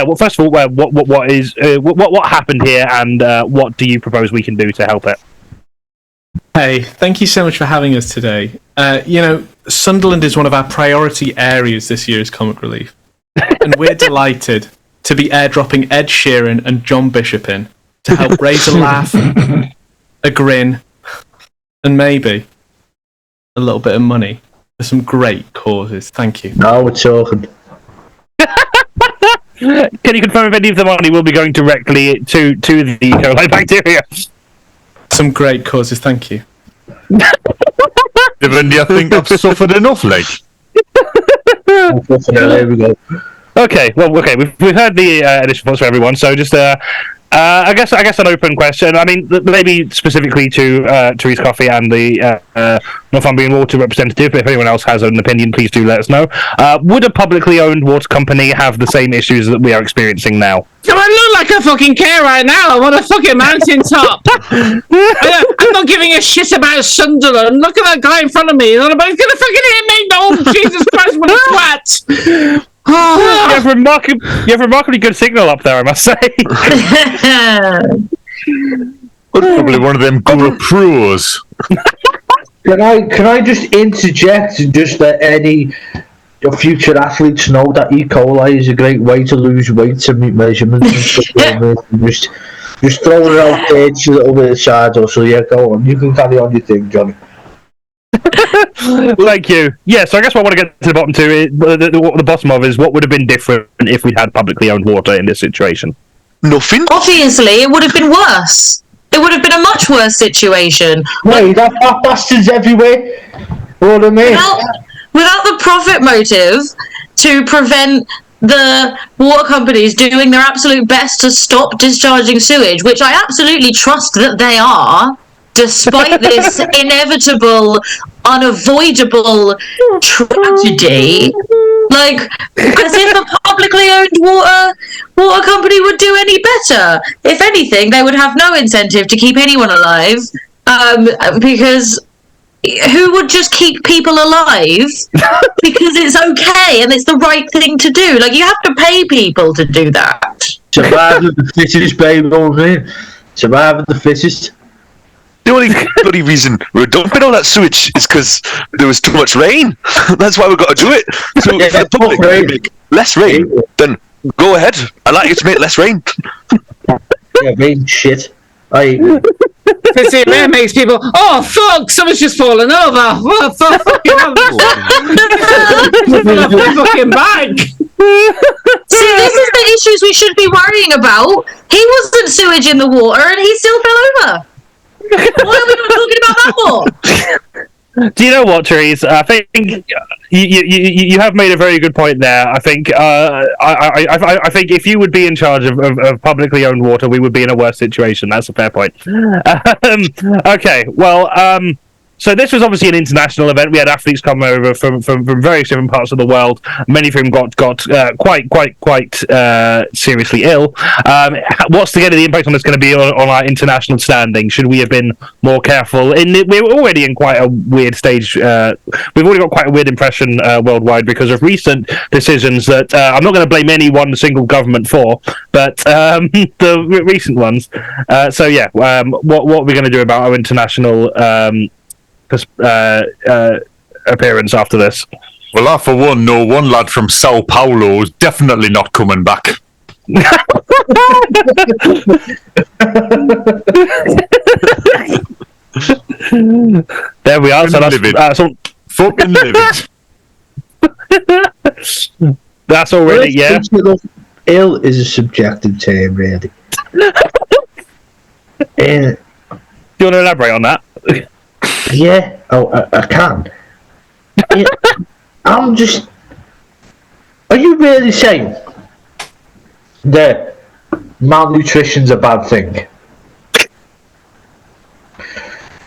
Well, first of all, what happened here, and what do you propose we can do to help it? Hey, thank you so much for having us today. Sunderland is one of our priority areas this year as Comic Relief, and we're delighted to be airdropping Ed Sheeran and John Bishop in to help raise a laugh, a grin, and maybe a little bit of money for some great causes. Thank you. Now we're talking. Can you confirm if any of the money will be going directly to the E. coli bacteria? Some great causes, thank you. Given you think I've suffered enough, like? There we go. Okay, we've heard the initial thoughts for everyone, so just I guess an open question. I mean, maybe specifically to Therese Coffey and the Northumbrian Water representative. If anyone else has an opinion, please do let us know. Would a publicly owned water company have the same issues that we are experiencing now? Do I look like I fucking care right now? I'm on a fucking mountaintop. I'm not giving a shit about Sunderland. Look at that guy in front of me. He's gonna fucking hit me. Oh, Jesus Christ, what a twat. You have remarkably good signal up there, I must say. Probably one of them Guru Pros. Can I just interject and just let any future athletes know that E. coli is a great way to lose weight to meet measurements and stuff like that. Just throw it out there, just a little bit of side hustle. Yeah, go on. You can carry on your thing, Johnny. Thank you. Yeah, so I guess what I want to get to the bottom the bottom of is what would have been different if we'd had publicly owned water in this situation. Nothing. Obviously, it would have been worse. It would have been a much worse situation. Wait, that bastards everywhere. What I mean? Without the profit motive to prevent the water companies doing their absolute best to stop discharging sewage, which I absolutely trust that they are, despite this inevitable, unavoidable tragedy. Like, as if a publicly owned water company would do any better. If anything, they would have no incentive to keep anyone alive, because who would just keep people alive because it's okay and it's the right thing to do? Like, you have to pay people to do that. Survival of the fittest, baby. Survival of the fittest. The only reason we're dumping all that sewage is because there was too much rain. That's why we've got to do it. So if the public make less rain, then go ahead. I'd like you to make less rain. Yeah, rain shit. See, rain makes people. Oh fuck! Someone's just fallen over. Oh, fuck! Fucking bag. See, this is the issues we should be worrying about. He wasn't sewage in the water, and he still fell over. Why are we not talking about that more? Do you know what, Therese? I think you have made a very good point there. I think I think if you would be in charge of publicly owned water, we would be in a worse situation. That's a fair point. Okay, well, so this was obviously an international event. We had athletes come over from various different parts of the world. Many of them got quite seriously ill. What's the impact on this going to be on our international standing? Should we have been more careful? We're already in quite a weird stage. We've already got quite a weird impression worldwide because of recent decisions that I'm not going to blame any one single government for, but the recent ones. What are we going to do about our international appearance after this? Well, I for one know one lad from Sao Paulo is definitely not coming back. There we are. So that's fucking livid. That's already Ill is a subjective term, really. Do you want to elaborate on that? Yeah, I can. I'm just. Are you really saying that malnutrition's a bad thing?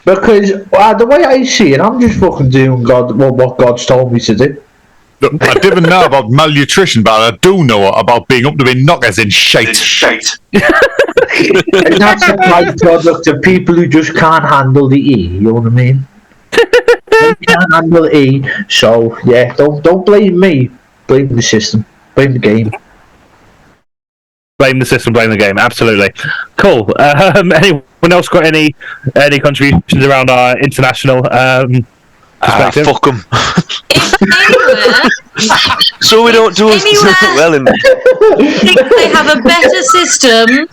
Because the way I see it, I'm just fucking doing what God's told me to do. Look, I didn't know about malnutrition, but I do know about being up to be knockers in shite. And that's a byproduct of people who just can't handle the E. You know what I mean? They can't handle the E. So yeah, don't blame me. Blame the system. Blame the game. Blame the system, blame the game. Absolutely. Cool. Anyone else got any contributions around our international perspective? Fuck them. So we don't do as well in. I think they have a better system.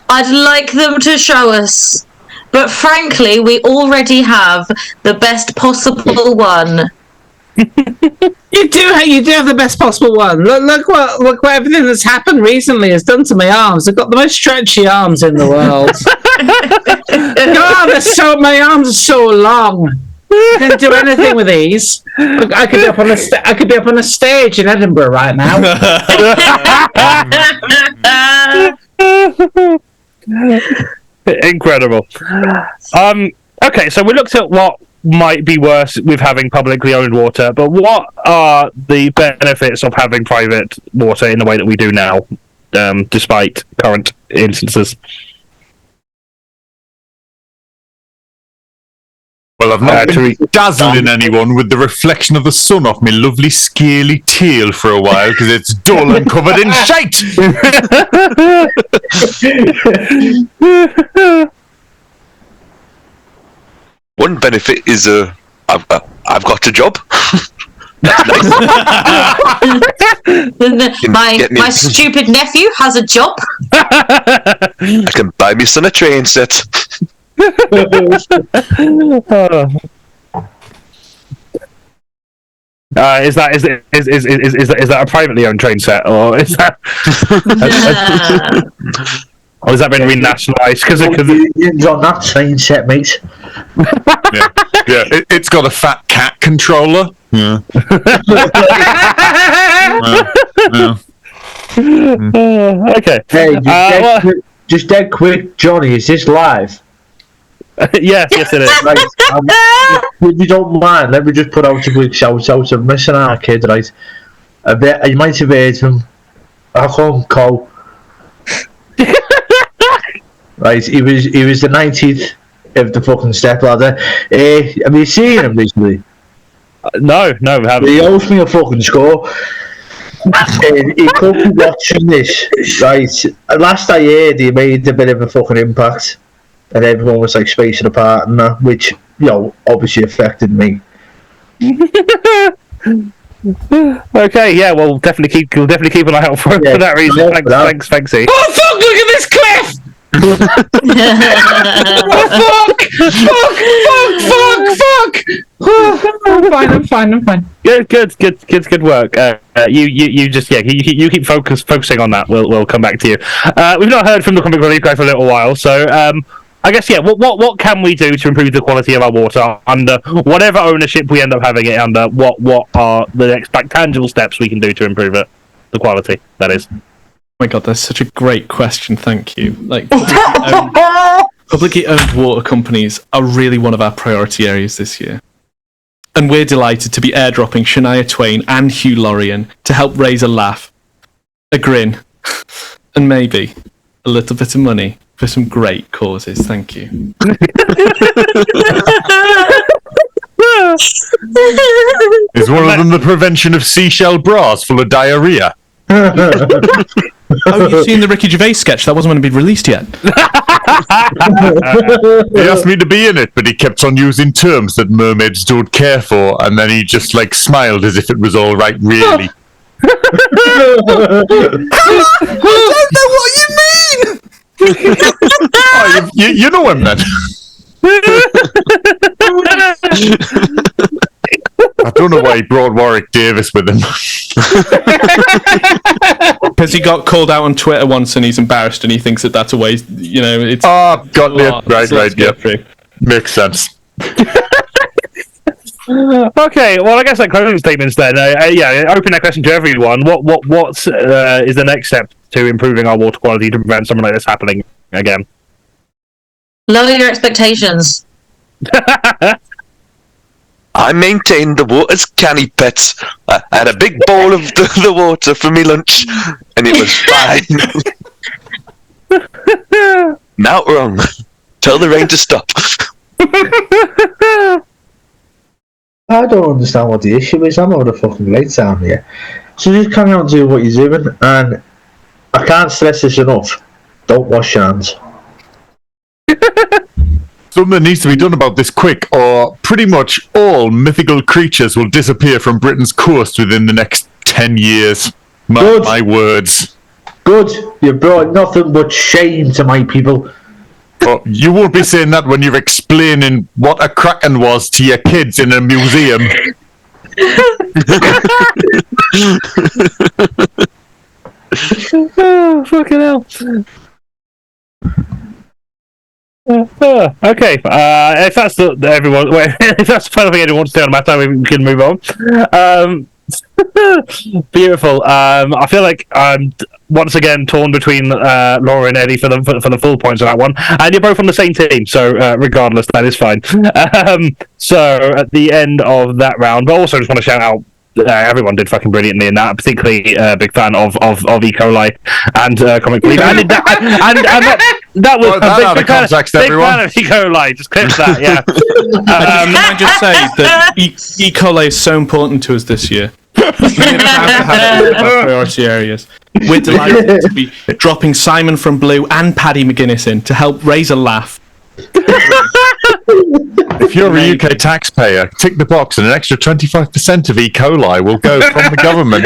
I'd like them to show us. But frankly, we already have the best possible one. You do have the best possible one. Look what everything that's happened recently has done to my arms. I've got the most stretchy arms in the world. God, my arms are so long. I can't do anything with these. Look, I could be up on a stage in Edinburgh right now. Incredible. Okay, so we looked at what might be worse with having publicly owned water, but what are the benefits of having private water in the way that we do now, despite current instances? Well, I've not been dazzling anyone with the reflection of the sun off my lovely scaly tail for a while because it's dull and covered in shite. One benefit is I've got a job. That's nice. My stupid nephew has a job. I can buy my son a train set. Is that a privately owned train set, or is that? Or has that been renationalised? Because unions on that train set, mate. Yeah. It's got a fat cat controller. Yeah. Okay. Hey, just dead quick, Johnny. Is this live? Yes, it is. Right, if you don't mind, let me just put out a quick shout out of missing our kid, right? You might have heard him. I call him Cole. Right, he was the 90th of the fucking stepladder. Have you seen him recently? No, we haven't. He owes me a fucking score. He could be watching this, right? Last I heard, he made a bit of a fucking impact, and everyone was like spacing apart and that, which obviously affected me. Okay, yeah, we'll definitely keep an eye out for that reason. Thanks. Oh fuck! Look at this cliff! Fuck! I'm fine. Good work. You keep focusing on that. We'll come back to you. We've not heard from the Comic Relief guy for a little while, so I guess what can we do to improve the quality of our water under whatever ownership we end up having it under? What are the next tangible steps we can do to improve it, the quality, that is? Oh my god, that's such a great question, thank you. Like, publicly owned water companies are really one of our priority areas this year. And we're delighted to be airdropping Shania Twain and Hugh Lorien to help raise a laugh, a grin, and maybe a little bit of money for some great causes. Thank you. Is one of them the prevention of seashell bras full of diarrhea? Oh, you've seen the Ricky Gervais sketch? That wasn't going to be released yet. He asked me to be in it, but he kept on using terms that mermaids don't care for, and then he just smiled as if it was all right, really. I don't know what you mean! Oh, you know him then. I don't know why he brought Warwick Davis with him. Because he got called out on Twitter once and he's embarrassed and he thinks that that's a way, it's... Oh, got it. Right, yeah. Makes sense. Okay, well, I guess that closing statements then. Open that question to everyone. What is the next step to improving our water quality to prevent something like this happening again? Lower your expectations. I maintained the water's canny pets. I had a big bowl of the water for me lunch, and it was fine. Not wrong. Tell the rain to stop. I don't understand what the issue is. I'm having a fucking great time here. So just carry on doing what you're doing, and I can't stress this enough. Don't wash your hands. Something needs to be done about this quick, or pretty much all mythical creatures will disappear from Britain's coast within the next 10 years. My words. Good. You brought nothing but shame to my people. But you won't be saying that when you're explaining what a kraken was to your kids in a museum. Oh, fucking hell. Okay, if that's if that's the final thing anyone wants to say on the matter, we can move on. Beautiful. I feel like I'm once again torn between Laura and Eddie for the full points of that one, and you're both on the same team, so regardless, that is fine. So at the end of that round, but also just want to shout out. Everyone did fucking brilliantly in that. Particularly big fan of E. coli and comic relief, and that was a big fan of E. coli. Just clip that, yeah. Can I just say that E. coli is so important to us this year. We're proud to have it in our priority areas. We're delighted to be dropping Simon from Blue and Paddy McGuinness in to help raise a laugh. If you're a UK taxpayer, tick the box and an extra 25% of E. coli will go from the government.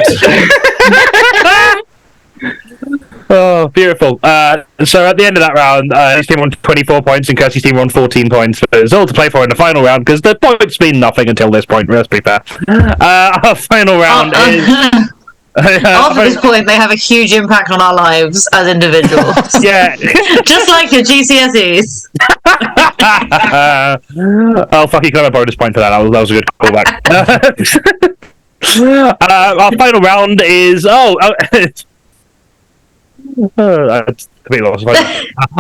Oh, beautiful. So at the end of that round, his team won 24 points and Kirstie's team won 14 points. But there's all to play for in the final round because the points mean nothing until this point. Let's be fair. Our final round is... After this point, they have a huge impact on our lives as individuals. Yeah. Just like your GCSEs. Oh, fuck, you can have a bonus point for that. That was a good callback. Our final round is... completely lost.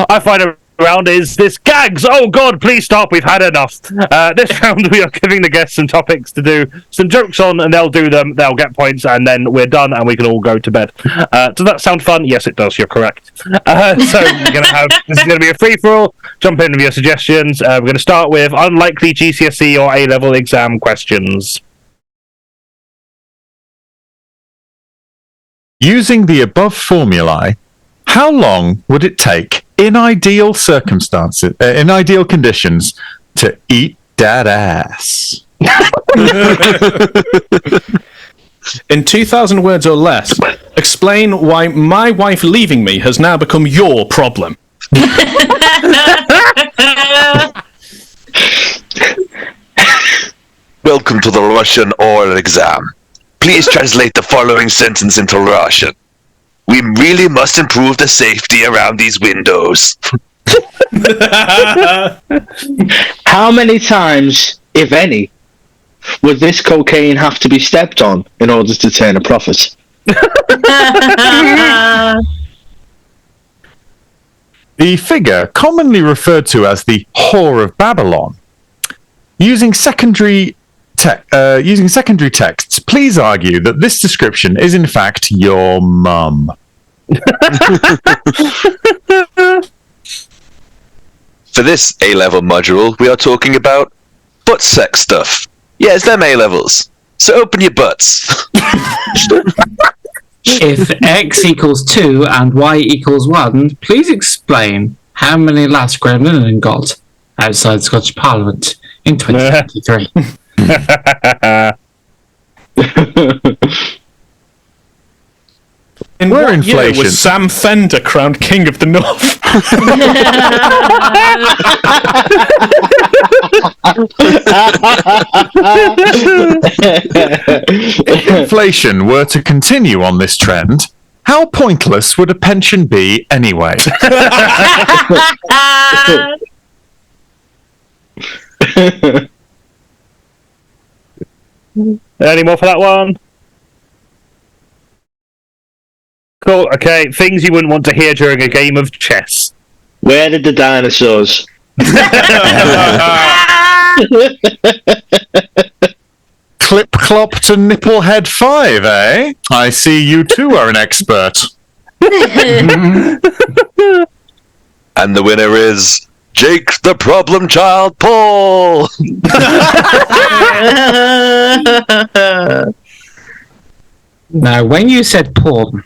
Our final round is this gags. Oh God, please stop. We've had enough. This round we are giving the guests some topics to do some jokes on, and they'll do them. They'll get points, and then we're done, and we can all go to bed. Does that sound fun? Yes, it does. You're correct. So this is going to be a free for all. Jump in with your suggestions. We're going to start with unlikely GCSE or A-level exam questions. Using the above formulae, how long would it take in ideal circumstances, in ideal conditions, to eat that ass? In 2,000 words or less, explain why my wife leaving me has now become your problem. Welcome to the Russian oral exam. Please translate the following sentence into Russian. We really must improve the safety around these windows. How many times, if any, would this cocaine have to be stepped on in order to turn a profit? The figure, commonly referred to as the Whore of Babylon, using secondary texts, please argue that this description is in fact your mum. For this A-level module, we are talking about butt sex stuff. Yeah, it's them A-levels. So open your butts. If x equals 2 and y equals 1, please explain how many lads Graham Linehan got outside Scottish Parliament in 2023. In Where what year inflation was Sam Fender crowned King of the North? If inflation were to continue on this trend, how pointless would a pension be anyway? Any more for that one? Cool. Okay. Things you wouldn't want to hear during a game of chess. Where did the dinosaurs? Clip clop to nipplehead 5, eh? I see you too are an expert. And the winner is Jake the Problem Child Paul. Now, when you said porn,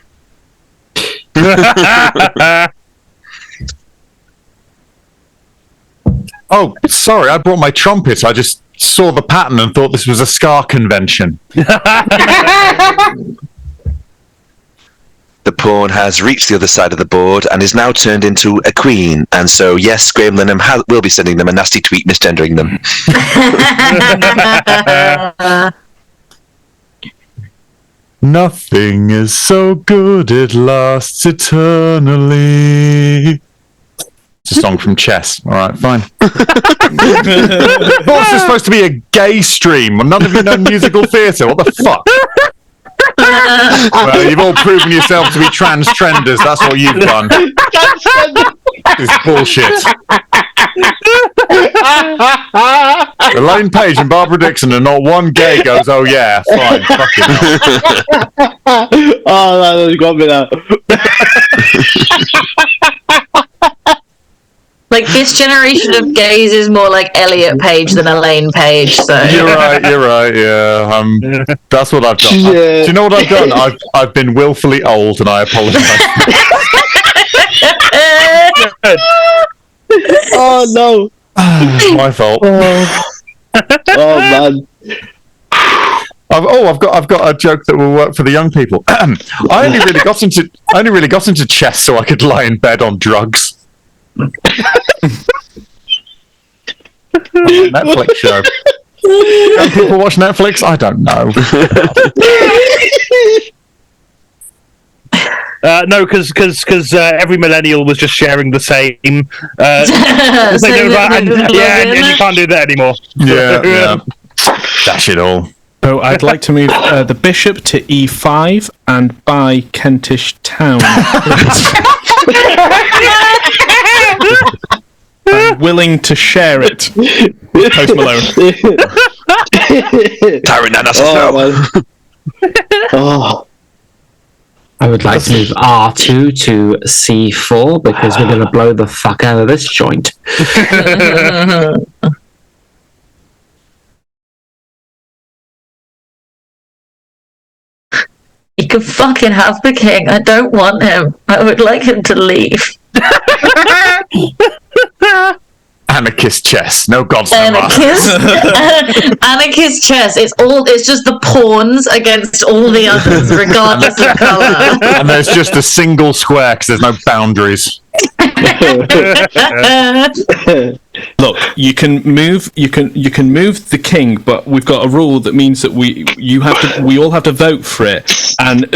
Oh, sorry, I brought my trumpet. I just saw the pattern and thought this was a ska convention. The pawn has reached the other side of the board and is now turned into a queen. And so, yes, Graham Linehan will be sending them a nasty tweet misgendering them. Nothing is so good it lasts eternally. It's a song from Cest. All right, fine. Of course, it's supposed to be a gay stream. Well, none of you know musical theatre. What the fuck? Well, you've all proven yourself to be trans-trenders. That's what you've done. It's bullshit. Elaine Page and Barbara Dixon and not one gay goes, oh yeah, fine, fucking hell. Oh, that's got me now. Like, this generation of gays is more like Elliot Page than Elaine Page, so... You're right, yeah. That's what I've done. Yeah. Do you know what I've done? I've been willfully old and I apologise. Oh, no. My fault. Oh, man. I've got a joke that will work for the young people. I only really got into chess so I could lie in bed on drugs. Netflix show. Young people watch Netflix? I don't know. No, because every millennial was just sharing the same. And you can't do that anymore. Yeah. Dash it all. So I'd like to move the bishop to E5 and buy Kentish Town. I'm willing to share it. Post Malone. Tyrant Nanas Oh. I would like to move R2 to C4 because we're going to blow the fuck out of this joint. You can fucking have the king. I don't want him. I would like him to leave. Anarchist chess. No gods, no masters. Anarchist chess. It's just the pawns against all the others, regardless of colour. And there's just a single square because there's no boundaries. Look, you can move the king, but we've got a rule that means that we all have to vote for it, and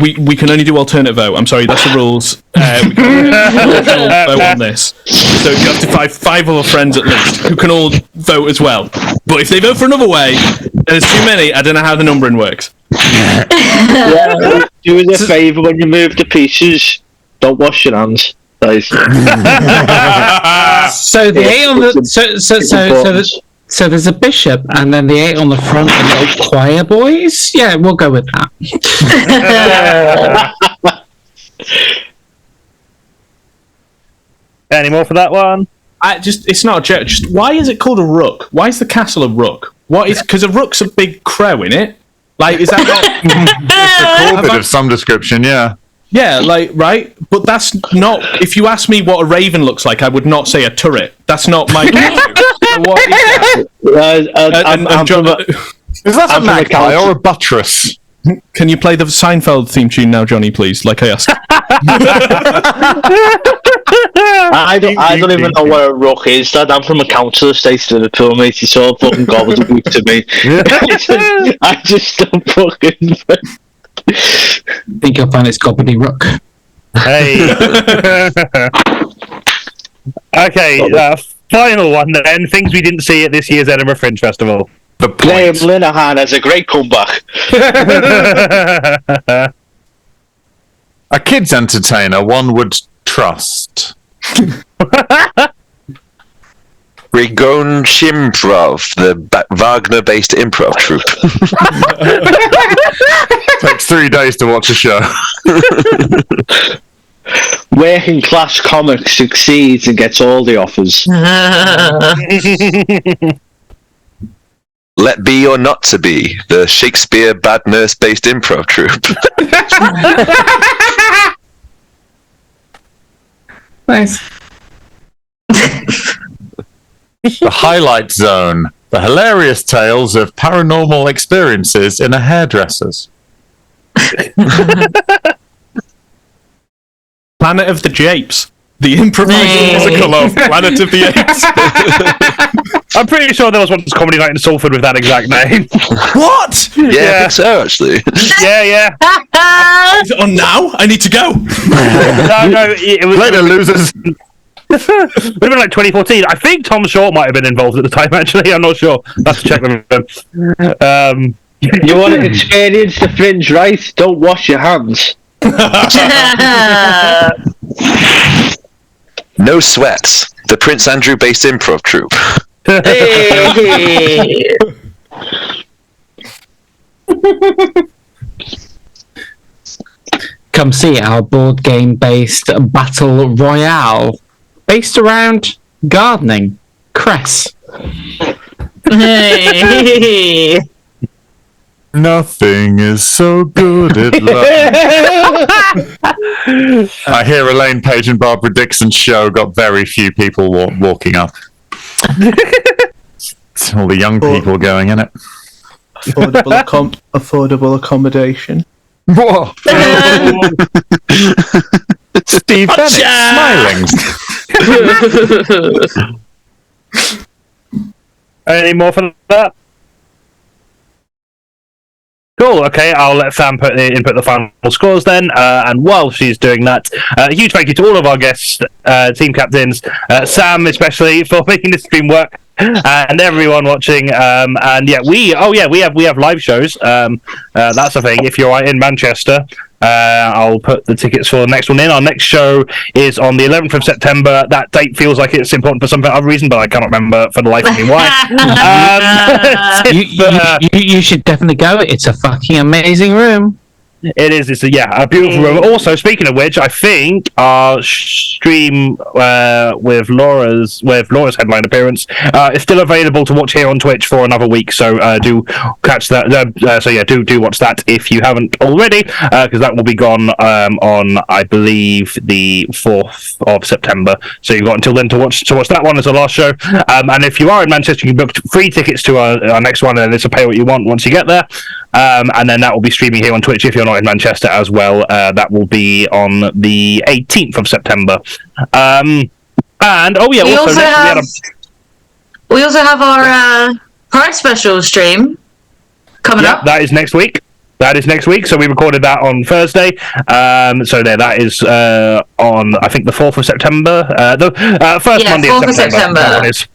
we can only do alternate vote. I'm sorry, that's the rules. We can all vote on this, so you have to five other friends at least who can all vote as well. But if they vote for another way, and there's too many, I don't know how the numbering works. Yeah, do us a favour when you move the pieces. Don't wash your hands. So the 8 on the so there's a bishop and then the 8 on the front and the choir boys. Yeah, we'll go with that. Any more for that one? It's not a joke. Just why is it called a rook? Why is the castle a rook? What is? Because a rook's a big crow, in it. Like, is that not a corvid of some description? Yeah. Yeah, like, right? But that's not... If you ask me what a raven looks like, I would not say a turret. That's not my... What is that? Is that a magpie or a buttress? Can you play the Seinfeld theme tune now, Johnny, please, like I asked? I don't even know what a rook is, Dad. I'm from a council estate in Liverpool, mate. It's all fucking gobbledygook to me. I just don't fucking... I think you'll find it's gobbledygook. Hey. Okay, final one then. Things we didn't see at this year's Edinburgh Fringe Festival. Graham Linehan has a great comeback. A kids' entertainer one would trust. Rigon Shimprov, the Wagner-based improv troupe. Takes 3 days to watch a show. Working class comic succeeds and gets all the offers. Let Be or Not to Be, the Shakespeare Bad Nurse-based improv troupe. Nice. The Highlight Zone. The hilarious tales of paranormal experiences in a hairdresser's. Planet of the Japes. The improvised musical of Planet of the Apes. I'm pretty sure there was once comedy night in Salford with that exact name. What? Yeah, I think so, actually. Yeah. Is it on now? I need to go. No, it was Later, losers. Would have been like 2014. I think Tom Short might have been involved at the time. Actually, I'm not sure. That's to check with him. You want to experience the Fringe, right? Don't wash your hands. No Sweat, the Prince Andrew-based improv troupe. Hey. Come see our board game based battle royale based around gardening. Cress. Hey. Nothing is so good at love. I hear Elaine Page and Barbara Dixon's show got very few people walking up. It's all the young people going in it. Affordable accommodation. Whoa! Steve Bennett smiling. Any more for that? Cool. Okay, I'll let Sam input the final scores then. And while she's doing that, a huge thank you to all of our guests, team captains, Sam especially for making this stream work, and everyone watching. And yeah, we have live shows. That's the thing. If you're in Manchester, I'll put the tickets for the next one in. Our next show is on the 11th of September. That date feels like it's important for some other reason, but I cannot remember for the life of me why. You should definitely go. It's a fucking amazing room. It is. It's a beautiful room. Also, speaking of which, I think our stream with Laura's headline appearance is still available to watch here on Twitch for another week. So do catch that. Do watch that if you haven't already, because that will be gone on, I believe, the 4th of September. So you've got until then to watch that one as the last show. And if you are in Manchester, you can book free tickets to our next one, and it's a pay what you want once you get there. And then that will be streaming here on Twitch if you're not in Manchester as well. That will be on the 18th of September. We also have our Pride Special stream coming up. That is next week. So we recorded that on Thursday. That is on, I think, the 4th of September. The first Monday 4th of September. That one is.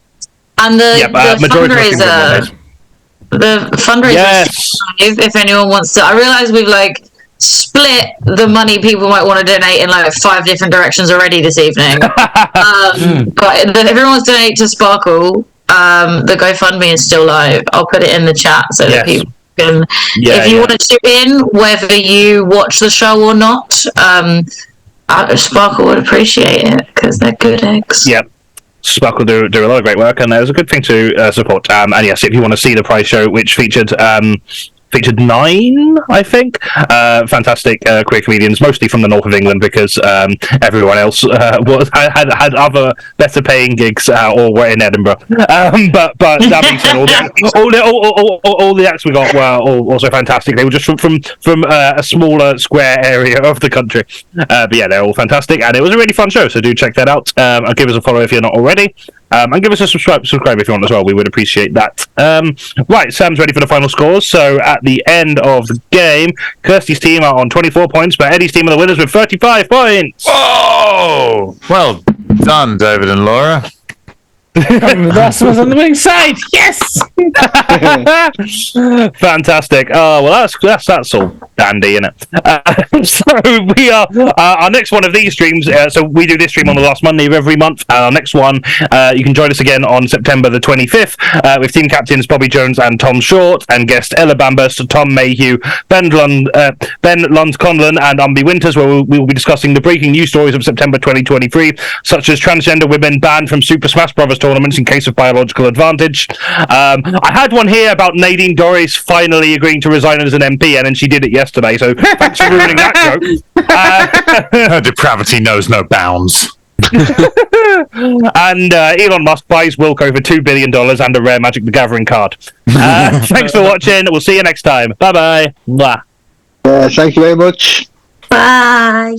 And the fundraiser. The fundraiser, yes. If anyone wants to. I realise we've split the money people might want to donate in 5 different directions already this evening. But if everyone wants to donate to Sparkle, the GoFundMe is still live. I'll put it in the chat so that people can. If you want to chip in, whether you watch the show or not, Sparkle would appreciate it because they're good eggs. Yep. Sparkle do a lot of great work, and it was a good thing to support. And yes, if you want to see the prize show, which featured 9, I think, fantastic queer comedians, mostly from the north of England, because everyone else had other better paying gigs or were in Edinburgh. But that being said, all the acts we got were also fantastic. They were just from a smaller square area of the country. But yeah, they're all fantastic, and it was a really fun show. So do check that out. And give us a follow if you're not already. And give us a subscribe if you want as well. We would appreciate that. Right, Sam's ready for the final scores. So at the end of the game, Kirstie's team are on 24 points, but Eddie's team are the winners with 35 points. Whoa! Well done, David and Laura. That's what's on the winning side. Yes. Fantastic. Well, that's all dandy, isn't it? So we are our next one of these streams. So we do this stream on the last Monday of every month. Our next one, you can join us again on September the 25th with team captains Bobby Jones and Tom Short, and guest Ella Bambus, Tom Mayhew, Ben Lund Conlon, and Umby Winters, where we will be discussing the breaking news stories of September 2023, such as transgender women banned from Super Smash Bros. Tournaments in case of biological advantage. I had one here about Nadine Dorries finally agreeing to resign as an MP, and then she did it yesterday, so thanks for ruining that joke. Her depravity knows no bounds. And Elon Musk buys Wilco for $2 billion and a rare Magic the Gathering card. Thanks for watching. We'll see you next time. Bye-bye. Bye. Thank you very much. Bye.